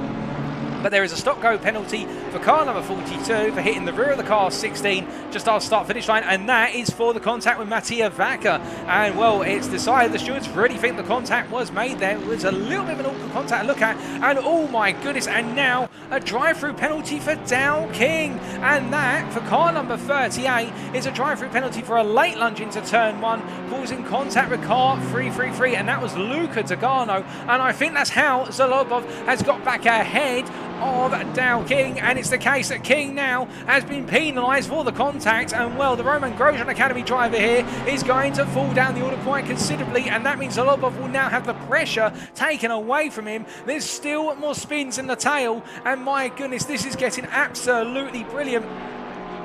But there is a stop-go penalty for car number 42 for hitting the rear of the car 16 just after start-finish line, and that is for the contact with Mattia Vaca. And well, it's decided the stewards really think the contact was made there. It was a little bit of an awkward contact to look at, and oh my goodness, and now a drive-through penalty for Dow King, and that for car number 38 is a drive-through penalty for a late lunge into turn 1, causing contact with car 333, and that was Luca Zagano, and I think that's how Zholobov has got back ahead of Dow King, and it's the case that King now has been penalised for the contact, and well, the Roman Grosjean Academy driver here is going to fall down the order quite considerably, and that means Zholobov will now have the pressure taken away from him. There's still more spins in the tail, and my goodness, this is getting absolutely brilliant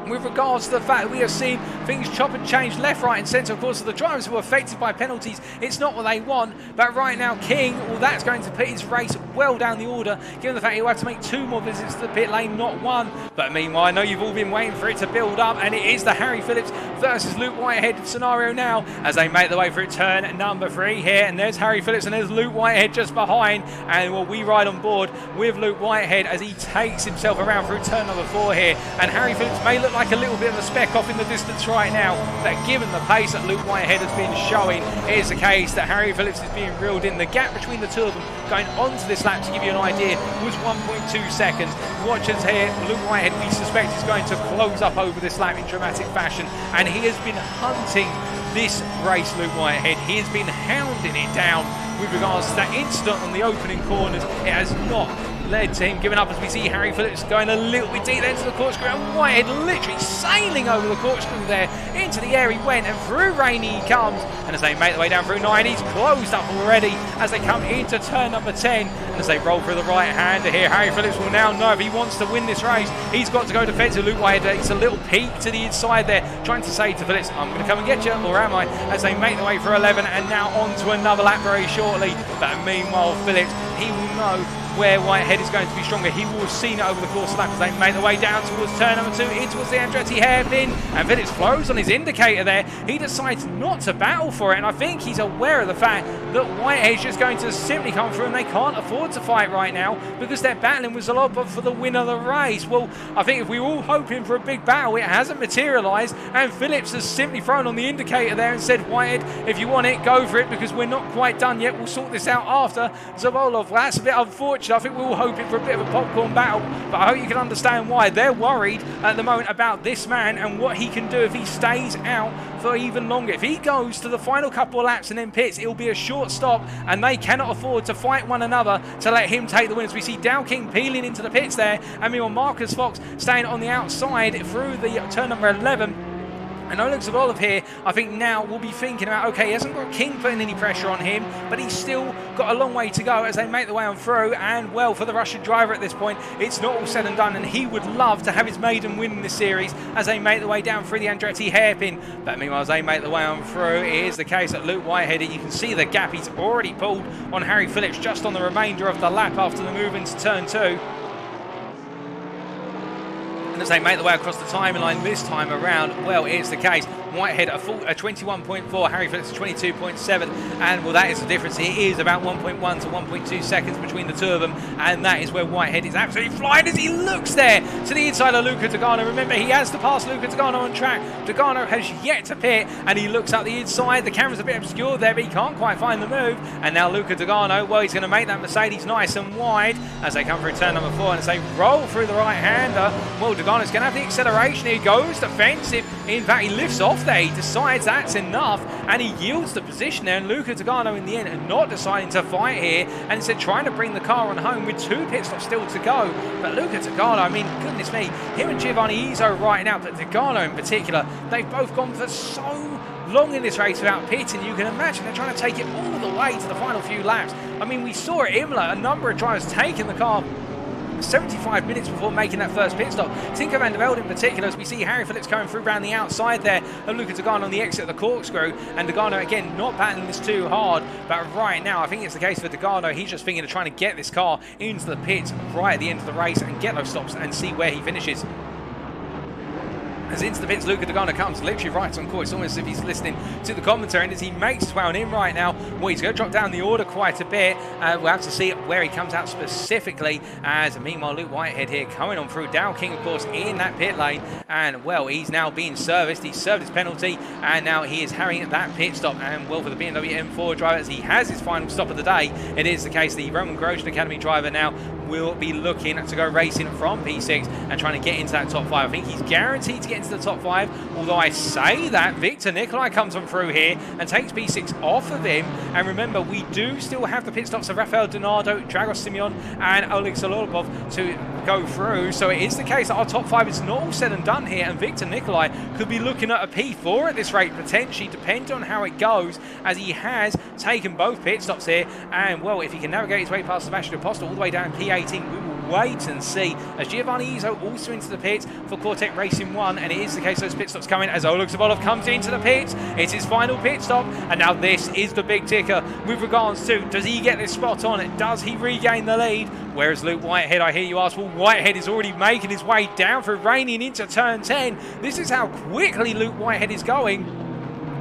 with regards to the fact that we have seen things chop and change left, right and centre. Of course, the drivers who are affected by penalties, it's not what they want, but right now King, well, that's going to put his race well down the order, given the fact he'll have to make 2 more visits to the pit lane, not 1. But meanwhile, I know you've all been waiting for it to build up, and it is the Harry Phillips versus Luke Whitehead scenario now, as they make their way through turn number 3 here, and there's Harry Phillips and there's Luke Whitehead just behind, and well, we ride on board with Luke Whitehead as he takes himself around through turn number 4 here, and Harry Phillips may look like a little bit of a speck off in the distance right now, but given the pace that Luke Whitehead has been showing, it is the case that Harry Phillips is being reeled in. The gap between the two of them going onto this lap, to give you an idea, was 1.2 seconds. Watchers here, Luke Whitehead, we suspect is going to close up over this lap in dramatic fashion, and he has been hunting this race, Luke Whitehead. He has been hounding it down with regards to that incident on the opening corners. It has not led to him giving up, as we see Harry Phillips going a little bit deep into the corkscrew, and Whitehead literally sailing over the corkscrew there. Into the air he went, and through Rainey he comes, and as they make their way down through 9, he's closed up already as they come into turn number 10, and as they roll through the right-hander here, Harry Phillips will now know if he wants to win this race, he's got to go defensive. Luke Whitehead takes a little peek to the inside there, trying to say to Phillips, I'm going to come and get you, or am I, as they make their way through 11, and now on to another lap very shortly. But meanwhile, Phillips, he will know where Whitehead is going to be stronger. He will have seen it over the course of the lap as they make their way down towards turn number 2, in towards the Andretti hairpin, and Phillips flows on his indicator there. He decides not to battle for it, and I think he's aware of the fact that Whitehead's just going to simply come through, and they can't afford to fight right now because they're battling with Zholobov for the win of the race. Well, I think if we were all hoping for a big battle, it hasn't materialised, and Phillips has simply thrown on the indicator there and said, Whitehead, if you want it, go for it, because we're not quite done yet. We'll sort this out after. Zholobov, that's a bit unfortunate. I think we were all hoping for a bit of a popcorn battle, but I hope you can understand why they're worried at the moment about this man and what he can do if he stays out for even longer. If he goes to the final couple of laps and then pits, it'll be a short stop, and they cannot afford to fight one another to let him take the wins. We see Dow King peeling into the pits there, and meanwhile Marcus Fox staying on the outside through the turn number 11. And Oleg Zholobov here, I think now will be thinking about, okay, he hasn't got King putting any pressure on him, but he's still got a long way to go as they make their way on through. And well, for the Russian driver at this point, it's not all said and done, and he would love to have his maiden win in this series as they make their way down through the Andretti hairpin. But meanwhile, as they make their way on through, it is the case that Luke Whitehead, you can see the gap he's already pulled on Harry Phillips just on the remainder of the lap after the move into turn 2. And as they make the way across the timeline this time around, well, it's the case. Whitehead a 21.4, Harry Phillips a 22.7, and well, that is the difference. It is about 1.1 to 1.2 seconds between the two of them, and that is where Whitehead is absolutely flying as he looks there to the inside of Luca Dogano. Remember, he has to pass Luca Dogano on track. Dogano has yet to pit, and he looks up the inside. The camera's a bit obscured there, but he can't quite find the move. And now Luca Dogano, well, he's going to make that Mercedes nice and wide as they come through turn number 4, and as they roll through the right-hander, well, Dogano's going to have the acceleration. He goes defensive. In fact, he lifts off there. He decides that's enough, and he yields the position there. And Luca Dogano, in the end, not deciding to fight here, and instead trying to bring the car on home with 2 pit stops still to go. But Luca Dogano, I mean, goodness me, him and Giovanni Izzo right now, but Dogano in particular, they've both gone for so long in this race without pitting. You can imagine they're trying to take it all the way to the final few laps. I mean, we saw at Imola a number of drivers taking the car 75 minutes before making that first pit stop. Tinker van der Velde in particular, as we see Harry Phillips coming through around the outside there of Luca Dogano on the exit of the Corkscrew, and Dogano again not battling this too hard, but right now I think it's the case for Dogano. He's just thinking of trying to get this car into the pits right at the end of the race and get those stops and see where he finishes. As into the pits, Luca Dogano comes literally right on course. It's almost as if he's listening to the commentary, and as he makes his way on in right now, well, he's going to drop down the order quite a bit. We'll have to see where he comes out specifically, as meanwhile Luke Whitehead here coming on through. Dow King, of course, in that pit lane, and well, he's now being serviced. He's served his penalty, and now he is harrying that pit stop. And well, for the BMW M4 driver, as he has his final stop of the day, it is the case the Roman Grosjean Academy driver now will be looking to go racing from P6 and trying to get into that top 5. I think he's guaranteed to get into the top 5, although I say that Victor Nicolai comes on through here and takes P6 off of him. And remember, we do still have the pit stops of Rafael Donardo, Dragos Simeon and Oleg Zholobov to go through, so it is the case that our top 5 is not all said and done here, and Victor Nicolai could be looking at a P4 at this rate potentially, depending on how it goes, as he has taken both pit stops here. And well, if he can navigate his way past Sebastian Apostol all the way down P18, we will wait and see, as Giovanni Izzo also into the pits for WeatherTech Racing 1, and it is the case those pit stops coming as Oleg Zholobov comes into the pits. It's his final pit stop, and now this is the big ticker with regards to, does he get this spot on? Does he regain the lead? Whereas Luke Whitehead, I hear you ask, well, Whitehead is already making his way down through reining into turn 10. This is how quickly Luke Whitehead is going.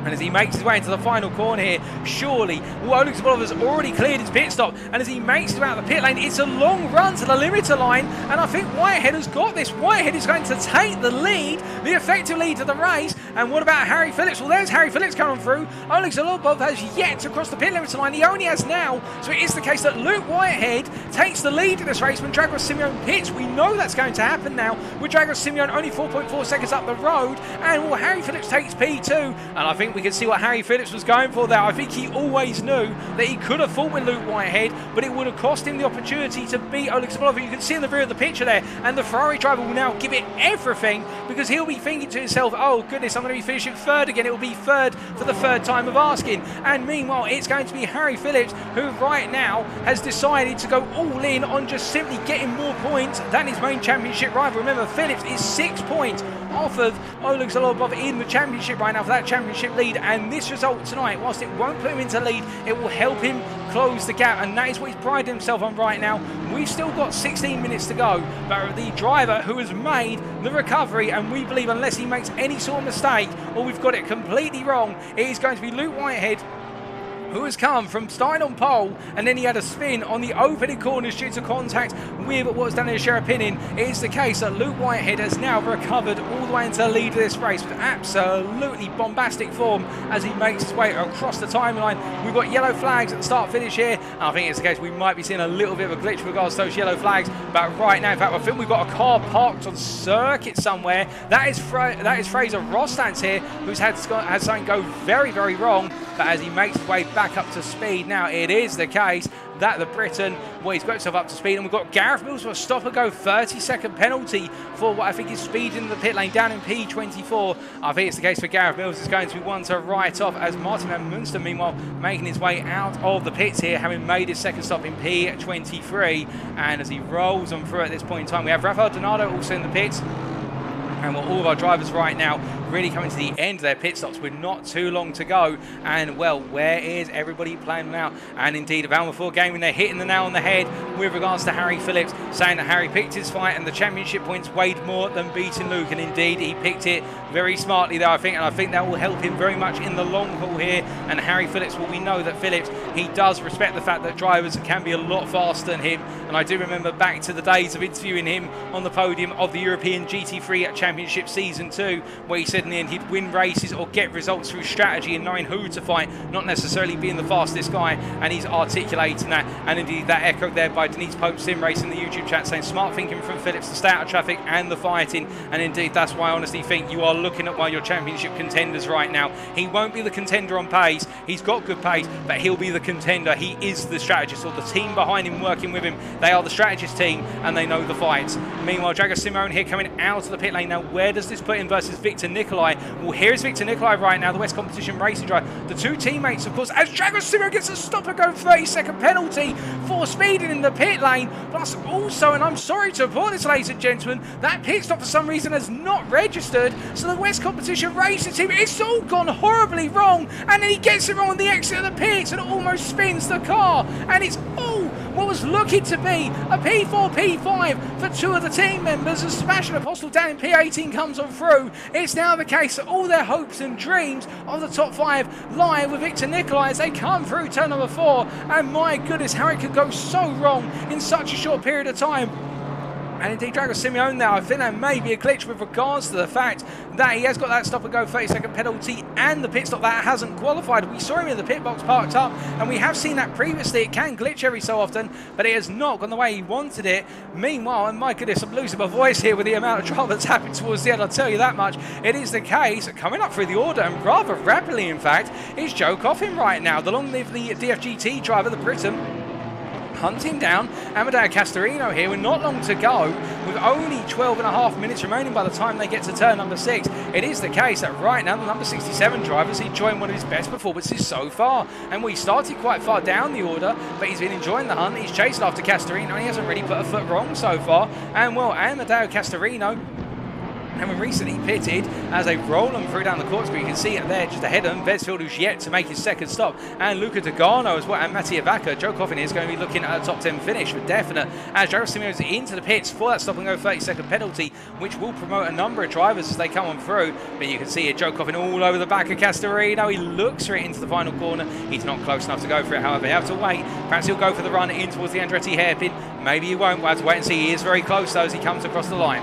And as he makes his way into the final corner here, surely, well, Oleg Zholobov has already cleared his pit stop, and as he makes it out of the pit lane, it's a long run to the limiter line, and I think Whitehead has got this. Whitehead is going to take the lead, the effective lead of the race. And what about Harry Phillips? Well, there's Harry Phillips coming through. Oleg Zholobov has yet to cross the pit limiter line. He only has now, so it is the case that Luke Whitehead takes the lead in this race when Dragos Simeon pits. We know that's going to happen now, with Dragos Simeon only 4.4 seconds up the road, and well, Harry Phillips takes P2, and I think we can see what Harry Phillips was going for there. I think he always knew that he could have fought with Luke Whitehead, but it would have cost him the opportunity to beat Oleg Zholobov. You can see in the rear of the picture there, and the Ferrari driver will now give it everything, because he'll be thinking to himself, oh goodness, I'm going to be finishing third again. It will be third for the third time of asking. And meanwhile, it's going to be Harry Phillips, who right now has decided to go all in on just simply getting more points than his main championship rival. Remember, Phillips is 6 points off of Oleg Zholobov in the championship right now for that championship lead, and this result tonight, whilst it won't put him into lead, it will help him close the gap, and that is what he's prided himself on right now. We've still got 16 minutes to go, but the driver who has made the recovery, and we believe unless he makes any sort of mistake or we've got it completely wrong, it is going to be Luke Whitehead, who has come from starting on pole, and then he had a spin on the opening corners due to contact with what was Daniel Sharapinin. It is the case that Luke Whitehead has now recovered all the way into the lead of this race with absolutely bombastic form as he makes his way across the timeline. We've got yellow flags at the start finish here, and I think it's the case we might be seeing a little bit of a glitch with regards to those yellow flags, but right now, in fact, I think we've got a car parked on circuit somewhere. That is Fraser Rostance here, who's had something go very, very wrong, but as he makes his way back up to speed now, it is the case that the Briton, well, he's got himself up to speed, and we've got Gareth Mills for a stop-and-go 30-second penalty for what I think is speed in the pit lane down in P24. I think it's the case for Gareth Mills. It's going to be one to write off, as Martin van Munster, meanwhile, making his way out of the pits here, having made his second stop in P23, and as he rolls on through at this point in time, we have Rafael Donardo also in the pits. And all of our drivers right now really coming to the end of their pit stops with not too long to go. And, well, where is everybody playing now? And indeed, Valma 4 Gaming, they're hitting the nail on the head with regards to Harry Phillips, saying that Harry picked his fight and the championship points weighed more than beating Luke. And indeed, he picked it very smartly there, I think, and I think that will help him very much in the long haul here. And Harry Phillips, well, we know that Phillips, he does respect the fact that drivers can be a lot faster than him. And I do remember back to the days of interviewing him on the podium of the European GT3 Championship Season 2, where he said in the end he'd win races or get results through strategy and knowing who to fight, not necessarily being the fastest guy. And he's articulating that. And indeed, that echoed there by Denise Pope Sim Racing in the YouTube chat, saying smart thinking from Phillips to stay out of traffic and the fighting. And indeed, that's why I honestly think you are looking at one of your championship contenders right now. He won't be the contender on pace. He's got good pace, but he'll be the contender. He is the strategist, or the team behind him working with him. They are the strategist team, and they know the fights. Meanwhile, Drago Simone here coming out of the pit lane. Now, where does this put him versus Victor Nikolai? Well, here's Victor Nikolai right now, the West Competition Racing driver. The two teammates, of course, as Drago Simone gets a stop and go 30-second penalty for speeding in the pit lane. Plus, also, and I'm sorry to report this, ladies and gentlemen, that pit stop for some reason has not registered. So the West Competition Racing team, it's all gone horribly wrong. And then he gets it wrong on the exit of the pits and almost spins the car. And it's all what was looking to be a P4, P5 for two of the team members as Sebastian Apostol down in P18 comes on through. It's now the case that all their hopes and dreams of the top 5 lie with Victor Nikolai as they come through turn number 4. And my goodness, how it could go so wrong in such a short period of time. And indeed, Drago Simeone now, I think there may be a glitch with regards to the fact that he has got that stop and go 30-second penalty and the pit stop that hasn't qualified. We saw him in the pit box parked up, and we have seen that previously. It can glitch every so often, but it has not gone the way he wanted it. Meanwhile, and my goodness, I'm losing my voice here with the amount of trouble that's happened towards the end, I'll tell you that much. It is the case, coming up through the order, and rather rapidly in fact, is Joe Coffin right now, the long-lived DFGT driver, the Briton, hunting down Amadeo Castorino here with not long to go, with only 12.5 minutes remaining by the time they get to turn number 6. It is the case that right now the number 67 drivers, he joined one of his best performances so far, and we started quite far down the order, but he's been enjoying the hunt. He's chasing after Castorino and he hasn't really put a foot wrong so far. And well, Amadeo Castorino, having recently pitted, as they roll them through down the Corkscrew, you can see it there just ahead of them. Vesfield, who's yet to make his second stop, and Luca Dogano as well, and Mattia Vacca. Joe Coffin is going to be looking at a top 10 finish for definite, as Jairo Simeone's into the pits for that stop and go 30-second penalty, which will promote a number of drivers as they come on through. But you can see it, Joe Coffin all over the back of Castorino. He looks for it into the final corner. He's not close enough to go for it, however. You have to wait. Perhaps he'll go for the run in towards the Andretti hairpin. Maybe he won't. We'll have to wait and see. He is very close though as he comes across the line.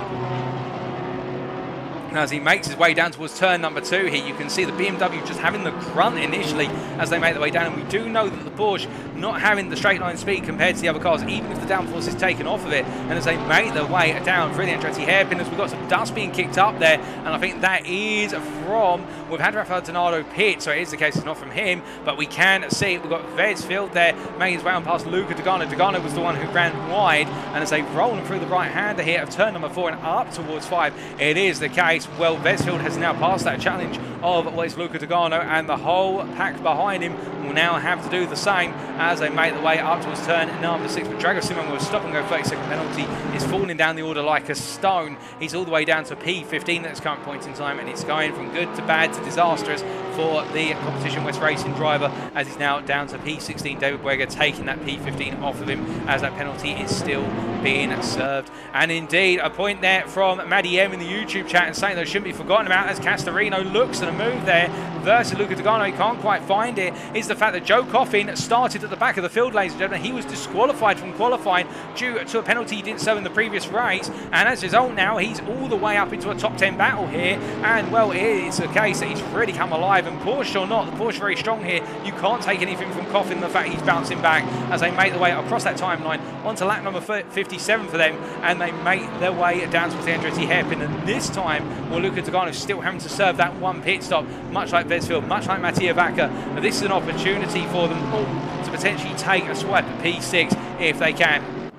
As he makes his way down towards turn number 2 here, you can see the BMW just having the grunt initially as they make their way down. And we do know that the Porsche not having the straight line speed compared to the other cars, even if the downforce is taken off of it. And as they make their way down through the Andretti hairpin, as we've got some dust being kicked up there. And I think that is from, we've had Rafael Donato pit, so it is the case it's not from him. But we can see we've got Vesfield there making his way on past Luca Dogano. Dogano was the one who ran wide. And as they roll him through the right-hander here of turn number 4 and up towards 5, it is the case. Well, Vesfield has now passed that challenge of Luca Dogano, and the whole pack behind him will now have to do the same as they make their way up towards turn number 6. But Drago Simon will stop and go 30-second penalty. Is falling down the order like a stone. He's all the way down to P15 at this current point in time, and it's going from good to bad to disastrous for the Competition West Racing driver, as he's now down to P16. David Buega taking that P15 off of him as that penalty is still being served. And indeed, a point there from Maddie M in the YouTube chat, and saying that shouldn't be forgotten about as Castorino looks at a move there versus Luca Dogano. He can't quite find it. Is the fact that Joe Coffin started at the back of the field, ladies and gentlemen. He was disqualified from qualifying due to a penalty he didn't serve in the previous race, and as a result now he's all the way up into a top 10 battle here. And well, it's a case that he's really come alive, and Porsche or not, the Porsche very strong here. You can't take anything from Coffin, the fact he's bouncing back as they make their way across that timeline onto lap number 57 for them, and they make their way down towards the Andretti hairpin. And this time, well, Luca Dogano is still having to serve that one pit stop, much like Vesfield, much like Mattia Vacca. This is an opportunity for them all to potentially take a swipe at P6 if they can,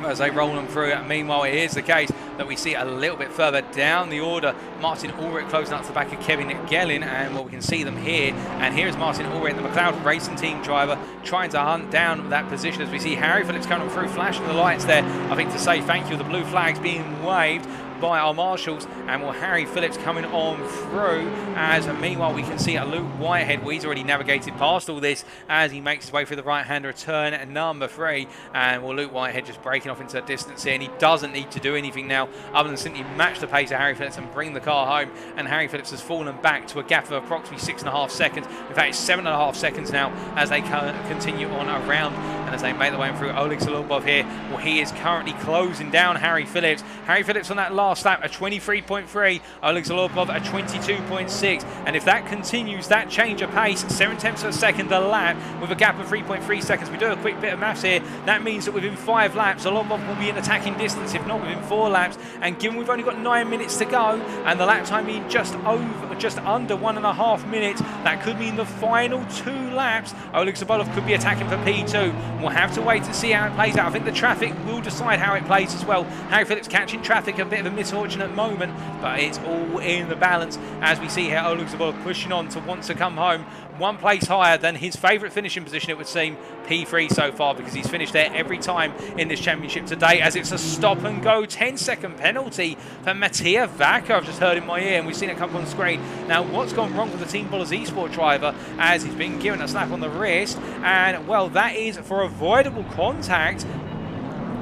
as they roll them through. Meanwhile, it is the case that we see a little bit further down the order Martin Ulrich closing up to the back of Kevin Gellin, and well, we can see them here. And here is Martin Ulrich, the McLeod Racing Team driver, trying to hunt down that position, as we see Harry Phillips coming through, flashing the lights there, I think to say thank you. The blue flag's being waved. by our marshals, and will Harry Phillips coming on through, as meanwhile we can see a Luke Whitehead. Well, he's already navigated past all this as he makes his way through the right-hander turn number 3, and well, Luke Whitehead just breaking off into the distance here, and he doesn't need to do anything now other than simply match the pace of Harry Phillips and bring the car home, and Harry Phillips has fallen back to a gap of approximately 6.5 seconds. In fact, it's 7.5 seconds now as they continue on around, and as they make their way through Oleg Zholobov here, well, he is currently closing down Harry Phillips. Harry Phillips on that last lap, a 23.3, Oleg Zholobov a 22.6, and if that continues, that change of pace, 0.7 of a second a lap with a gap of 3.3 seconds. We do a quick bit of maths here. That means that within 5 laps, Zholobov will be in attacking distance, if not within 4 laps, and given we've only got 9 minutes to go, and the lap time being just under 1.5 minutes, that could mean the final 2 laps, Oleg Zholobov could be attacking for P2. We'll have to wait to see how it plays out. I think the traffic will decide how it plays as well. Harry Phillips catching traffic, a bit of a misfortunate moment, but it's all in the balance as we see here Oleg Zholobov pushing on to want to come home 1 place higher than his favourite finishing position, it would seem, P3 so far, because he's finished there every time in this championship today, as it's a stop and go 10-second penalty for Mattia Vaca. I've just heard in my ear, and we've seen it come on screen. Now, what's gone wrong with the Team Ballers eSport driver, as he's been given a slap on the wrist, and well, that is for avoidable contact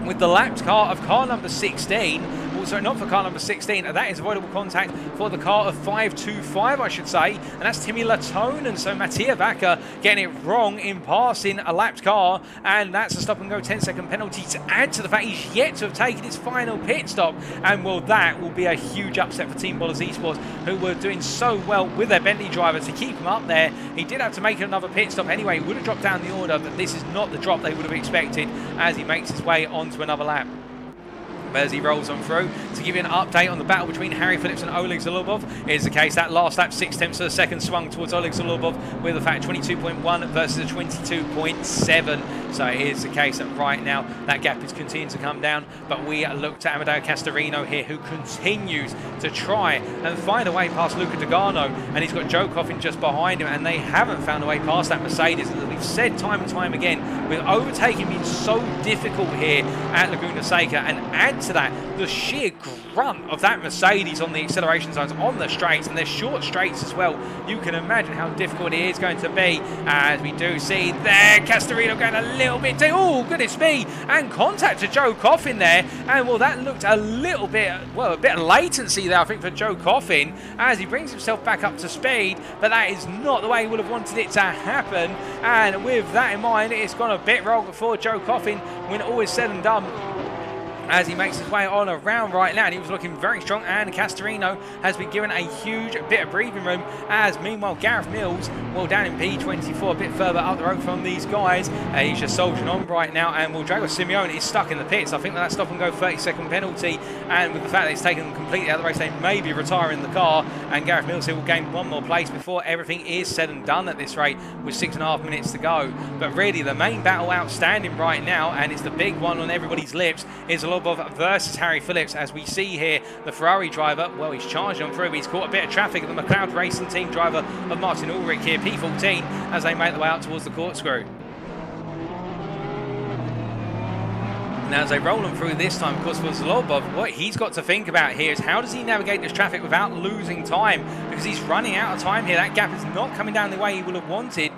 with the lapped car of car number 16. Also, not for car number 16, that is avoidable contact for the car of 525, I should say, and that's Timmy Latonen. So Mattia Vaca getting it wrong in passing a lapped car, and that's a stop and go 10-second penalty to add to the fact he's yet to have taken his final pit stop, and well, that will be a huge upset for Team Ballers Esports, who were doing so well with their Bentley driver to keep him up there. He did have to make another pit stop anyway. He would have dropped down the order, but this is not the drop they would have expected as he makes his way onto another lap. But as he rolls on through, to give you an update on the battle between Harry Phillips and Oleg Zholobov, is the case that last lap 0.6 of a second swung towards Oleg Zholobov with a fact 22.1 versus a 22.7. So it is the case that right now that gap is continuing to come down, but we look to Amadeo Castorino here, who continues to try and find a way past Luca Dogano, and he's got Joe Coffin just behind him, and they haven't found a way past that Mercedes. As we've said time and time again, with overtaking being so difficult here at Laguna Seca, and add to that the sheer grunt of that Mercedes on the acceleration zones on the straights, and they're short straights as well. You can imagine how difficult it is going to be, as we do see there Castorino going a little bit too, oh goodness me, and contact to Joe Coffin there, and well, that looked a little bit, well, a bit of latency there I think for Joe Coffin as he brings himself back up to speed, but that is not the way he would have wanted it to happen, and with that in mind, it's gone a bit wrong for Joe Coffin when all is said and done, as he makes his way on around right now, and he was looking very strong, and Castorino has been given a huge bit of breathing room, as meanwhile Gareth Mills, well, down in P24, a bit further up the road from these guys, he's just soldiering on right now, and well, Drago Simeone is stuck in the pits. I think that stop and go 30-second penalty, and with the fact that it's taken them completely out of the race, they may be retiring the car, and Gareth Mills here will gain 1 more place before everything is said and done at this rate, with 6.5 minutes to go. But really, the main battle outstanding right now, and it's the big one on everybody's lips, is Zholobov versus Harry Phillips. As we see here, the Ferrari driver, well, he's charged on through, but he's caught a bit of traffic, and the McLeod Racing Team driver of Martin Ulrich here, P14, as they make their way out towards the Corkscrew. Now, as they roll them through this time, of course, for Zholobov, what he's got to think about here is how does he navigate this traffic without losing time, because he's running out of time here. That gap is not coming down the way he would have wanted.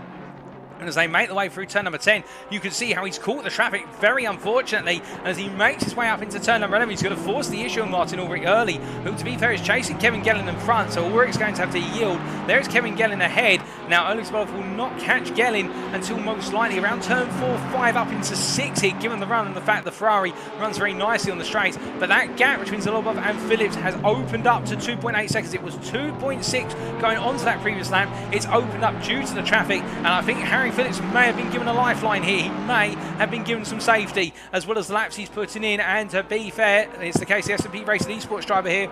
And as they make their way through turn number 10, you can see how he's caught the traffic very unfortunately. And as he makes his way up into turn number 11, he's going to force the issue on Martin Ulrich early, who, to be fair, is chasing Kevin Gellin in front. So Ulrich's going to have to yield. There's Kevin Gellin ahead. Now, Oleg Zholobov will not catch Gellin until most likely around turn 4, 5, up into 6 here, given the run and the fact the Ferrari runs very nicely on the straights. But that gap between Zholobov and Phillips has opened up to 2.8 seconds. It was 2.6 going on to that previous lap. It's opened up due to the traffic. And I think Harry Phillips may have been given a lifeline here. He may have been given some safety, as well as the laps he's putting in. And to be fair, it's the case the S&P Racing Esports driver here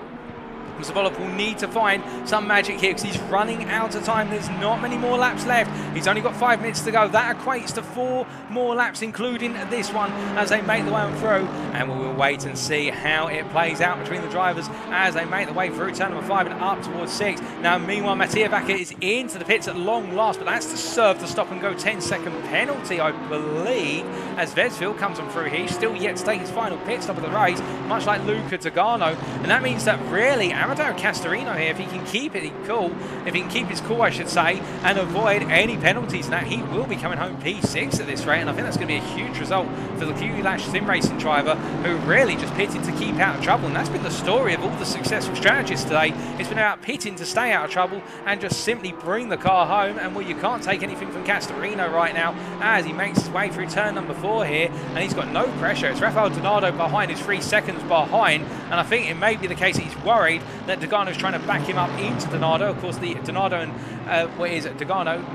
Zholobov will need to find some magic here because he's running out of time. There's not many more laps left. He's only got 5 minutes to go. That equates to 4 more laps, including this one, as they make the way on through. And we will wait and see how it plays out between the drivers as they make the way through turn number 5 and up towards 6. Now, meanwhile, Mattia Vaca is into the pits at long last, but that's to serve the stop-and-go 10-second penalty, I believe, as Vesfield comes on through here. He's still yet to take his final pit stop of the race, much like Luca Dogano. And that means that really Amadeo Castorino here, if he can keep it cool, if he can keep his cool, I should say, and avoid any penalties, now he will be coming home P6 at this rate, and I think that's going to be a huge result for the Q-Lash sim racing driver, who really just pitted to keep out of trouble. And that's been the story of all the successful strategists today. It's been about pitting to stay out of trouble and just simply bring the car home. And well, you can't take anything from Castorino right now as he makes his way through turn number 4 here, and he's got no pressure. It's Rafael Donato behind, is 3 seconds behind, and I think it may be the case that he's worried that Dogano's trying to back him up into Donato. Of course, the Donato and Dogano,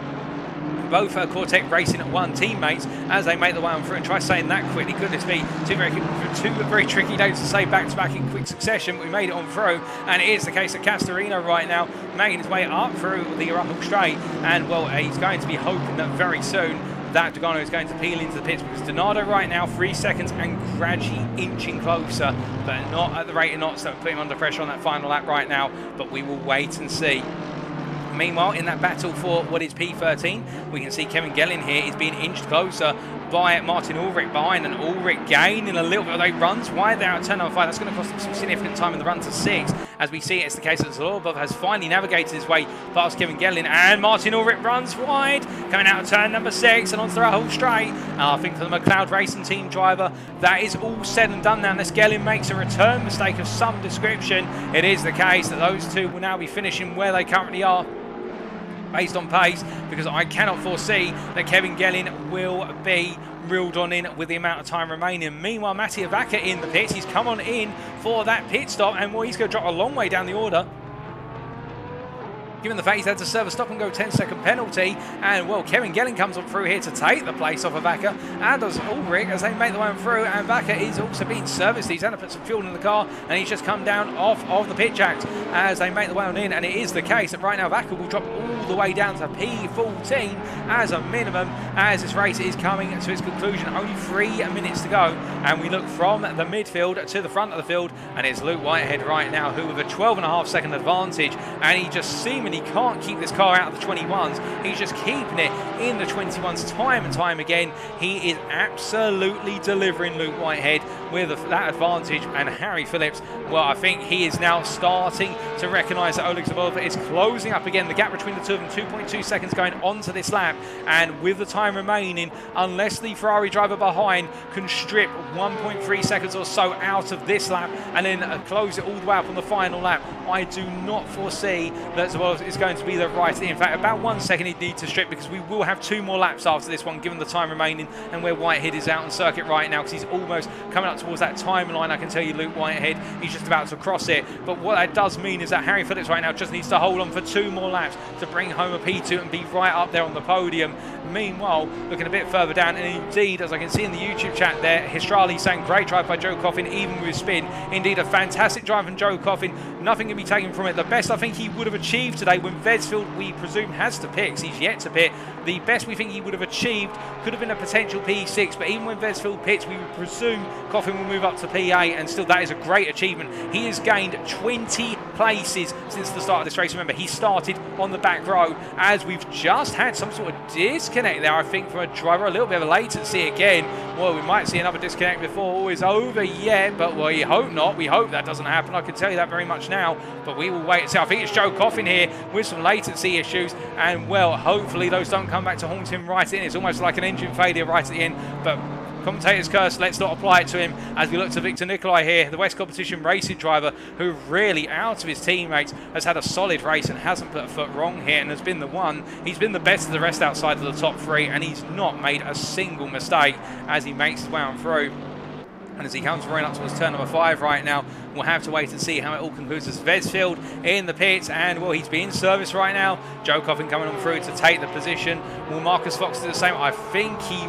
both WeatherTech Racing at 1 teammates, as they make the way on through. And try saying that quickly. Goodness me, two very tricky days to say back-to-back in quick succession, but we made it on through. And it is the case that Castorino right now making his way up through the Russell Straight, and well, he's going to be hoping that very soon that Dogano is going to peel into the pits, because Donato right now 3 seconds and gradually inching closer, but not at the rate of knots that would put him under pressure on that final lap right now. But we will wait and see. Meanwhile, in that battle for what is P13, we can see Kevin Gelling here is being inched closer by Martin Ulrich behind, and Ulrich gaining a little bit of those runs wide there at turn number 5. That's going to cost him some significant time in the run to 6. As we see, it's the case that Zholobov has finally navigated his way past Kevin Gelling, and Martin Ulrich runs wide, coming out of turn number 6 and onto the whole straight. And I think for the McLeod Racing team driver, that is all said and done now. Unless Gelling makes a return mistake of some description, it is the case that those two will now be finishing where they currently are, based on pace, because I cannot foresee that Kevin Gelling will be reeled on in with the amount of time remaining. Meanwhile, Mattia Vaca in the pits. He's come on in for that pit stop, and well, he's going to drop a long way down the order, given the fact he's had to serve a stop-and-go 10-second penalty. And, well, Kevin Gelling comes on through here to take the place off of Vaca, and does Ulrich as they make the way on through. And Vaca is also being serviced. He's had to put some fuel in the car, and he's just come down off of the pit jacks as they make the way on in. And it is the case that right now Vaca will drop all the way down to P14 as a minimum, as this race is coming to its conclusion. Only 3 minutes to go, and we look from the midfield to the front of the field, and it's Luke Whitehead right now, who with a 12.5-second advantage, and he just seemingly can't keep this car out of the 21s. He's just keeping it in the 21s time and time again. He is absolutely delivering, Luke Whitehead, with that advantage. And Harry Phillips, well, I think he is now starting to recognise that Oleg Zholobov is closing up again. The gap between the two of them, 2.2 seconds going onto this lap, and with the time remaining, unless the Ferrari driver behind can strip 1.3 seconds or so out of this lap and then close it all the way up on the final lap, I do not foresee that Zholobov is going to be the right. In fact, about 1 second he'd need to strip, because we will have 2 more laps after this one, given the time remaining and where Whitehead is out on circuit right now, because he's almost coming up towards that timeline. I can tell you, Luke Whitehead, he's just about to cross it. But what that does mean is that Harry Phillips right now just needs to hold on for 2 more laps to bring home a P2 and be right up there on the podium. Meanwhile, looking a bit further down, and indeed, as I can see in the YouTube chat there, Histrali saying great drive by Joe Coffin, even with spin. Indeed, a fantastic drive from Joe Coffin. Nothing can be taken from it. The best I think he would have achieved today, when Vesfield, we presume, has to pit, 'cause he's yet to pit, the best we think he would have achieved could have been a potential P6, but even when Vesfield pits, we would presume Coffin will move up to P8, and still that is a great achievement. He has gained 20 places since the start of this race. Remember, he started on the back row, as we've just had some sort of disconnect there, I think, from a driver, a little bit of a latency again. Well, we might see another disconnect before all is over yet, but we hope not. We hope that doesn't happen. I can tell you that very much now, but we will wait and see. I think it's Joe Coffin here with some latency issues, and well, hopefully those don't come back to haunt him right in. It's almost like an engine failure right at the end, but commentator's curse, let's not apply it to him, as we look to Victor Nicolai here, the West Competition Racing driver, who really, out of his teammates, has had a solid race and hasn't put a foot wrong here, and has been the one. He's been the best of the rest outside of the top 3, and he's not made a single mistake as he makes his way on through. And as he comes running up towards turn number 5 right now, we'll have to wait and see how it all concludes, as Vesfield in the pits, and well, he's being serviced right now. Joe Coffin coming on through to take the position. Will Marcus Fox do the same? I think he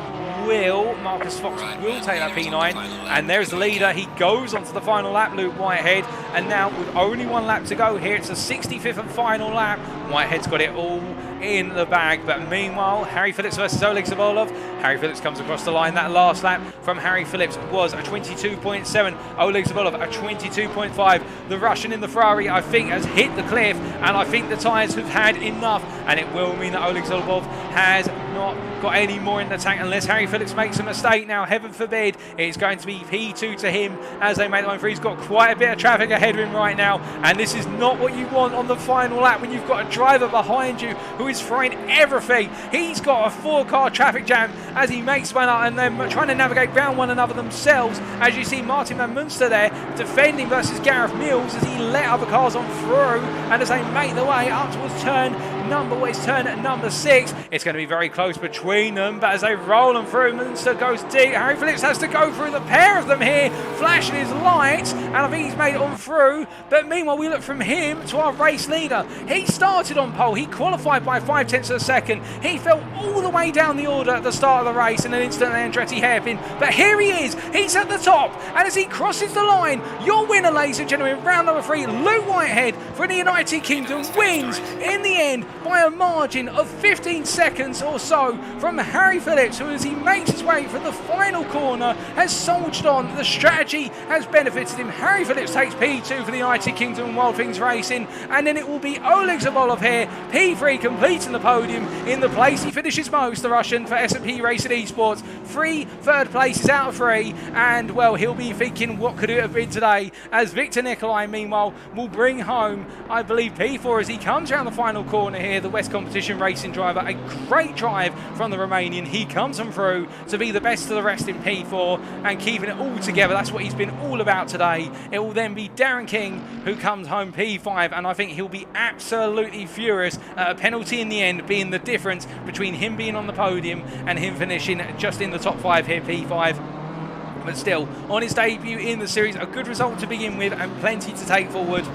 Marcus Fox will take that P9, and there's the leader. He goes onto the final lap, Luke Whitehead, and now with only one lap to go here, it's the 65th and final lap. Whitehead's got it all in the bag, but meanwhile, Harry Phillips versus Oleg Zholobov. Harry Phillips comes across the line. That last lap from Harry Phillips was a 22.7. Oleg Zholobov a 22.5. The Russian in the Ferrari, I think, has hit the cliff, and I think the tyres have had enough, and it will mean that Oleg Zholobov has not got any more in the tank unless Harry Phillips makes a mistake. Now, heaven forbid, it's going to be P2 to him as they make the line through. He's got quite a bit of traffic ahead of him right now, and this is not what you want on the final lap when you've got a driver behind you who is throwing everything. He's got a 4-car traffic jam as he makes one up, and they're trying to navigate around one another themselves. As you see Martin Van Munster there defending versus Gareth Mills as he let other cars on through, and as they make their way up towards turn number 6, it's going to be very close between them, but as they roll them through, Munster goes deep. Harry Phillips has to go through the pair of them here, flashing his lights, and I think he's made it on through. But meanwhile, we look from him to our race leader. He started on pole, he qualified by 0.5 of a second, he fell all the way down the order at the start of the race, and an instant Andretti hairpin, but here he is, he's at the top, and as he crosses the line, your winner, ladies and gentlemen, round number 3, Luke Whitehead for the United Kingdom, wins in the end by a margin of 15 seconds or so from Harry Phillips, who, as he makes his way for the final corner, has soldiered on. The strategy has benefited him. Harry Phillips takes P2 for the United Kingdom Wild Things Racing, and then it will be Oleg Zholobov here, P3, completing the podium in the place he finishes most, the Russian, for S&P Racing Esports. 3 third places out of 3, and well, he'll be thinking what could it have been today, as Victor Nikolai meanwhile will bring home, I believe, P4 as he comes around the final corner here. The West Competition Racing driver, a great drive from the Romanian. He comes on through to be the best of the rest in P4 and keeping it all together. That's what he's been all about today. It will then be Darren King who comes home P5, and I think he'll be absolutely furious at a penalty in the end being the difference between him being on the podium and him finishing just in the top 5 here, P5. But still, on his debut in the series, a good result to begin with and plenty to take forward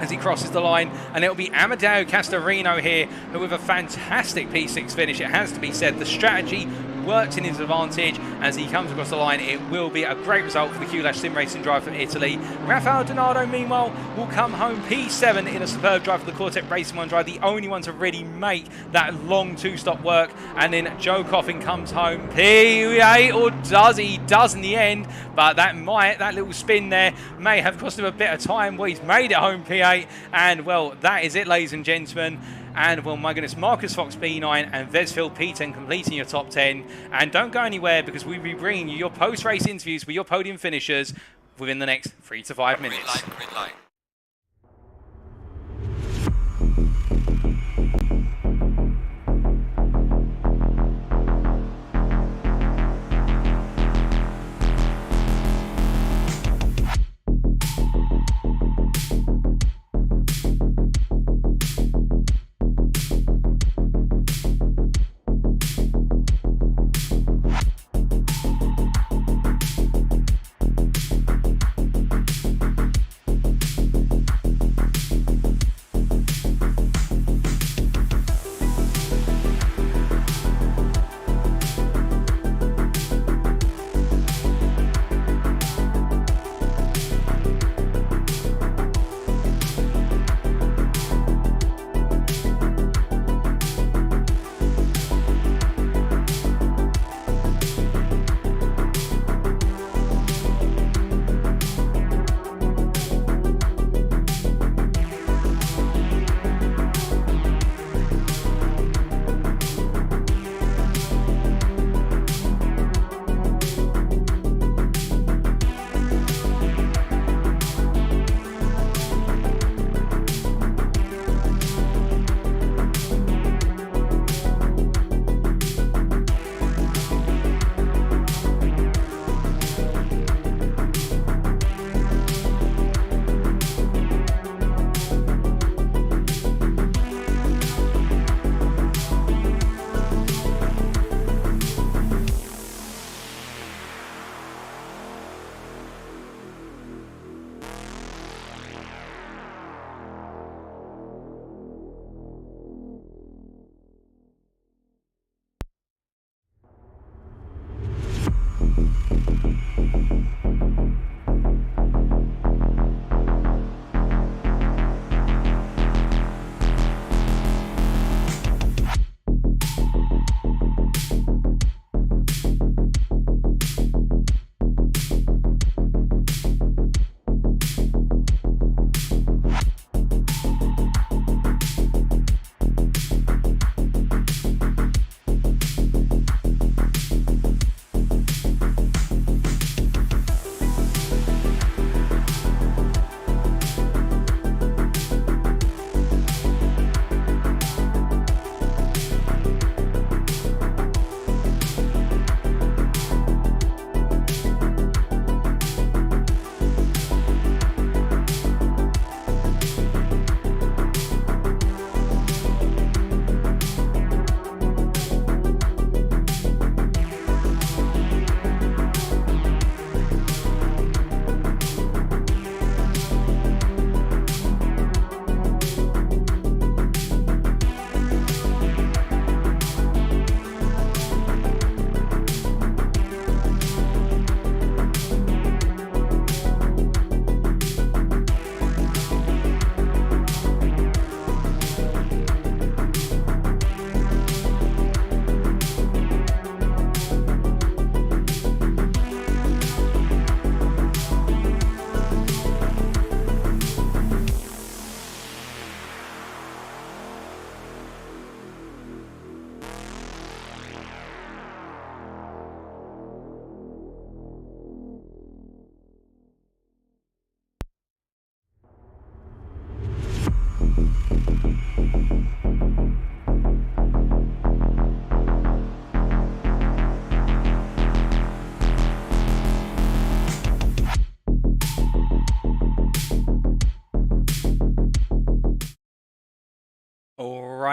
as he crosses the line, and it'll be Amadeo Castorino here, who with a fantastic P6 finish, it has to be said. The strategy worked in his advantage as he comes across the line. It will be a great result for the Q-Lash Sim Racing driver from Italy. Rafael Donato, meanwhile, will come home P7 in a superb drive for the Cortec Racing One drive, the only one to really make that long 2-stop work. And then Joe Coffin comes home P8, or does he? He does in the end, but that little spin there may have cost him a bit of time. Well, he's made it home P8, and well, that is it, ladies and gentlemen. And well, my goodness, Marcus Fox P9 and Vesfield P10 completing your top 10. And don't go anywhere, because we'll be bringing you your post-race interviews with your podium finishers within the next 3 to 5 minutes. Green light.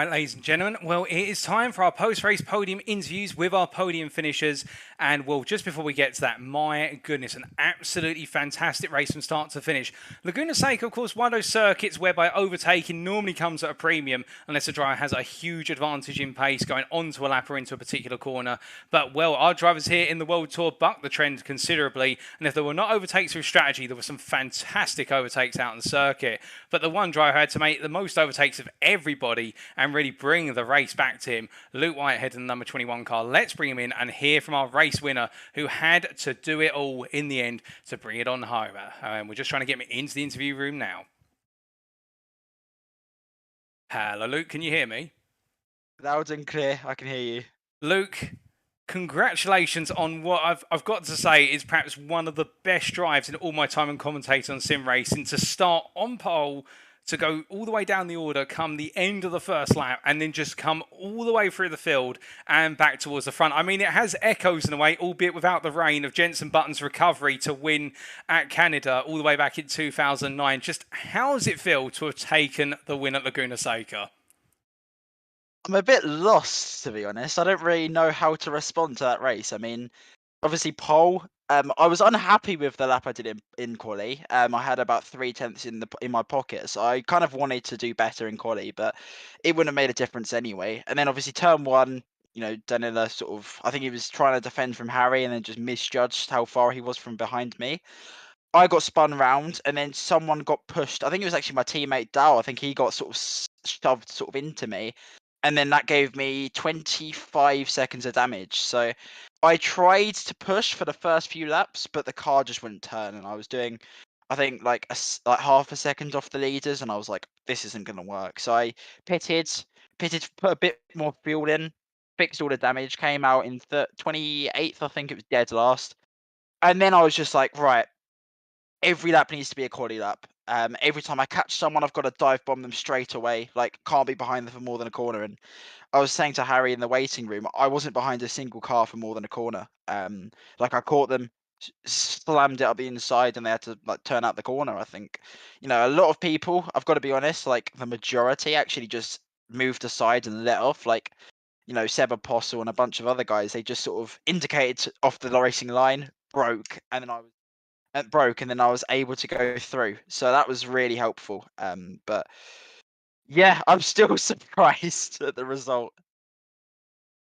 Right, ladies and gentlemen, well, it is time for our post-race podium interviews with our podium finishers. And, well, just before we get to that, my goodness, an absolutely fantastic race from start to finish. Laguna Seca, of course, one of those circuits whereby overtaking normally comes at a premium unless a driver has a huge advantage in pace going onto a lap or into a particular corner. But, well, our drivers here in the World Tour bucked the trend considerably. And if there were not overtakes through strategy, there were some fantastic overtakes out on the circuit. But the one driver had to make the most overtakes of everybody and really bring the race back to him. Luke Whitehead in the number 21 car. Let's bring him in and hear from our race winner who had to do it all in the end to bring it on home. We're just trying to get him into the interview room now. Hello, Luke. Can you hear me? Loud and clear. I can hear you. Luke, congratulations on what I've got to say is perhaps one of the best drives in all my time in commentating on sim racing, to start on pole, to go all the way down the order, come the end of the first lap, and then just come all the way through the field and back towards the front. I mean, it has echoes in a way, albeit without the rain, of Jenson Button's recovery to win at Canada all the way back in 2009. Just how does it feel to have taken the win at Laguna Seca? I'm a bit lost, to be honest. I don't really know how to respond to that race. I mean, obviously pole. I was unhappy with the lap I did in quali. I had about 3/10 in my pocket, so I kind of wanted to do better in quali, but it wouldn't have made a difference anyway. And then obviously turn one, Danila I think he was trying to defend from Harry and then just misjudged how far he was from behind me. I got spun round, and then someone got pushed. I think it was actually my teammate Dow. I think he got sort of shoved into me, and then that gave me 25 seconds of damage. So I tried to push for the first few laps, but the car just wouldn't turn, and I was doing, I think, like half a second off the leaders, and I was like, this isn't going to work. So I pitted, put a bit more fuel in, fixed all the damage, came out in 28th. I think it was dead last. And then I was just like, right, every lap needs to be a quali lap. Every time I catch someone, I've got to dive bomb them straight away. Like, can't be behind them for more than a corner. And I was saying to Harry in the waiting room, I wasn't behind a single car for more than a corner. Like I caught them, slammed it up the inside, and they had to like turn out the corner. I think, a lot of people, I've got to be honest, like the majority actually just moved aside and let off. Like, Seb Apostol and a bunch of other guys, they just sort of indicated off the racing line, broke, and then I was able to go through. So that was really helpful. But yeah, I'm still surprised at the result.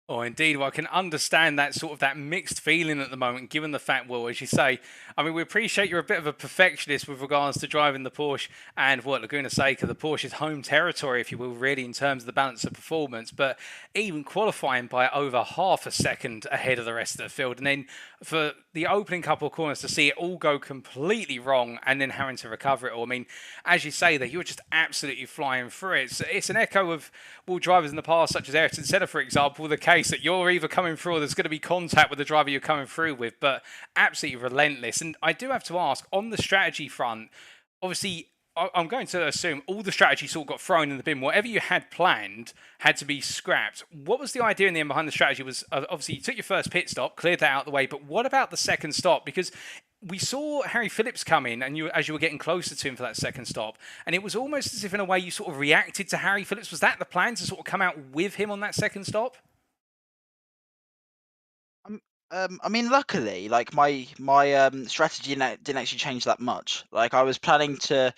Oh, indeed. Well, I can understand that mixed feeling at the moment, given the fact, well, as you say, I mean, we appreciate you're a bit of a perfectionist with regards to driving the Porsche and what Laguna Seca, the Porsche's home territory, if you will, really, in terms of the balance of performance, but even qualifying by over half a second ahead of the rest of the field. And then for the opening couple of corners to see it all go completely wrong and then having to recover it all. I mean, as you say that, you were just absolutely flying through it. It's an echo of, well, drivers in the past, such as Ayrton Senna, for example, the case that you're either coming through or there's going to be contact with the driver you're coming through with, but absolutely relentless. And I do have to ask, on the strategy front, obviously, I'm going to assume all the strategy sort of got thrown in the bin. Whatever you had planned had to be scrapped. What was the idea in the end behind the strategy? Was obviously you took your first pit stop, cleared that out of the way, but what about the second stop? Because we saw Harry Phillips come in, and as you were getting closer to him for that second stop, and it was almost as if in a way you sort of reacted to Harry Phillips. Was that the plan, to sort of come out with him on that second stop? I mean, luckily, like my strategy didn't actually change that much. Like I was planning to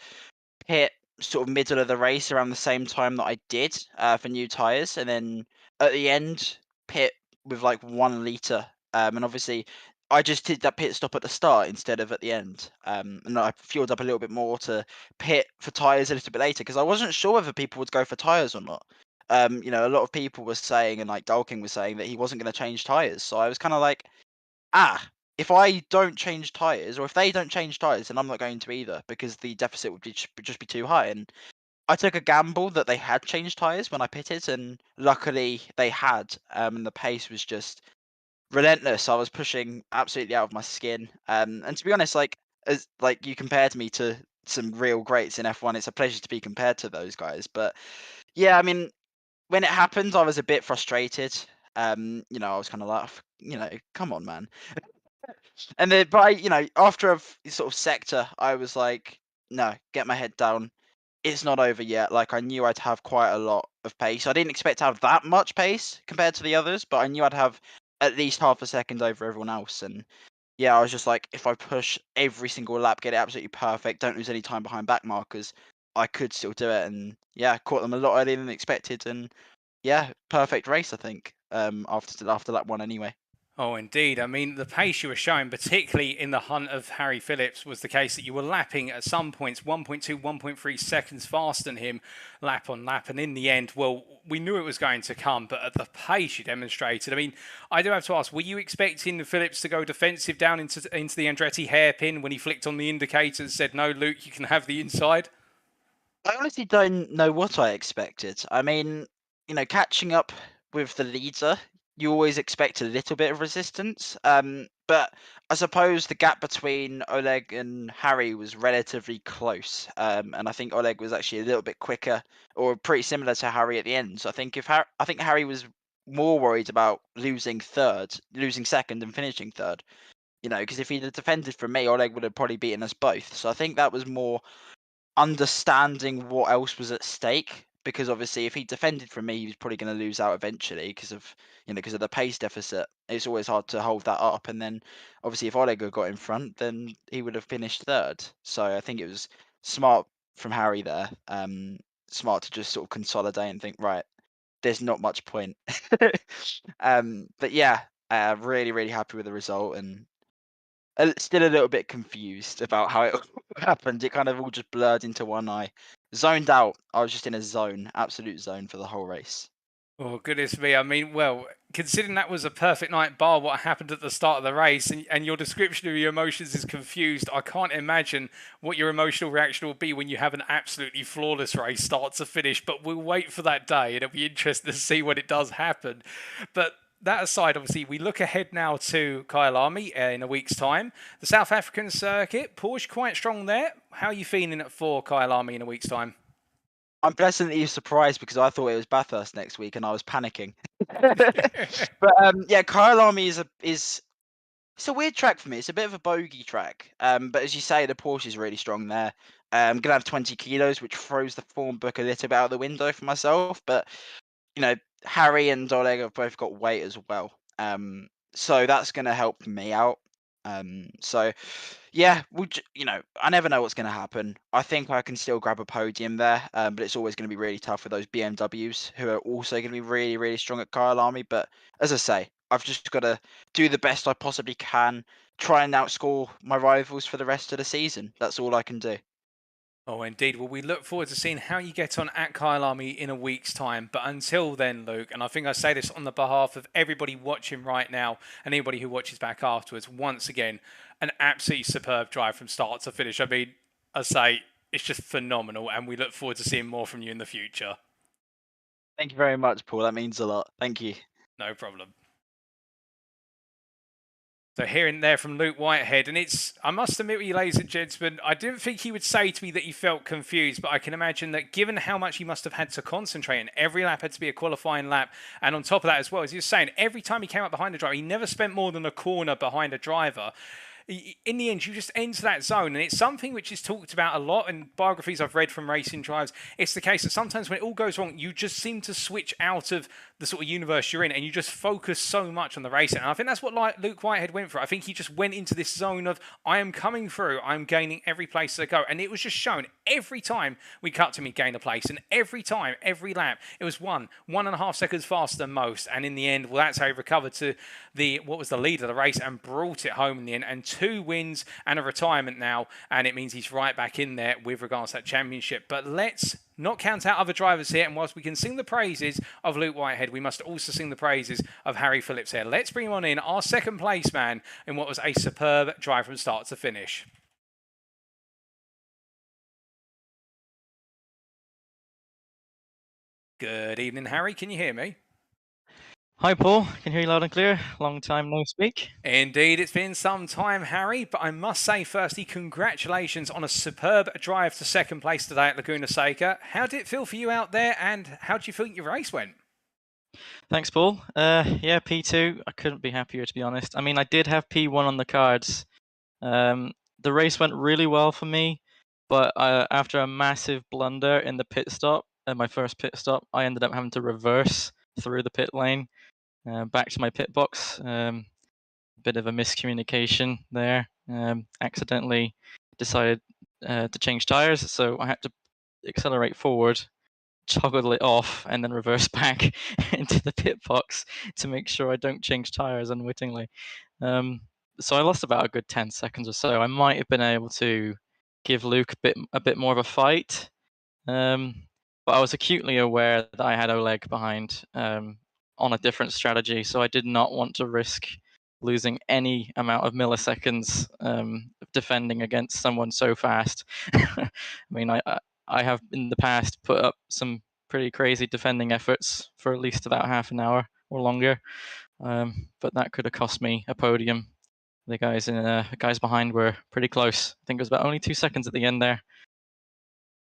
hit sort of middle of the race around the same time that I did for new tires, and then at the end pit with like 1 liter. And obviously, I just did that pit stop at the start instead of at the end. And I fueled up a little bit more to pit for tires a little bit later because I wasn't sure whether people would go for tires or not. A lot of people were saying, and like Dalking was saying, that he wasn't going to change tires. So I was kind of like, if I don't change tires, or if they don't change tires, then I'm not going to either because the deficit would just be too high. And I took a gamble that they had changed tires when I pitted, and luckily they had. And the pace was just relentless. I was pushing absolutely out of my skin. And to be honest, as you compared me to some real greats in F1, it's a pleasure to be compared to those guys. But yeah, I mean, when it happened, I was a bit frustrated. I was kind of like, come on, man. And then, but after a sort of sector, I was like, no, get my head down. it's not over yet. Like, I knew I'd have quite a lot of pace. I didn't expect to have that much pace compared to the others, but I knew I'd have at least half a second over everyone else. And yeah, I was just like, if I push every single lap, get it absolutely perfect, don't lose any time behind back markers, I could still do it. And yeah, caught them a lot earlier than expected. And yeah, perfect race, I think. After lap one anyway. Oh, indeed. I mean, the pace you were showing, particularly in the hunt of Harry Phillips, was the case that you were lapping at some points 1.2, 1.3 seconds faster than him, lap on lap. And in the end, well, we knew it was going to come, but at the pace you demonstrated, I mean, I do have to ask, were you expecting Phillips to go defensive down into the Andretti hairpin when he flicked on the indicator and said, no, Luke, you can have the inside? I honestly don't know what I expected. I mean, catching up with the leader, you always expect a little bit of resistance. But I suppose the gap between Oleg and Harry was relatively close. And I think Oleg was actually a little bit quicker, or pretty similar to Harry at the end. So I think I think Harry was more worried about losing second, and finishing third. Because if he'd have defended from me, Oleg would have probably beaten us both. So I think that was more understanding what else was at stake, because obviously if he defended from me, he was probably going to lose out eventually because of the pace deficit. It's always hard to hold that up, and then obviously if Oleg had got in front, then he would have finished third. So I think it was smart from Harry there, smart to just sort of consolidate and think, right, there's not much point. But yeah, really, really happy with the result, and still a little bit confused about how it happened. It kind of all just blurred into one eye. Zoned out. I was just in a zone, absolute zone for the whole race. Oh, goodness me. I mean, well, considering that was a perfect night bar what happened at the start of the race, and your description of your emotions is confused, I can't imagine what your emotional reaction will be when you have an absolutely flawless race start to finish. But we'll wait for that day, and it'll be interesting to see when it does happen. But that aside, obviously, we look ahead now to Kyalami in a week's time. The South African circuit, Porsche quite strong there. How are you feeling for Kyalami in a week's time? I'm pleasantly surprised because I thought it was Bathurst next week and I was panicking. But yeah, Kyalami is it's a weird track for me. It's a bit of a bogey track. But as you say, the Porsche is really strong there. Gonna have 20 kilos, which throws the form book a little bit out the window for myself. But Harry and Oleg have both got weight as well. So that's going to help me out. So yeah, I never know what's going to happen. I think I can still grab a podium there, but it's always going to be really tough for those BMWs who are also going to be really, really strong at Kyalami. But as I say, I've just got to do the best I possibly can, try and outscore my rivals for the rest of the season. That's all I can do. Oh, indeed. Well, we look forward to seeing how you get on at Kyalami in a week's time. But until then, Luke, and I think I say this on the behalf of everybody watching right now and anybody who watches back afterwards, once again, an absolutely superb drive from start to finish. I mean, I say it's just phenomenal, and we look forward to seeing more from you in the future. Thank you very much, Paul. That means a lot. Thank you. No problem. So hearing there from Luke Whitehead, and I must admit with you, ladies and gentlemen, I didn't think he would say to me that he felt confused, but I can imagine that given how much he must have had to concentrate, and every lap had to be a qualifying lap, and on top of that as well, as he was saying, every time he came up behind a driver, he never spent more than a corner behind a driver. In the end, you just enter that zone, and it's something which is talked about a lot in biographies I've read from racing drivers. It's the case that sometimes when it all goes wrong, you just seem to switch out of the sort of universe you're in, and you just focus so much on the racing. And I think that's what Luke Whitehead went for. I think he just went into this zone of, I am coming through, I'm gaining every place that I go. And it was just shown every time we cut to him, he gained a place. And every time, every lap, it was 1.5 seconds faster than most. And in the end, well, that's how he recovered to what was the lead of the race and brought it home in the end. And 2 wins and a retirement now. And it means he's right back in there with regards to that championship. But let's not count out other drivers here, and whilst we can sing the praises of Luke Whitehead, we must also sing the praises of Harry Phillips here. Let's bring him on in, our second place man, in what was a superb drive from start to finish. Good evening, Harry. Can you hear me? Hi, Paul. Can hear you loud and clear. Long time no speak. Indeed, it's been some time, Harry, but I must say firstly, congratulations on a superb drive to second place today at Laguna Seca. How did it feel for you out there, and how did you think your race went? Thanks, Paul. Yeah, P2. I couldn't be happier, to be honest. I mean, I did have P1 on the cards. The race went really well for me. But after a massive blunder in the pit stop, my first pit stop, I ended up having to reverse through the pit lane back to my pit box. Bit of a miscommunication there. Accidentally decided to change tires, so I had to accelerate forward, toggle it off, and then reverse back into the pit box to make sure I don't change tires unwittingly. So I lost about a good 10 seconds or so. I might have been able to give Luke a bit more of a fight, but I was acutely aware that I had Oleg behind on a different strategy, so I did not want to risk losing any amount of milliseconds defending against someone so fast. I mean, I have in the past put up some pretty crazy defending efforts for at least about half an hour or longer, but that could have cost me a podium. The guys behind were pretty close. I think it was about only 2 seconds at the end there.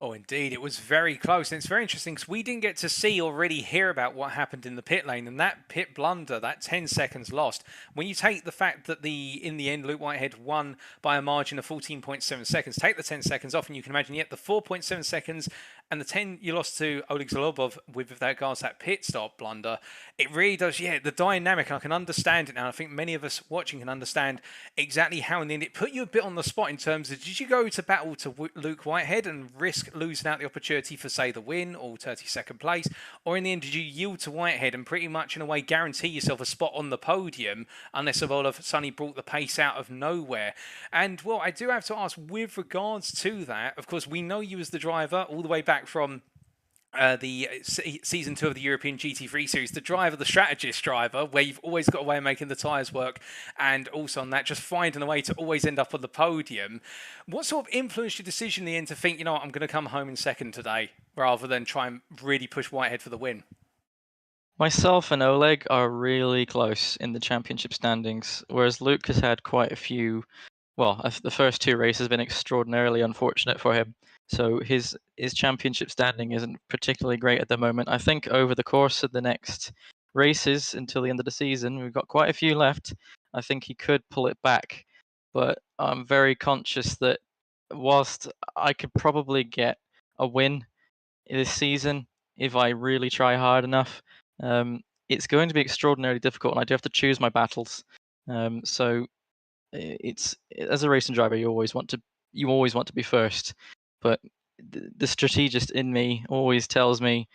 Oh, indeed. It was very close. And it's very interesting because we didn't get to see or really hear about what happened in the pit lane. And that pit blunder, that 10 seconds lost, when you take the fact that in the end, Luke Whitehead won by a margin of 14.7 seconds, take the 10 seconds off, and you can imagine yet the 4.7 seconds and the 10 you lost to Oleg Zholobov with regards to that pit stop blunder, it really does, the dynamic, and I can understand it now. I think many of us watching can understand exactly how in the end it put you a bit on the spot in terms of, did you go to battle to Luke Whitehead and risk losing out the opportunity for, say, the win or 32nd place, or in the end did you yield to Whitehead and pretty much in a way guarantee yourself a spot on the podium unless Zholobov suddenly brought the pace out of nowhere? And well, I do have to ask, with regards to that, of course we know you as the driver all the way back from the season 2 of the European GT3 series, the driver, the strategist driver, where you've always got a way of making the tyres work, and also on that, just finding a way to always end up on the podium. What sort of influenced your decision in the end to think, you know what, I'm going to come home in second today, rather than try and really push Whitehead for the win? Myself and Oleg are really close in the championship standings, whereas Luke has had quite a few. Well, the first 2 races have been extraordinarily unfortunate for him, so his championship standing isn't particularly great at the moment. I think over the course of the next races until the end of the season, we've got quite a few left, I think he could pull it back, but I'm very conscious that whilst I could probably get a win this season if I really try hard enough, it's going to be extraordinarily difficult, and I do have to choose my battles. So it's, as a racing driver, you always want to be first, but the strategist in me always tells me,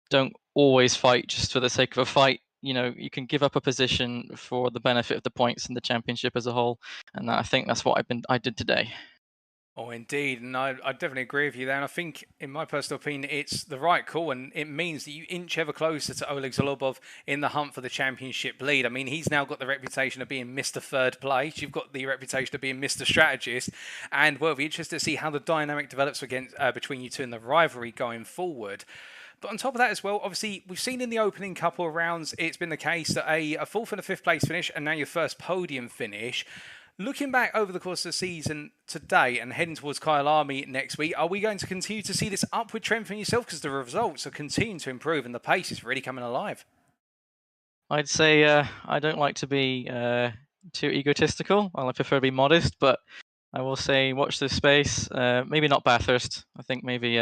don't always fight just for the sake of a fight. You know, you can give up a position for the benefit of the points in the championship as a whole, and I think that's what I did today. Oh, indeed. And I definitely agree with you there. And I think, in my personal opinion, it's the right call. And it means that you inch ever closer to Oleg Zholobov in the hunt for the championship lead. I mean, he's now got the reputation of being Mr. Third Place. You've got the reputation of being Mr. Strategist. And, well, it'll be interesting to see how the dynamic develops between you two in the rivalry going forward. But on top of that as well, obviously, we've seen in the opening couple of rounds, it's been the case that a 4th and a 5th place finish and now your first podium finish. Looking back over the course of the season today and heading towards Kyalami next week, are we going to continue to see this upward trend for yourself? Because the results are continuing to improve and the pace is really coming alive. I'd say I don't like to be too egotistical. I prefer to be modest, but I will say watch this space. Maybe not Bathurst. I think maybe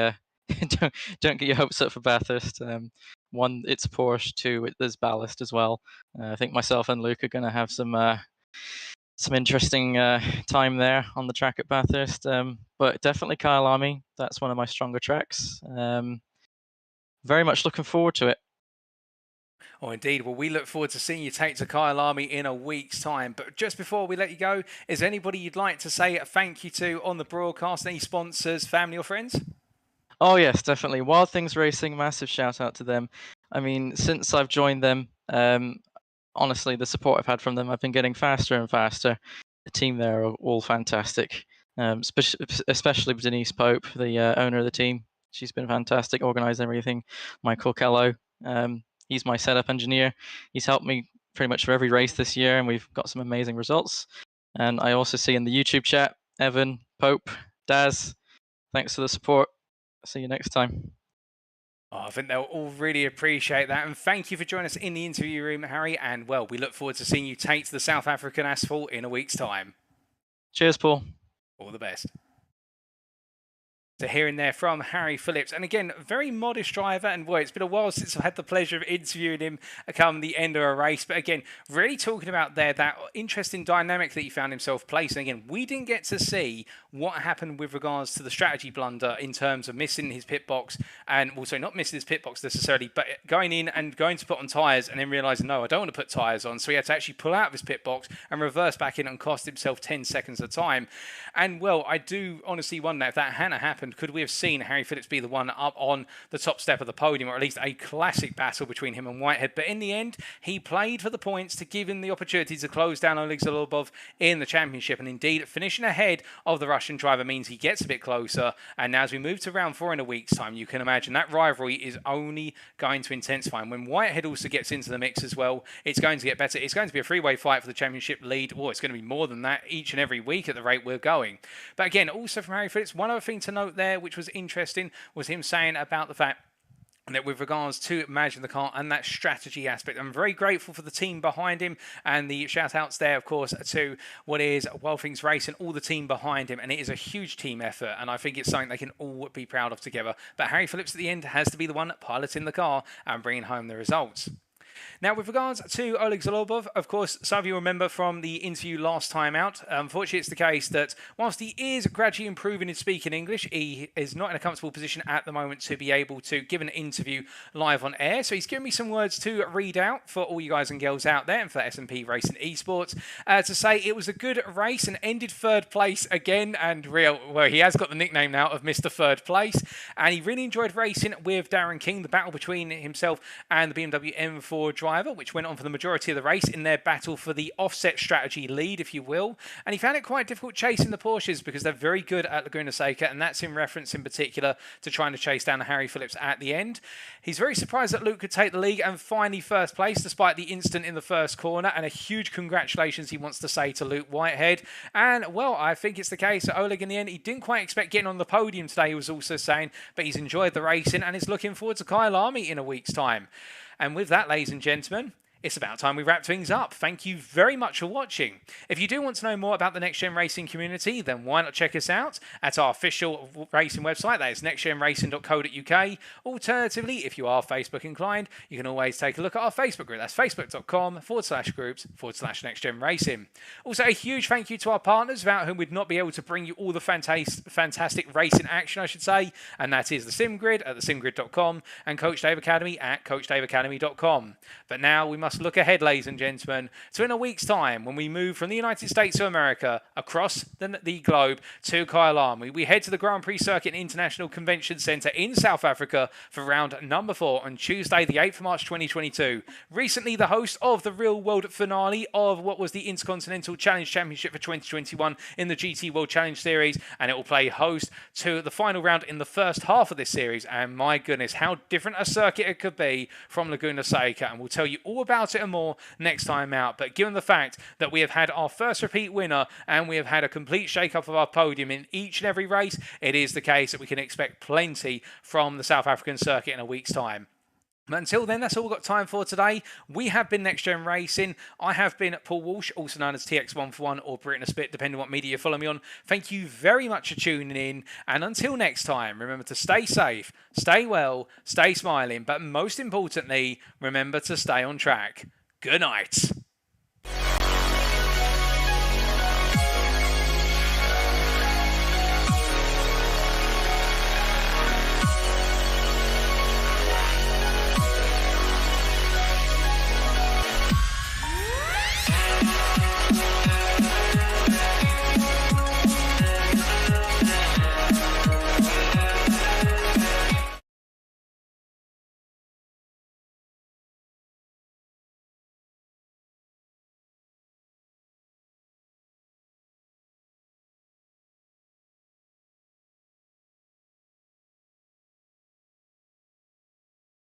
don't get your hopes up for Bathurst. 1, it's Porsche. 2, there's ballast as well. I think myself and Luke are going to have some interesting time there on the track at Bathurst. But definitely Kyalami. That's one of my stronger tracks. Very much looking forward to it. Oh, indeed. Well, we look forward to seeing you take to Kyalami in a week's time. But just before we let you go, is there anybody you'd like to say a thank you to on the broadcast? Any sponsors, family or friends? Oh, yes, definitely. Wild Things Racing, massive shout out to them. I mean, since I've joined them, honestly, the support I've had from them, I've been getting faster and faster. The team there are all fantastic, especially Denise Pope, the owner of the team. She's been fantastic, organising everything. Michael Kello, he's my setup engineer. He's helped me pretty much for every race this year, and we've got some amazing results. And I also see in the YouTube chat, Evan, Pope, Daz, thanks for the support. See you next time. Oh, I think they'll all really appreciate that. And thank you for joining us in the interview room, Harry. And, well, we look forward to seeing you take to the South African asphalt in a week's time. Cheers, Paul. All the best. So hearing there from Harry Phillips, and again, a very modest driver, and boy, it's been a while since I've had the pleasure of interviewing him come the end of a race, but again, really talking about there that interesting dynamic that he found himself placed. And again, we didn't get to see what happened with regards to the strategy blunder in terms of missing his pit box, and also not missing his pit box necessarily, but going in and going to put on tyres and then realising, no, I don't want to put tyres on, so he had to actually pull out of his pit box and reverse back in and cost himself 10 seconds of time. And well, I do honestly wonder if that hadn't happened, could we have seen Harry Phillips be the one up on the top step of the podium, or at least a classic battle between him and Whitehead. But in the end, he played for the points to give him the opportunity to close down Oleg Zholobov in the championship. And indeed, finishing ahead of the Russian driver means he gets a bit closer. And now as we move to round 4 in a week's time, you can imagine that rivalry is only going to intensify. And when Whitehead also gets into the mix as well, it's going to get better. It's going to be a three-way fight for the championship lead. Or it's going to be more than that each and every week at the rate we're going. But again, also from Harry Phillips, one other thing to note there, which was interesting, was him saying about the fact that with regards to managing the car and that strategy aspect, I'm very grateful for the team behind him, and the shout-outs there, of course, to what is Well Things Racing, all the team behind him, and it is a huge team effort, and I think it's something they can all be proud of together. But Harry Phillips at the end has to be the one piloting the car and bringing home the results. Now, with regards to Oleg Zholobov, of course, some of you remember from the interview last time out, unfortunately it's the case that whilst he is gradually improving in speaking English, he is not in a comfortable position at the moment to be able to give an interview live on air. So he's given me some words to read out for all you guys and girls out there and for S&P Racing Esports to say it was a good race and ended 3rd place again, and well, he has got the nickname now of Mr. 3rd Place, and he really enjoyed racing with Darren King, the battle between himself and the BMW M4 driver, which went on for the majority of the race in their battle for the offset strategy lead, if you will. And he found it quite difficult chasing the Porsches because they're very good at Laguna Seca, and that's in reference in particular to trying to chase down Harry Phillips at the end. He's very surprised that Luke could take the lead and finally 1st place despite the incident in the first corner, and a huge congratulations he wants to say to Luke Whitehead. And well, I think it's the case that Oleg in the end, he didn't quite expect getting on the podium today, he was also saying, but he's enjoyed the racing and is looking forward to Kyle Army in a week's time. And with that, ladies and gentlemen, it's about time we wrap things up. Thank you very much for watching. If you do want to know more about the NXTGEN Racing community, then why not check us out at our official racing website. That is nextgenracing.co.uk. Alternatively, if you are Facebook inclined, you can always take a look at our Facebook group. That's facebook.com/groups/NextGen Racing. Also, a huge thank you to our partners, without whom we'd not be able to bring you all the fantastic racing action, I should say. And that is the SimGrid at thesimgrid.com and Coach Dave Academy at coachdaveacademy.com. But now we must look ahead, ladies and gentlemen, to in a week's time when we move from the United States of America across the globe to Kyalami. We head to the Grand Prix Circuit International Convention Centre in South Africa for round number 4 on Tuesday, the 8th of March 2022. Recently, the host of the real world finale of what was the Intercontinental Challenge Championship for 2021 in the GT World Challenge Series, and it will play host to the final round in the first half of this series. And my goodness, how different a circuit it could be from Laguna Seca, and we'll tell you all about it and more next time out. But given the fact that we have had our first repeat winner and we have had a complete shake-up of our podium in each and every race, it is the case that we can expect plenty from the South African circuit in a week's time. But until then, that's all we've got time for today. We have been NXTGEN Racing. I have been Paul Walsh, also known as TX141 or Britain a Spit, depending on what media you follow me on. Thank you very much for tuning in. And until next time, remember to stay safe, stay well, stay smiling, but most importantly, remember to stay on track. Good night.